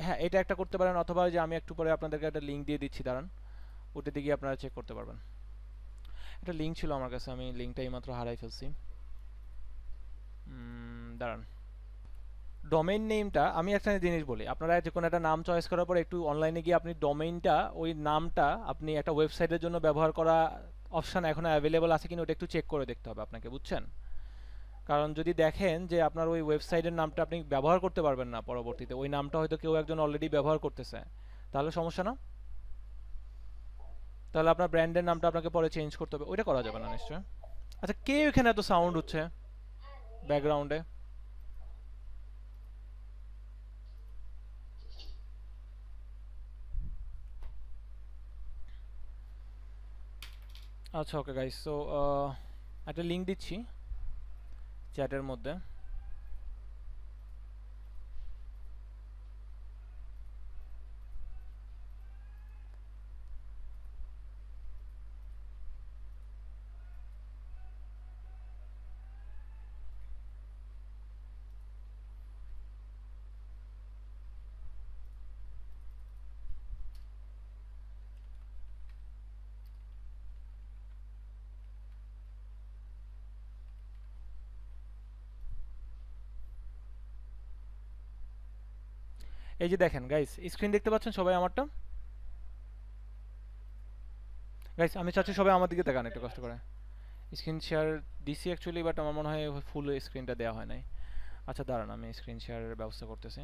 হ্যাঁ, এটা একটা করতে পারেন, অথবা যে আমি একটু পরে আপনাদেরকে একটা লিঙ্ক দিয়ে দিচ্ছি, দাঁড়ান, ওটাতে গিয়ে আপনারা চেক করতে পারবেন। একটা লিঙ্ক ছিল আমার কাছে, আমি লিঙ্কটা এইমাত্র হারাই ফেলছি। দাঁড়ান, ডোমেইন নেমটা আমি একটা জিনিস বলি, আপনারা যে কোনো একটা নাম চয়েস করার পর একটু অনলাইনে গিয়ে আপনি ডোমেইনটা, ওই নামটা আপনি একটা ওয়েবসাইটের জন্য ব্যবহার করা অপশান এখনো অ্যাভেলেবল আছে কিনা ওটা একটু চেক করে দেখতে হবে আপনাকে, বুঝছেন। কারণ যদি দেখেন যে আপনার ওই ওয়েবসাইটের নামটা আপনি ব্যবহার করতে পারবেন না পরবর্তীতে, ওই নামটা হয়তো কেউ একজন অলরেডি ব্যবহার করতেছে, তাহলে সমস্যা না। তাহলে আপনার ব্র্যান্ডের নামটা আপনাকে পরে চেঞ্জ করতে হবে, ওইটা করা যাবে না নিশ্চয়। আচ্ছা, কে এখানে এত সাউন্ড হচ্ছে ব্যাকগ্রাউন্ডে? আচ্ছা ওকে গাইস, সো একটা লিঙ্ক দিচ্ছি চ্যাটের মধ্যে। এই যে দেখেন গাইস, স্ক্রিন দেখতে পাচ্ছেন সবাই আমারটা? গাইস আমি চাচ্ছি সবাই আমার দিকে তাকান একটু কষ্ট করে। স্ক্রিন শেয়ার দিছি অ্যাকচুয়ালি, বাট আমার মনে হয় ফুল স্ক্রিনটা দেওয়া হয় নাই। আচ্ছা দাঁড়ান, আমি স্ক্রিন শেয়ারের ব্যবস্থা করতেছি।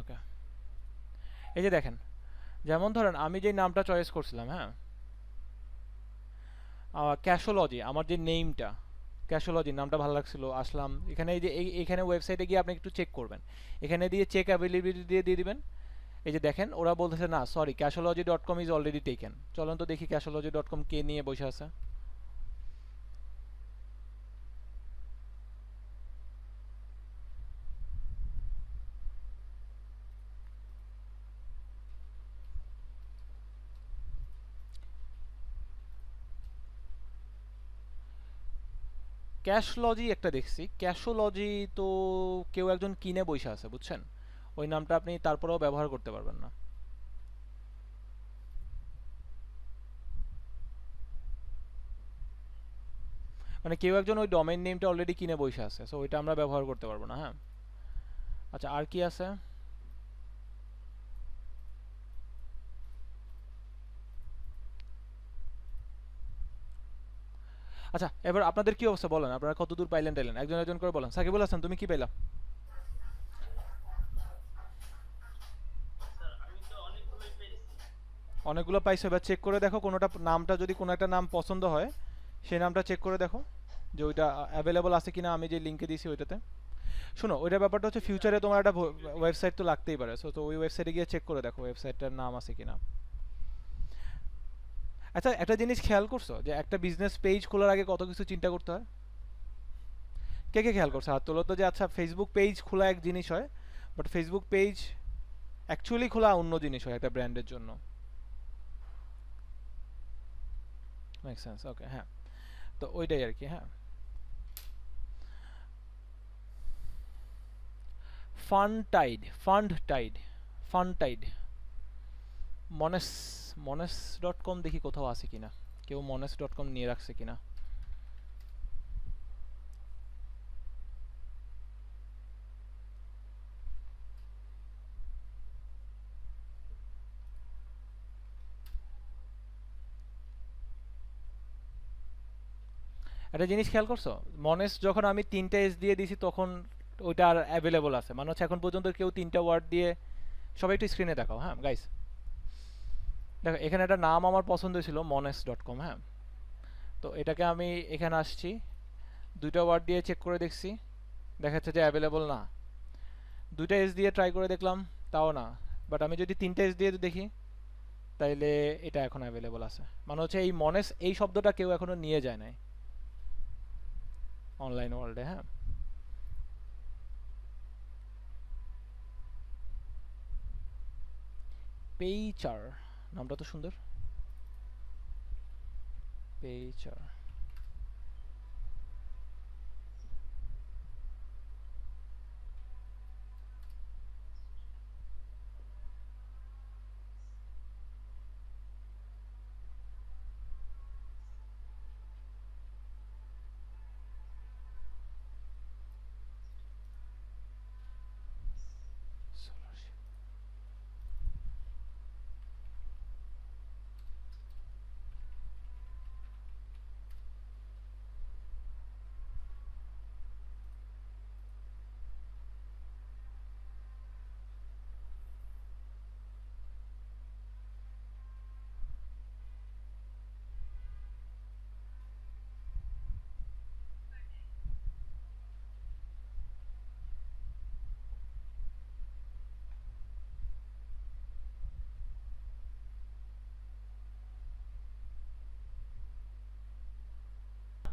ওকে, এই যে দেখেন, যেমন ধরেন আমি যে নামটা চয়েস করছিলাম, হ্যাঁ, ক্যাশোলজি, আমার যে নেমটা ক্যাশোলজি নামটা ভালো লাগছিল, আসলাম এখানে। এই যে এখানে ওয়েবসাইটে গিয়ে আপনি একটু চেক করবেন, এখানে দিয়ে চেক অ্যাভেলেবিলিটি দিয়ে দিবেন। এই যে দেখেন ওরা বলতেছে না সরি, ক্যাশোলজি.com ইজ অলরেডি টেকেন। চলুন তো দেখি ক্যাশোলজি.com কে নিয়ে বসে আছে। ক্যাশলজি একটা দেখছি, ক্যাশোলজি তো কেউ একজন কিনে বসে আছে, বুঝছেন। ওই নামটা আপনি তারপরেও ব্যবহার করতে পারবেন না। মানে কেউ একজন ওই ডোমেইন নেমটা অলরেডি কিনে বসে আছে, সো ওইটা আমরা ব্যবহার করতে পারবো না। হ্যাঁ, আচ্ছা আর কি আছে? আচ্ছা এবার আপনাদের কি অবস্থা বলেন, আপনারা কত দূর পাইলেন টাইলেন, একজন একজন করে বলেন। সাকিবুল হাসান তুমি কি পাইলা?
স্যার আমি তো অনেকগুলোই পেয়েছি।
অনেকগুলো পাইছো, এবার চেক করে দেখো কোনোটা নামটা যদি কোনো একটা নাম পছন্দ হয় সেই নামটা চেক করে দেখো যে ওইটা অ্যাভেলেবল আছে কিনা আমি যে লিঙ্কে দিয়েছি ওইটাতে। শোনো, ওইটা ব্যাপারটা হচ্ছে ফিউচারে তোমার একটা ওয়েবসাইট তো লাগতেই পারে, সো তো ওই ওয়েবসাইটে গিয়ে চেক করে দেখো ওয়েবসাইটটার নাম আছে কিনা। আচ্ছা একটা জিনিস খেয়াল করছো যে একটা বিজনেস পেজ খোলার আগে কত কিছু চিন্তা করতে হয়? কে কে খেয়াল করছে হাত তোলো তো। যে আচ্ছা ফেসবুক পেজ খোলা এক জিনিস হয়, বাট ফেসবুক পেজ অ্যাকচুয়ালি খোলা অন্য জিনিস হয় একটা ব্র্যান্ডের জন্য। মেক সেন্স, ওকে হ্যাঁ। তো ওইটাই আর কি। হ্যাঁ, ফান্ড টাইড মনেস মনেস.com দেখি কোথাও আছে কিনা, কেউ মনেস.com নিয়ে রাখছে কিনা। একটা জিনিস খেয়াল করছো, মনেস যখন আমি 3টা এস দিয়ে দিছি তখন ওইটা আর অ্যাভেলেবল আছে, মানে হচ্ছে এখন পর্যন্ত কেউ 3টা ওয়ার্ড দিয়ে। সবাই একটু স্ক্রিনে দেখাও, হ্যাঁ গাইস দেখো এখানে একটা নাম আমার পছন্দ ছিল মনেস.com। হ্যাঁ, তো এটাকে আমি এখানে আসছি, 2টা ওয়ার্ড দিয়ে চেক করে দেখছি, দেখাচ্ছে যে অ্যাভেলেবল না। 2টা এস দিয়ে ট্রাই করে দেখলাম, তাও না। বাট আমি যদি 3টা এস দিয়ে দেখি তাইলে এটা এখন অ্যাভেলেবল আছে, মানে হচ্ছে এই মনেস এই শব্দটা কেউ এখনো নিয়ে যায় নাই। অনলাইন ওয়ার্ল্ডে। হ্যাঁ, পেইচার নামটা তো সুন্দর, পেইচার।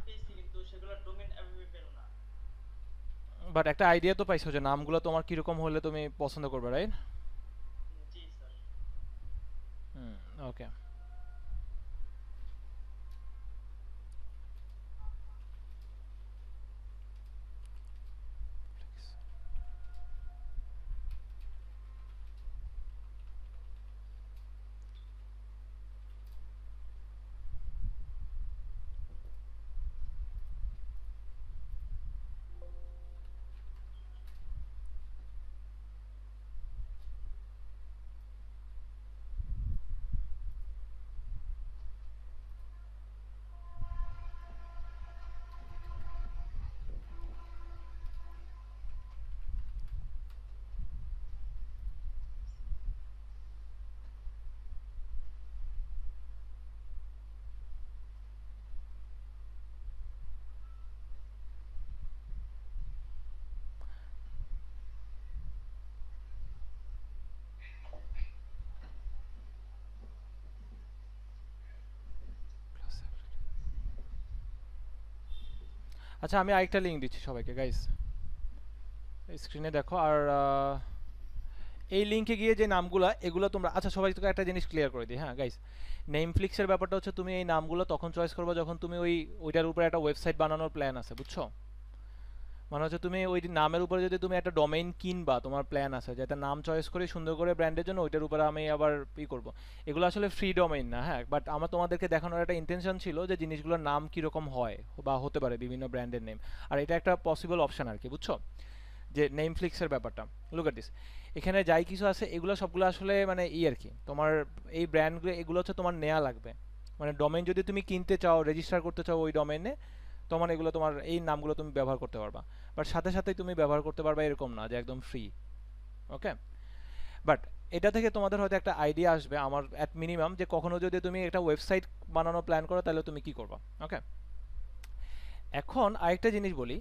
পেয়েছি কিন্তু সেগুলো ডোমেন অ্যাভেলেবেল না।
বাট একটা আইডিয়া তো পাইছো যে নামগুলো তোমার কিরকম হলে তুমি পছন্দ করবে, রাইট?
জি স্যার।
হুম, ওকে। আচ্ছা, আমি আরেকটা লিঙ্ক দিচ্ছি সবাইকে, গাইস, স্ক্রিনে দেখো। আর এই লিঙ্কে গিয়ে যে নামগুলো এগুলো তোমরা, আচ্ছা সবাই তোকে একটা জিনিস ক্লিয়ার করে দিই, হ্যাঁ গাইস। নেমফ্লিক্সের ব্যাপারটা হচ্ছে তুমি এই নামগুলো তখন চয়েস করবে যখন তুমি ওইটার উপরে একটা ওয়েবসাইট বানানোর প্ল্যান আছে, বুঝছো? মানে হচ্ছে তুমি ওই নামের উপরে যদি তুমি একটা ডোমেইন কিনবা, তোমার প্ল্যান আছে যে একটা নাম চয়েস করে সুন্দর করে ব্র্যান্ডের জন্য, ওইটার উপরে আমি আবার করব। এগুলো আসলে ফ্রি ডোমেইন না, হ্যাঁ, বাট আমার তোমাদেরকে দেখানোর একটা ইন্টেনশন ছিল যে জিনিসগুলোর নাম কীরকম হয় বা হতে পারে বিভিন্ন ব্র্যান্ডের নেম। আর এটা একটা পসিবল অপশন আর কি, বুঝছো? যে নেমফ্লিক্সের ব্যাপারটা, লুক এট দিস, এখানে যাই কিছু আছে এগুলো সবগুলো আসলে মানে আর কি, তোমার এই ব্র্যান্ডগুলো এগুলো হচ্ছে তোমার নেওয়া লাগবে। মানে ডোমেইন যদি তুমি কিনতে চাও, রেজিস্টার করতে চাও ওই ডোমেইনে, তোমার এগুলো তোমার এই নামগুলো তুমি ব্যবহার করতে পারবা। বাট সাথে সাথেই তুমি ব্যবহার করতে পারবা এরকম না যে একদম ফ্রি। ওকে, বাট এটা থেকে তোমাদের হয়তো একটা আইডিয়া আসবে আমার অ্যাট মিনিমাম, যে কখনো যদি তুমি একটা ওয়েবসাইট বানানোর প্ল্যান করো তাহলে তুমি কি করবা। ওকে, এখন আরেকটা জিনিস বলি,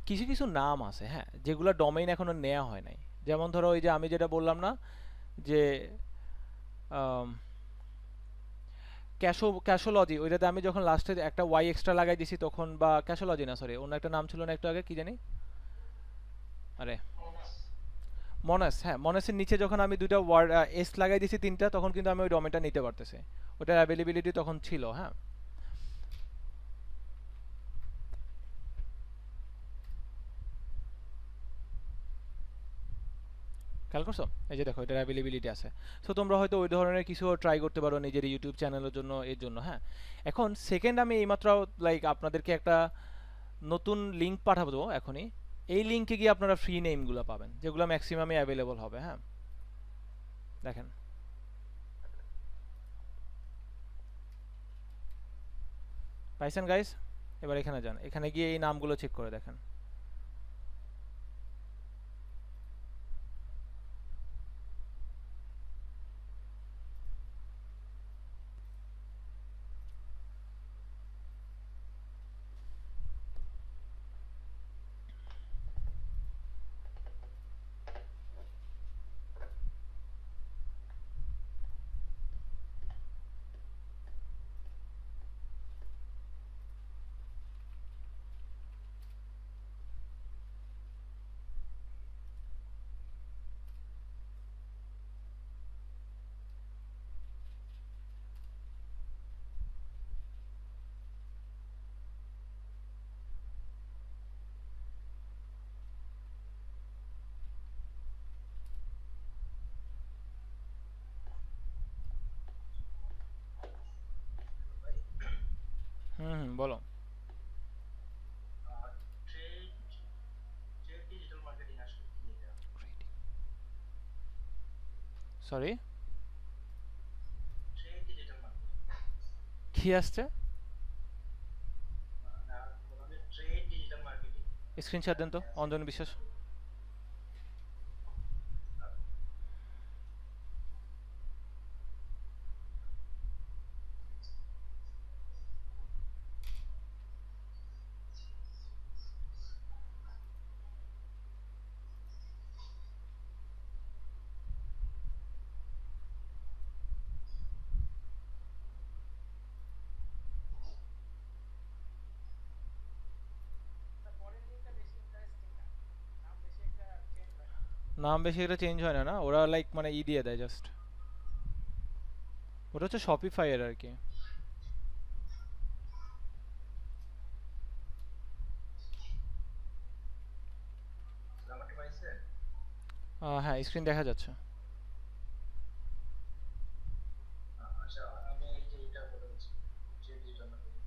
কিছু কিছু নাম আছে, হ্যাঁ, যেগুলো ডোমেইন এখনো নেওয়া হয় নাই। যেমন ধরো ওই যে আমি যেটা বললাম না, যে ক্যাশোলজি, ওইটাতে আমি যখন লাস্টে একটা ওয়াই এক্সট্রা লাগাই দিছি তখন, বা ক্যাশোলজি না, সরি, অন্য একটা নাম ছিল না একটু আগে, কি জানি, আরে মনাস, হ্যাঁ, মনাসের নিচে যখন আমি দুইটা ওয়ার্ড এস লাগাই দিছি তিনটা, তখন কিন্তু আমি ওই ডোমেনটা নিতে পারতেছি, ওটার অ্যাভেলেবিলিটি তখন ছিল। হ্যাঁ, খেয়াল করছো? এই যে দেখো, এটার অ্যাভেলেবিলিটি আছে। সো তোমরা হয়তো ওই ধরনের কিছু ট্রাই করতে পারো নিজের ইউটিউব চ্যানেলের জন্য, এর জন্য। হ্যাঁ, এখন সেকেন্ড আমি এইমাত্র লাইক আপনাদেরকে একটা নতুন লিঙ্ক পাঠাবো এখনই। এই লিঙ্কে গিয়ে আপনারা ফ্রি নেমগুলো পাবেন, যেগুলো ম্যাক্সিমামই অ্যাভেলেবল হবে। হ্যাঁ, দেখেন, পাইছেন গাইস? এবার এখানে যান, এখানে গিয়ে এই নামগুলো চেক করে দেখেন। বলো।
ট্রেড ট্রেড ডিজিটাল মার্কেটিং আসলে কি এটা?
সরি,
ট্রেড ডিজিটাল মার্কেটিং
কি আসছে?
না, বললাম যে ট্রেড ডিজিটাল মার্কেটিং।
স্ক্রিনশট দেন তো, অঞ্জন বিশ্বাস।
পরের লিঙ্কটা বেশি ইন্টারেস্টিং না, নাম বেশি একটা চেঞ্জ হয় না।
নাম বেশি এটা চেঞ্জ হয় না, না ওরা লাইক মানে দিয়ে দেয় জাস্ট। ওটা হচ্ছে শপিফাই এর আর কি।
আমারটা পাইছে?
হ্যাঁ, স্ক্রিন দেখা যাচ্ছে।
আচ্ছা, আমি এই যে এটা বলে দিচ্ছি, trade digital marketing.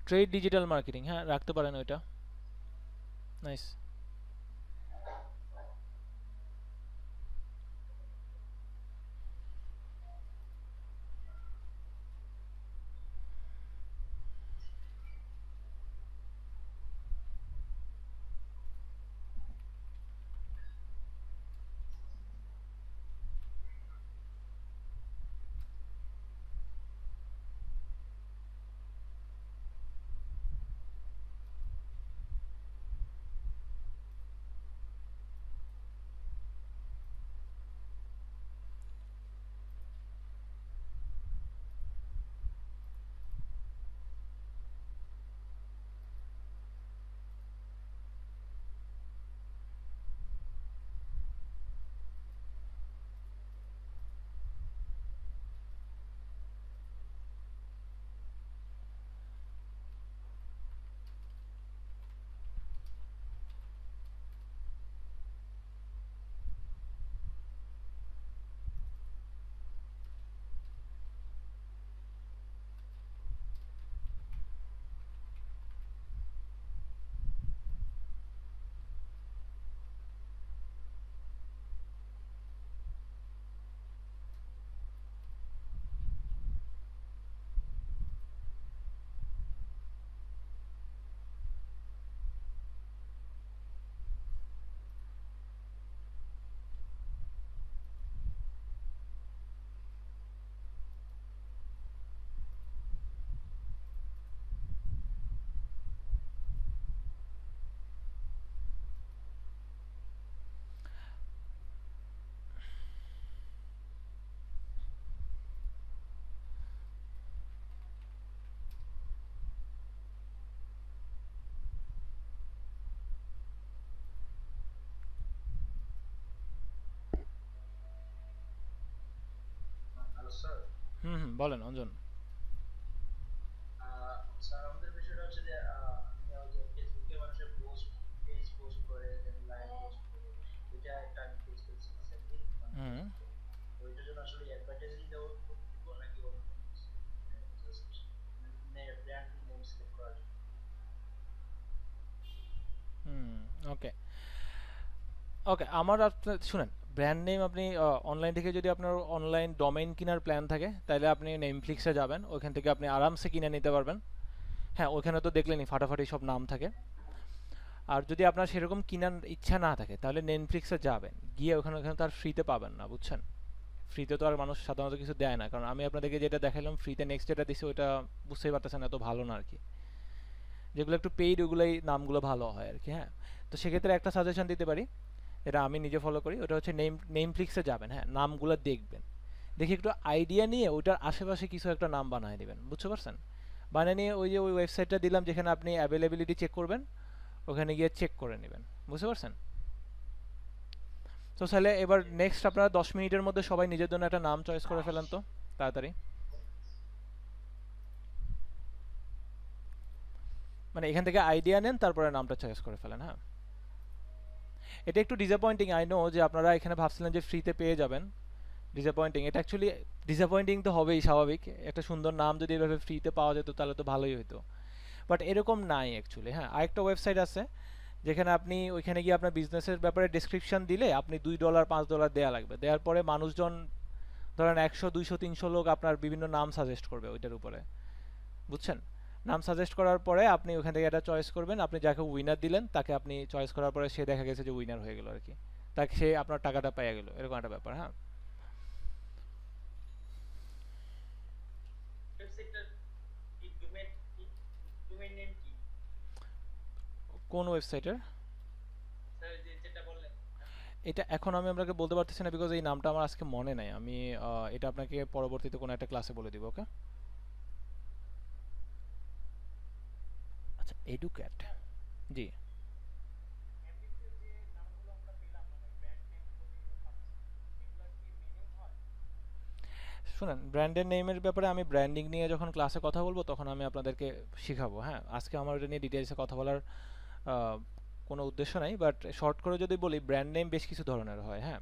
Trade digital marketing, হ্যাঁ রাখতে পারেন ওইটা। নাইস।
Hello sir.
বলেন অঞ্জন।
স্যার, আমাদের বিষয়টা হচ্ছে যে আমি ওই যে ফেসবুকে মানুষের পেজ পোস্ট করে, দেন লাইভ পোস্ট করে, এটা একটা আমি পেজ করছি রিসেন্টলি, মানে
হুম।
ফেসবুকে। তো এটার জন্য আসলে অ্যাডভার্টাইজিং দেওয়া দিব নাকি অন্য কোনো কিছু? জাস্ট ব্র্যান্ড নেম সিলেক্ট করার জন্য।
ওকে ওকে, আমার আপনার শুনেন, ব্র্যান্ড নেম আপনি অনলাইন থেকে যদি আপনার অনলাইন ডোমেইন কেনার প্ল্যান থাকে তাহলে আপনি নেমফ্লিক্সে যাবেন, ওইখান থেকে আপনি আরামসে কিনে নিতে পারবেন। হ্যাঁ, ওইখানে তো দেখলেনই ফাটাফাটি সব নাম থাকে। আর যদি আপনার সেরকম কেনার ইচ্ছা না থাকে তাহলে নেটফ্লিক্সে যাবেন, গিয়ে ওখানে ওখানে তো আর ফ্রিতে পাবেন না, বুঝছেন? ফ্রিতে তো আর মানুষ সাধারণত কিছু দেয় না, কারণ আমি আপনাদেরকে যেটা দেখালাম ফ্রিতে নেক্সট যেটা দিছি ওটা বুঝতেই পারতেছেন এত ভালো না আর কি। যেগুলো একটু পেইড ওগুলোই নামগুলো ভালো হয় আর কি। হ্যাঁ, তো সেক্ষেত্রে একটা সাজেশন দিতে পারি, এটা আমি নিজে ফলো করি, ওটা হচ্ছে নেমফ্লিক্সে যাবেন, হ্যাঁ নামগুলো দেখবেন, দেখে একটু আইডিয়া নিয়ে ওইটার আশেপাশে কিছু একটা নাম বানিয়ে নেবেন, বুঝতে পারছেন? বানিয়ে নিয়ে ওই যে ওই ওয়েবসাইটটা দিলাম যেখানে আপনি অ্যাভেলেবিলিটি চেক করবেন, ওখানে গিয়ে চেক করে নেবেন, বুঝতে পারছেন? তো তাহলে এবার নেক্সট আপনারা 10 মিনিটের মধ্যে সবাই নিজের জন্য একটা নাম চয়েস করে ফেলেন তো তাড়াতাড়ি। মানে এখান থেকে আইডিয়া নেন, তারপরে নামটা চয়েস করে ফেলেন। হ্যাঁ, এটা একটু ডিসঅ্যাপয়েন্টিং আই নো যে আপনারা এখানে ভাবছিলেন যে ফ্রিতে পেয়ে যাবেন, ডিসঅ্যাপয়েন্টিং, এটা অ্যাকচুয়ালি ডিসঅ্যাপয়েন্টিং তো হবেই, স্বাভাবিক। একটা সুন্দর নাম যদি এভাবে ফ্রিতে পাওয়া যেত তাহলে তো ভালোই হতো, বাট এরকম নাই অ্যাকচুয়ালি। হ্যাঁ, আরেকটা ওয়েবসাইট আছে যেখানে আপনি ওইখানে গিয়ে আপনার বিজনেসের ব্যাপারে ডেসক্রিপশন দিলে আপনি $2 $5 দেয়া লাগবে, দেওয়ার পরে মানুষজন ধরেন 100 200 300 লোক আপনার বিভিন্ন নাম সাজেস্ট করবে ওইটার উপরে, বুঝছেন? নাম সাজেস্ট করার পরে আপনি ওখান থেকে একটা চয়েস করবেন, আপনি যাকে উইনার দিলেন তাকে আপনি চয়েস করার পরে সে দেখা গেছে যে উইনার হয়ে গেল আর কি, তাকে সে আপনার টাকাটা পেয়ে গেল, এরকম একটা ব্যাপার। হ্যাঁ,
ওয়েবসাইটটার কি ডোমেইন নেম কি
কোন ওয়েবসাইটের?
স্যার যেটা বললেন?
এটা এখন আমি আপনাকে বলতে পারতেছি না, বিকজ এই নামটা আমার আজকে মনে নাই। আমি এটা আপনাকে পরবর্তীতে কোনো একটা ক্লাসে বলে দিব, ওকে? আচ্ছা, এডুক্যাট, জি।
এমনিতে যে নামগুলো আমরা পেলাম মানে ব্র্যান্ড নেম গুলো যেগুলো পাচ্ছি এগুলোর কি মিনিং হয়?
শুনেন, ব্র্যান্ডের নেমের ব্যাপারে আমি ব্র্যান্ডিং নিয়ে যখন ক্লাসে কথা বলবো তখন আমি আপনাদেরকে শিখাবো। হ্যাঁ, আজকে আমার এটা নিয়ে ডিটেলসে কথা বলার আহ, কোনো উদ্দেশ্য নাই, বাট শর্ট করে যদি বলি, ব্র্যান্ড নেম বেশ কিছু ধরনের হয়। হ্যাঁ,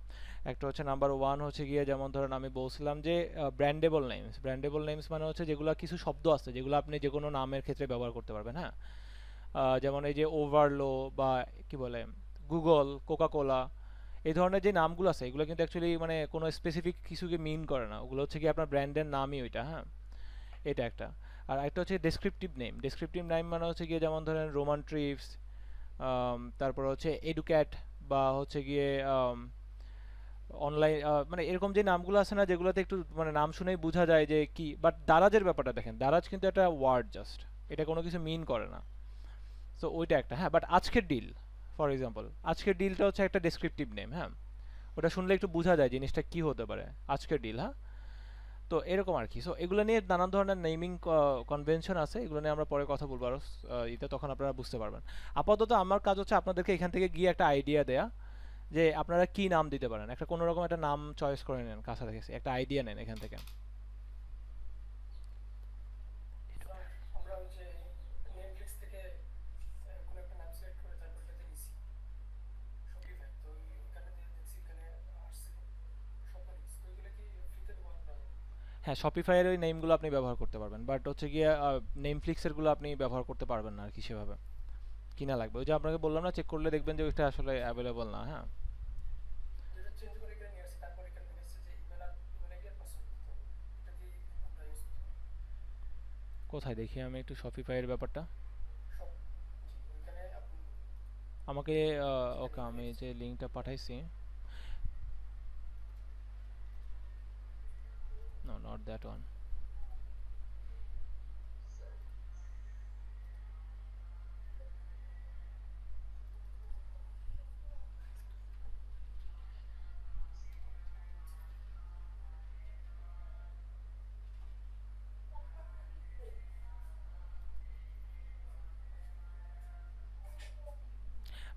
একটা হচ্ছে নাম্বার ওয়ান হচ্ছে গিয়ে, যেমন ধরেন আমি বলছিলাম যে ব্র্যান্ডেবল নেমস। ব্র্যান্ডেবল নেমস মানে হচ্ছে যেগুলো কিছু শব্দ আছে যেগুলো আপনি যে কোনো নামের ক্ষেত্রে ব্যবহার করতে পারবেন। হ্যাঁ, যেমন এই যে ওভারলো বা কি বলে গুগল, কোকাকোলা, এই ধরনের যে নামগুলো আছে এগুলো কিন্তু অ্যাকচুয়ালি মানে কোনো স্পেসিফিক কিছুকে মিন করে না, ওগুলো হচ্ছে কি আপনার ব্র্যান্ডের নামই ওইটা। হ্যাঁ, এটা একটা। আর একটা হচ্ছে ডেসক্রিপটিভ নেম। ডেসক্রিপটিভ নেম মানে হচ্ছে গিয়ে যেমন ধরেন রোমান ট্রিপস, তারপর হচ্ছে এডুক্যাট, বা হচ্ছে গিয়ে অনলাইন, মানে এরকম যে নামগুলো আছে না যেগুলোতে একটু মানে নাম শুনেই বোঝা যায় যে কি। বাট দারাজের ব্যাপারটা দেখেন, দারাজ কিন্তু একটা ওয়ার্ড জাস্ট, এটা কোনো কিছু মিন করে না। সো ওইটা একটা। হ্যাঁ, বাট আজকের ডিল, ফর এক্সাম্পল আজকের ডিলটা হচ্ছে একটা ডেসক্রিপটিভ নেম। হ্যাঁ, ওটা শুনলে একটু বোঝা যায় জিনিসটা কি হতে পারে, আজকের ডিল। হ্যাঁ, তো এরকম আর কি। সো এগুলো নিয়ে নানান ধরনের নেমিং কনভেনশন আছে, এগুলো নিয়ে আমরা পরে কথা বলবো আরো এটা তখন আপনারা বুঝতে পারবেন। আপাতত আমার কাজ হচ্ছে আপনাদেরকে এখান থেকে গিয়ে একটা আইডিয়া দেয়া যে আপনারা কি নাম দিতে পারেন, একটা কোনো রকম একটা নাম চয়েস করে নেন, কাছাকাছি একটা আইডিয়া নেন এখান থেকে।
স্যার আমরা ওই যে নেটফ্লিক্স থেকে কোনো একটা নাম সিলেক্ট করে তারপর এটাতে নিছি শপিফাই, তো ওইখানে দিয়ে দেখছি এখানে আসছে শপিফাই, তো ওইগুলো কি ফ্রিতে ব্যবহার করা যাবে?
হ্যাঁ, শপিফাইয়ের ওই নেমগুলো আপনি ব্যবহার করতে পারবেন, বাট হচ্ছে গিয়ে নেমফ্লিক্সেরগুলো আপনি ব্যবহার করতে পারবেন না আর কি সেভাবে, কিনা লাগবে। ওই যে আপনাকে বললাম না, চেক করলে দেখবেন যে ওইটা আসলে অ্যাভেলেবল না। হ্যাঁ,
যেটা চেঞ্জ করে এখানে নিয়ে আসছি, তারপর এখানে দেখেছি যে ইমেল আইডি আর পাসওয়ার্ড দিতে হবে, এটা দিয়ে আমরা ইউজ করতে পারি
কোথায় দেখি আমি একটু শপিফাইয়ের ব্যাপারটা।
সব। জি, ওইখানে আপনি
আমাকে ওকে,
যেখানে
আমি
লিখেছি
যে লিঙ্কটা পাঠাইছি, নো নট দ্যাট ওয়ান।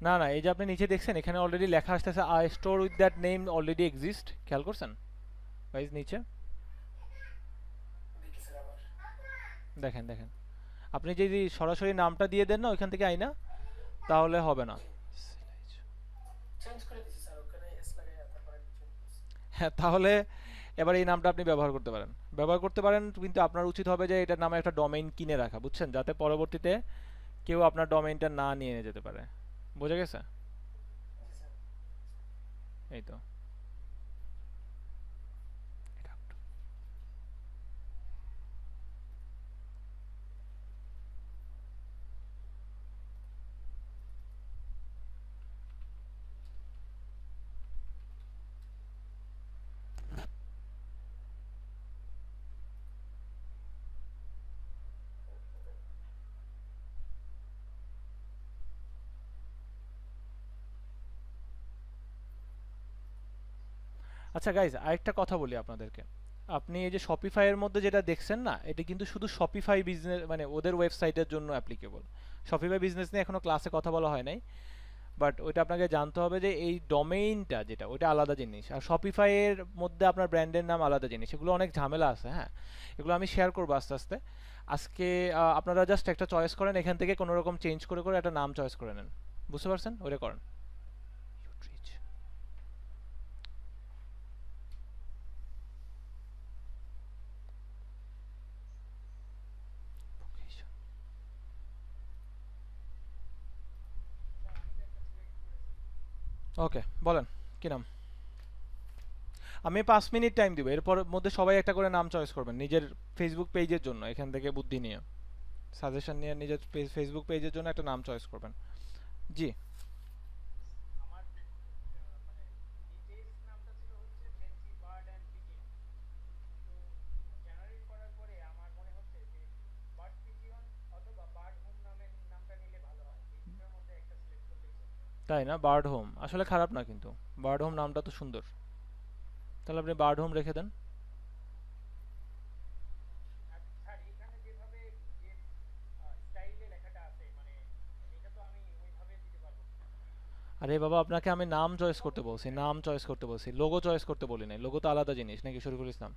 না না, এই যে আপনি নিচে দেখছেন এখানে অলরেডি লেখা আসতেছে I store with that name already exist, খেয়াল করছেন গাইজ নিচে?
দেখি স্যার আবার
দেখেন দেখেন, আপনি যদি সরাসরি নামটা দিয়ে দেন না ওইখান থেকে আইনা, তাহলে হবে না।
চেঞ্জ করে দিছি স্যার, ওখানে এস লাগাই তারপর একটু চেঞ্জ করছি।
হ্যাঁ, তাহলে এবার এই নামটা আপনি ব্যবহার করতে পারেন, ব্যবহার করতে পারেন, কিন্তু আপনার উচিত হবে যে এটার নামে একটা ডোমেইন কিনে রাখা, বুঝছেন, যাতে পরবর্তীতে কেউ আপনার ডোমেইনটা না নিয়ে যেতে পারে। বোঝা গেছে?
জি স্যার।
এই তো। এটা একটা। আচ্ছা গাইজ, আরেকটা কথা বলি আপনাদেরকে। আপনি এই যে শপিফাইয়ের মধ্যে যেটা দেখছেন না, এটা কিন্তু শুধু শপিফাই বিজনেস মানে ওদের ওয়েবসাইটের জন্য অ্যাপ্লিকেবল। শপিফাই বিজনেস নিয়ে এখনো ক্লাসে কথা বলা হয় নাই, বাট ওইটা আপনাকে জানতে হবে যে এই ডোমেইনটা যেটা ওইটা আলাদা জিনিস, আর শপিফাইয়ের মধ্যে আপনার ব্র্যান্ডের নাম আলাদা জিনিস, এগুলো অনেক ঝামেলা আছে। হ্যাঁ, এগুলো আমি শেয়ার করবো আস্তে আস্তে। আজকে আপনারা জাস্ট একটা চয়েস করেন, এখান থেকে কোনো রকম চেঞ্জ করে করে একটা নাম চয়েস করে নেন, বুঝতে পারছেন? ওইটা করেন। ওকে, বলেন কি নাম। আমি 5 মিনিট টাইম দিব, এরপর মধ্যে সবাই একটা করে নাম চয়েস করবেন নিজের ফেসবুক পেজের জন্য, এখান থেকে বুদ্ধি নিয়ে সাজেশন নিয়ে নিজের ফেসবুক পেজের জন্য একটা নাম চয়েস করবেন। জি।
আমার মানে ডিটেইলস নামটা ছিল হচ্ছে ফেন্সি বার্ড অ্যান্ড পিজিয়ন, কিন্তু জেনারেট করার পরে আমার মনে হচ্ছে যে বার্ড পিজিয়ন অথবা বার্ড হোম নামের নামটা নিলে ভালো হয়, এই দুটোর মধ্যে একটা সিলেক্ট করলেই চলবে।
তাই না, বার্ড হোম আসলে খারাপ না, কিন্তু বার্ড হোম নামটা তো সুন্দর, তাহলে আপনি বার্ড হোম রেখে দেন।
আর স্যার এখানে যেভাবে যে স্টাইলে লেখাটা আছে মানে এটা তো আমি ওইভাবে দিতে পারবো না।
আরে বাবা, আপনাকে আমি নাম চয়েস করতে বলছি, নাম চয়েস করতে বলছি, লোগো চয়েস করতে বলি নাই। লোগো তো আলাদা জিনিস নাকি শরীফুল ইসলাম,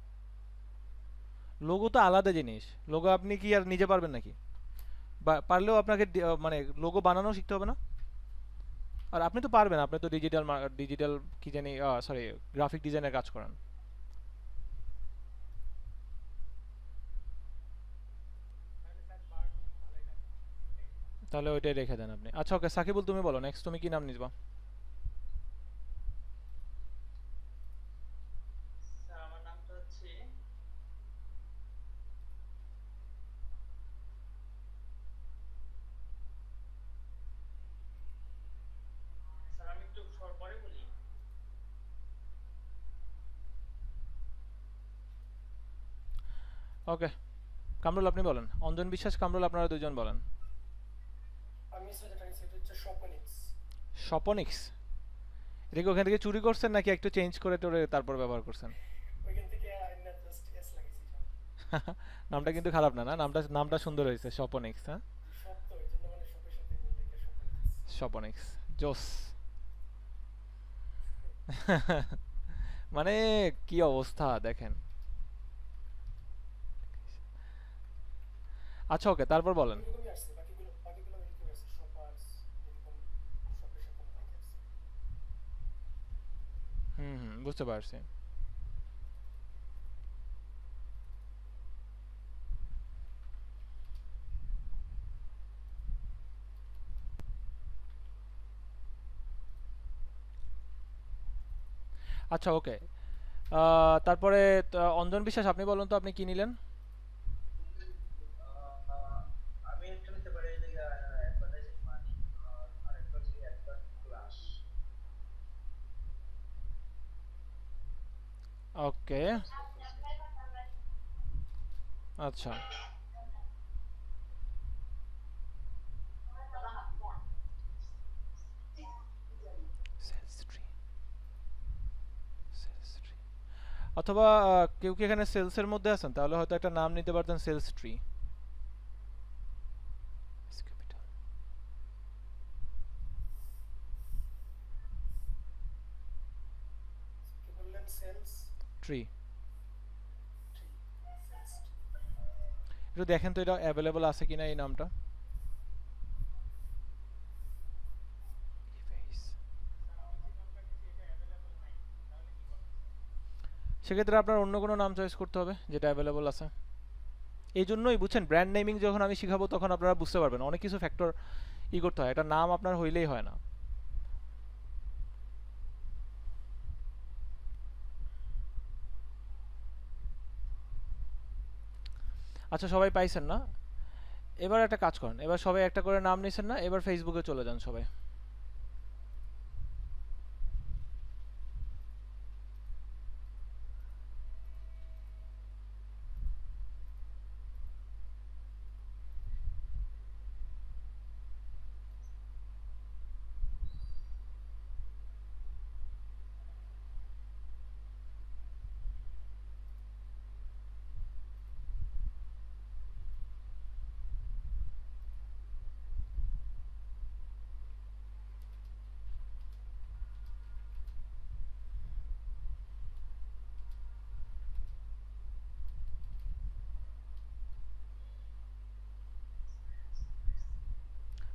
লোগো তো আলাদা জিনিস। লোগো আপনি কি আর নিজে পারবেন নাকি? পারলেও আপনাকে মানে লোগো বানানো শিখতে হবে না? আর আপনি তো পারবেন, আপনি তো ডিজিটাল ডিজিটাল কি জানি, সরি, গ্রাফিক ডিজাইনের কাজ করেন।
তাহলে স্যার বার্ড হোম ভালোই লাগবে এটাই।
তাহলে ওইটাই রেখে দেন আপনি। আচ্ছা ওকে, সাকিবুল তুমি বলো নেক্সট, তুমি কি নাম নিবা?
স্যার আমার নামটা হচ্ছে, স্যার আমি একটু পরে বলি।
ওকে, কামরুল আপনি বলেন। অঞ্জন বিশ্বাস, কামরুল, আপনারা দুজন বলেন।
আমি স্যার যেটা নিচ্ছি এটা হচ্ছে শপনিক্স।
স্বপনিক্স, এটা কি ওখান থেকে চুরি করছেন নাকি একটু চেঞ্জ করে টোরে তারপর ব্যবহার করছেন?
ওইখান থেকে আইনা জাস্ট এস লাগিয়েছি স্যার।
নামটা কিন্তু খারাপ না, না নামটা, নামটা সুন্দর হয়েছে, স্বপনিক্স। হ্যাঁ,
শপ তো ওই জন্য মানে শপের সাথে মিলে লেখা শপনিক্স।
স্বপনিক্স, জোস। মানে কি অবস্থা দেখেন। আচ্ছা ওকে, তারপর বলেন।
ওইরকমই আসছে, বাকিগুলো ওইরকমই আছে, শপার্স এরকম শপের সাথে লেখা আছে।
হুম হুম, বুঝতে পারছি। আচ্ছা ওকে, তারপরে অঞ্জন বিশ্বাস আপনি বলুন তো আপনি কি নিলেন?
আমি একটা নিতে পারি এই যে অ্যাডভার্টাইজিং মানি, আর আরেকটা হচ্ছে অ্যাডভার্ট ক্লাস।
ওকে, আচ্ছা। সেলস ট্রি, সেলস ট্রি, অথবা কেউ কি এখানে সেলসের মধ্যে আছেন? তাহলে হয়তো একটা নাম নিতে পারতেন, সেলস ট্রি।
কি বললেন? Sales
tree,
tree. সেলস
একটু দেখেন তো এটা অ্যাভেলেবল আছে কিনা এই নামটা।
স্যার আমি যে নামটা নিয়েছি এটা অ্যাভেলেবল নাই, তাহলে কি করব?
সেক্ষেত্রে আপনার অন্য কোনো নাম চয়েস করতে হবে যেটা অ্যাভেলেবল আছে। এই জন্যই বুঝছেন, ব্র্যান্ড নেমিং যখন আমি শিখাবো তখন আপনারা বুঝতে পারবেন অনেক কিছু ফ্যাক্টর করতে হয়, এটা নাম আপনার হইলেই হয় না। আচ্ছা সবাই পাইছেন না? এবার একটা কাজ করেন, এবার সবাই একটা করে নাম নিছেন না, এবার ফেসবুকে চলে যান সবাই।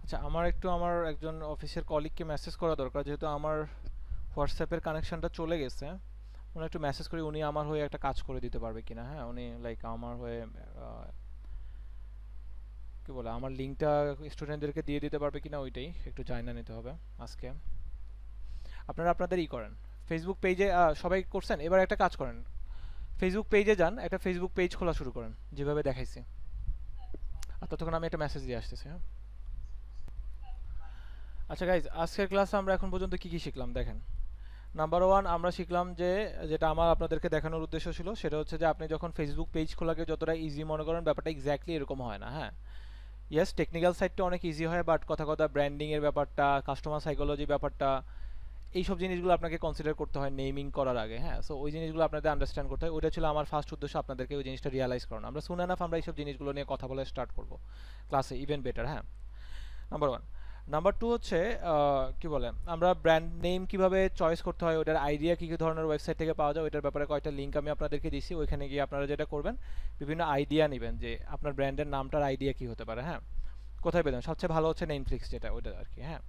আচ্ছা আমার একটু আমার একজন অফিসের কলিগকে মেসেজ করা দরকার, যেহেতু আমার হোয়াটসঅ্যাপের কানেকশনটা চলে গেছে। উনি একটু মেসেজ করি উনি আমার হয়ে একটা কাজ করে দিতে পারবে কিনা। হ্যাঁ, উনি লাইক আমার হয়ে কি বলে আমার লিঙ্কটা স্টুডেন্টদেরকে দিয়ে দিতে পারবে কিনা, ওইটাই একটু জানা নিতে হবে আজকে। আপনারা আপনাদের করেন ফেসবুক পেজে সবাই করছেন, এবার একটা কাজ করেন, ফেসবুক পেজে যান, একটা ফেসবুক পেজ খোলা শুরু করেন যেভাবে দেখাইছি। আর ততক্ষণ আমি একটা মেসেজ দিয়ে আসতেছি, হ্যাঁ। আচ্ছা গাইজ, আজকের ক্লাসে আমরা এখন পর্যন্ত কি কি শিখলাম দেখেন। নাম্বার ওয়ান, আমরা শিখলাম যে যেটা আমার আপনাদেরকে দেখানোর উদ্দেশ্য ছিল সেটা হচ্ছে যে আপনি যখন ফেসবুক পেজ খোলাকে যতটা ইজি মনে করেন, ব্যাপারটা এক্স্যাক্টলি এরকম হয় না, হ্যাঁ। ইয়েস, টেকনিক্যাল সাইডটা অনেক ইজি হয়, বাট কথা কথা ব্র্যান্ডিংয়ের ব্যাপারটা, কাস্টমার সাইকোলজি ব্যাপারটা, এইসব জিনিসগুলো আপনাকে কনসিডার করতে হয় নেমিং করার আগে, হ্যাঁ। সো ওই জিনিসগুলো আপনাদের আন্ডারস্ট্যান্ড করতে হয়, ওইটা ছিল আমার ফার্স্ট উদ্দেশ্য, আপনাদেরকে ওই জিনিসটা রিয়ালাইজ করানো। আমরা শুনে না আমরা এইসব জিনিসগুলো নিয়ে কথা বলে স্টার্ট করবো ক্লাসে, ইভেন বেটার, হ্যাঁ। Number one. নাম্বার টু হচ্ছে কি বলে, আমরা ব্র্যান্ড নেম কীভাবে চয়েস করতে হয়, ওটার আইডিয়া কী কী ধরনের ওয়েবসাইট থেকে পাওয়া যায়, ওইটার ব্যাপারে কয়েকটা লিঙ্ক আমি আপনাদেরকে দিচ্ছি। ওইখানে গিয়ে আপনারা যেটা করবেন, বিভিন্ন আইডিয়া নেবেন যে আপনার ব্র্যান্ডের নামটার আইডিয়া কী হতে পারে, হ্যাঁ। কোথায় পেলেন, সবচেয়ে ভালো হচ্ছে নেটফ্লিক্স, যেটা ওইটা আর কি, হ্যাঁ।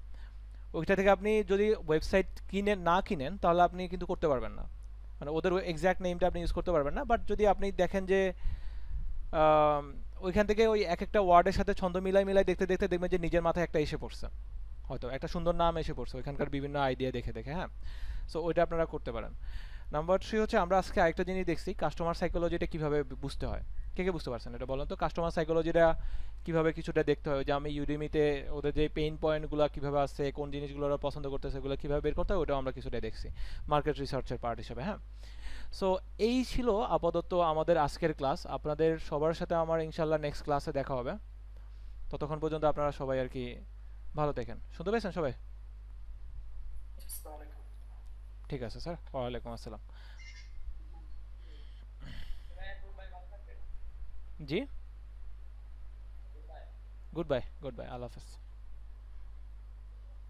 ওইটা থেকে আপনি যদি ওয়েবসাইট কিনেন তাহলে আপনি কিন্তু করতে পারবেন না, মানে ওদের এক্স্যাক্ট নেমটা আপনি ইউজ করতে পারবেন না। বাট যদি আপনি দেখেন যে ওইখান থেকে ওই এক একটা ওয়ার্ডের সাথে ছন্দ মিলাই দেখতে দেখতে দেখবেন যে নিজের মাথায় একটা এসে পড়ছে, হয়তো একটা সুন্দর নাম এসে পড়ছে ওইখানকার বিভিন্ন আইডিয়া দেখে দেখে, হ্যাঁ। সো ওইটা আপনারা করতে পারেন। নাম্বার থ্রি হচ্ছে আমরা আজকে আরেকটা জিনিস দেখছি, কাস্টমার সাইকোলজিটা কীভাবে বুঝতে হয়। কে কে বুঝতে পারছেন এটা বলেন তো, কাস্টমার সাইকোলজিটা কীভাবে কিছুটা দেখতে হয়, যে আমি ইউডিমিতে ওদের যে পেইন পয়েন্টগুলো কীভাবে আসছে, কোন জিনিসগুলো ওরা পছন্দ করতেছে, এগুলো কীভাবে বের করতে হয়, ওটাও আমরা কিছুটা দেখছি মার্কেট রিসার্চের পার্ট হিসেবে, হ্যাঁ। সো এই ছিল আপাতত আমাদের আজকের ক্লাস। আপনাদের সবার সাথে আমার ইনশাল্লাহ নেক্সট ক্লাসে দেখা হবে। ততক্ষণ পর্যন্ত আপনারা সবাই আর কি ভালো দেখেন, শুনতে পেয়েছেন সবাই?
আসসালামু আলাইকুম।
ঠিক আছে স্যার, ওয়ালাইকুম আসসালাম। জি, গুড বাই, আল্লাহ হাফেজ।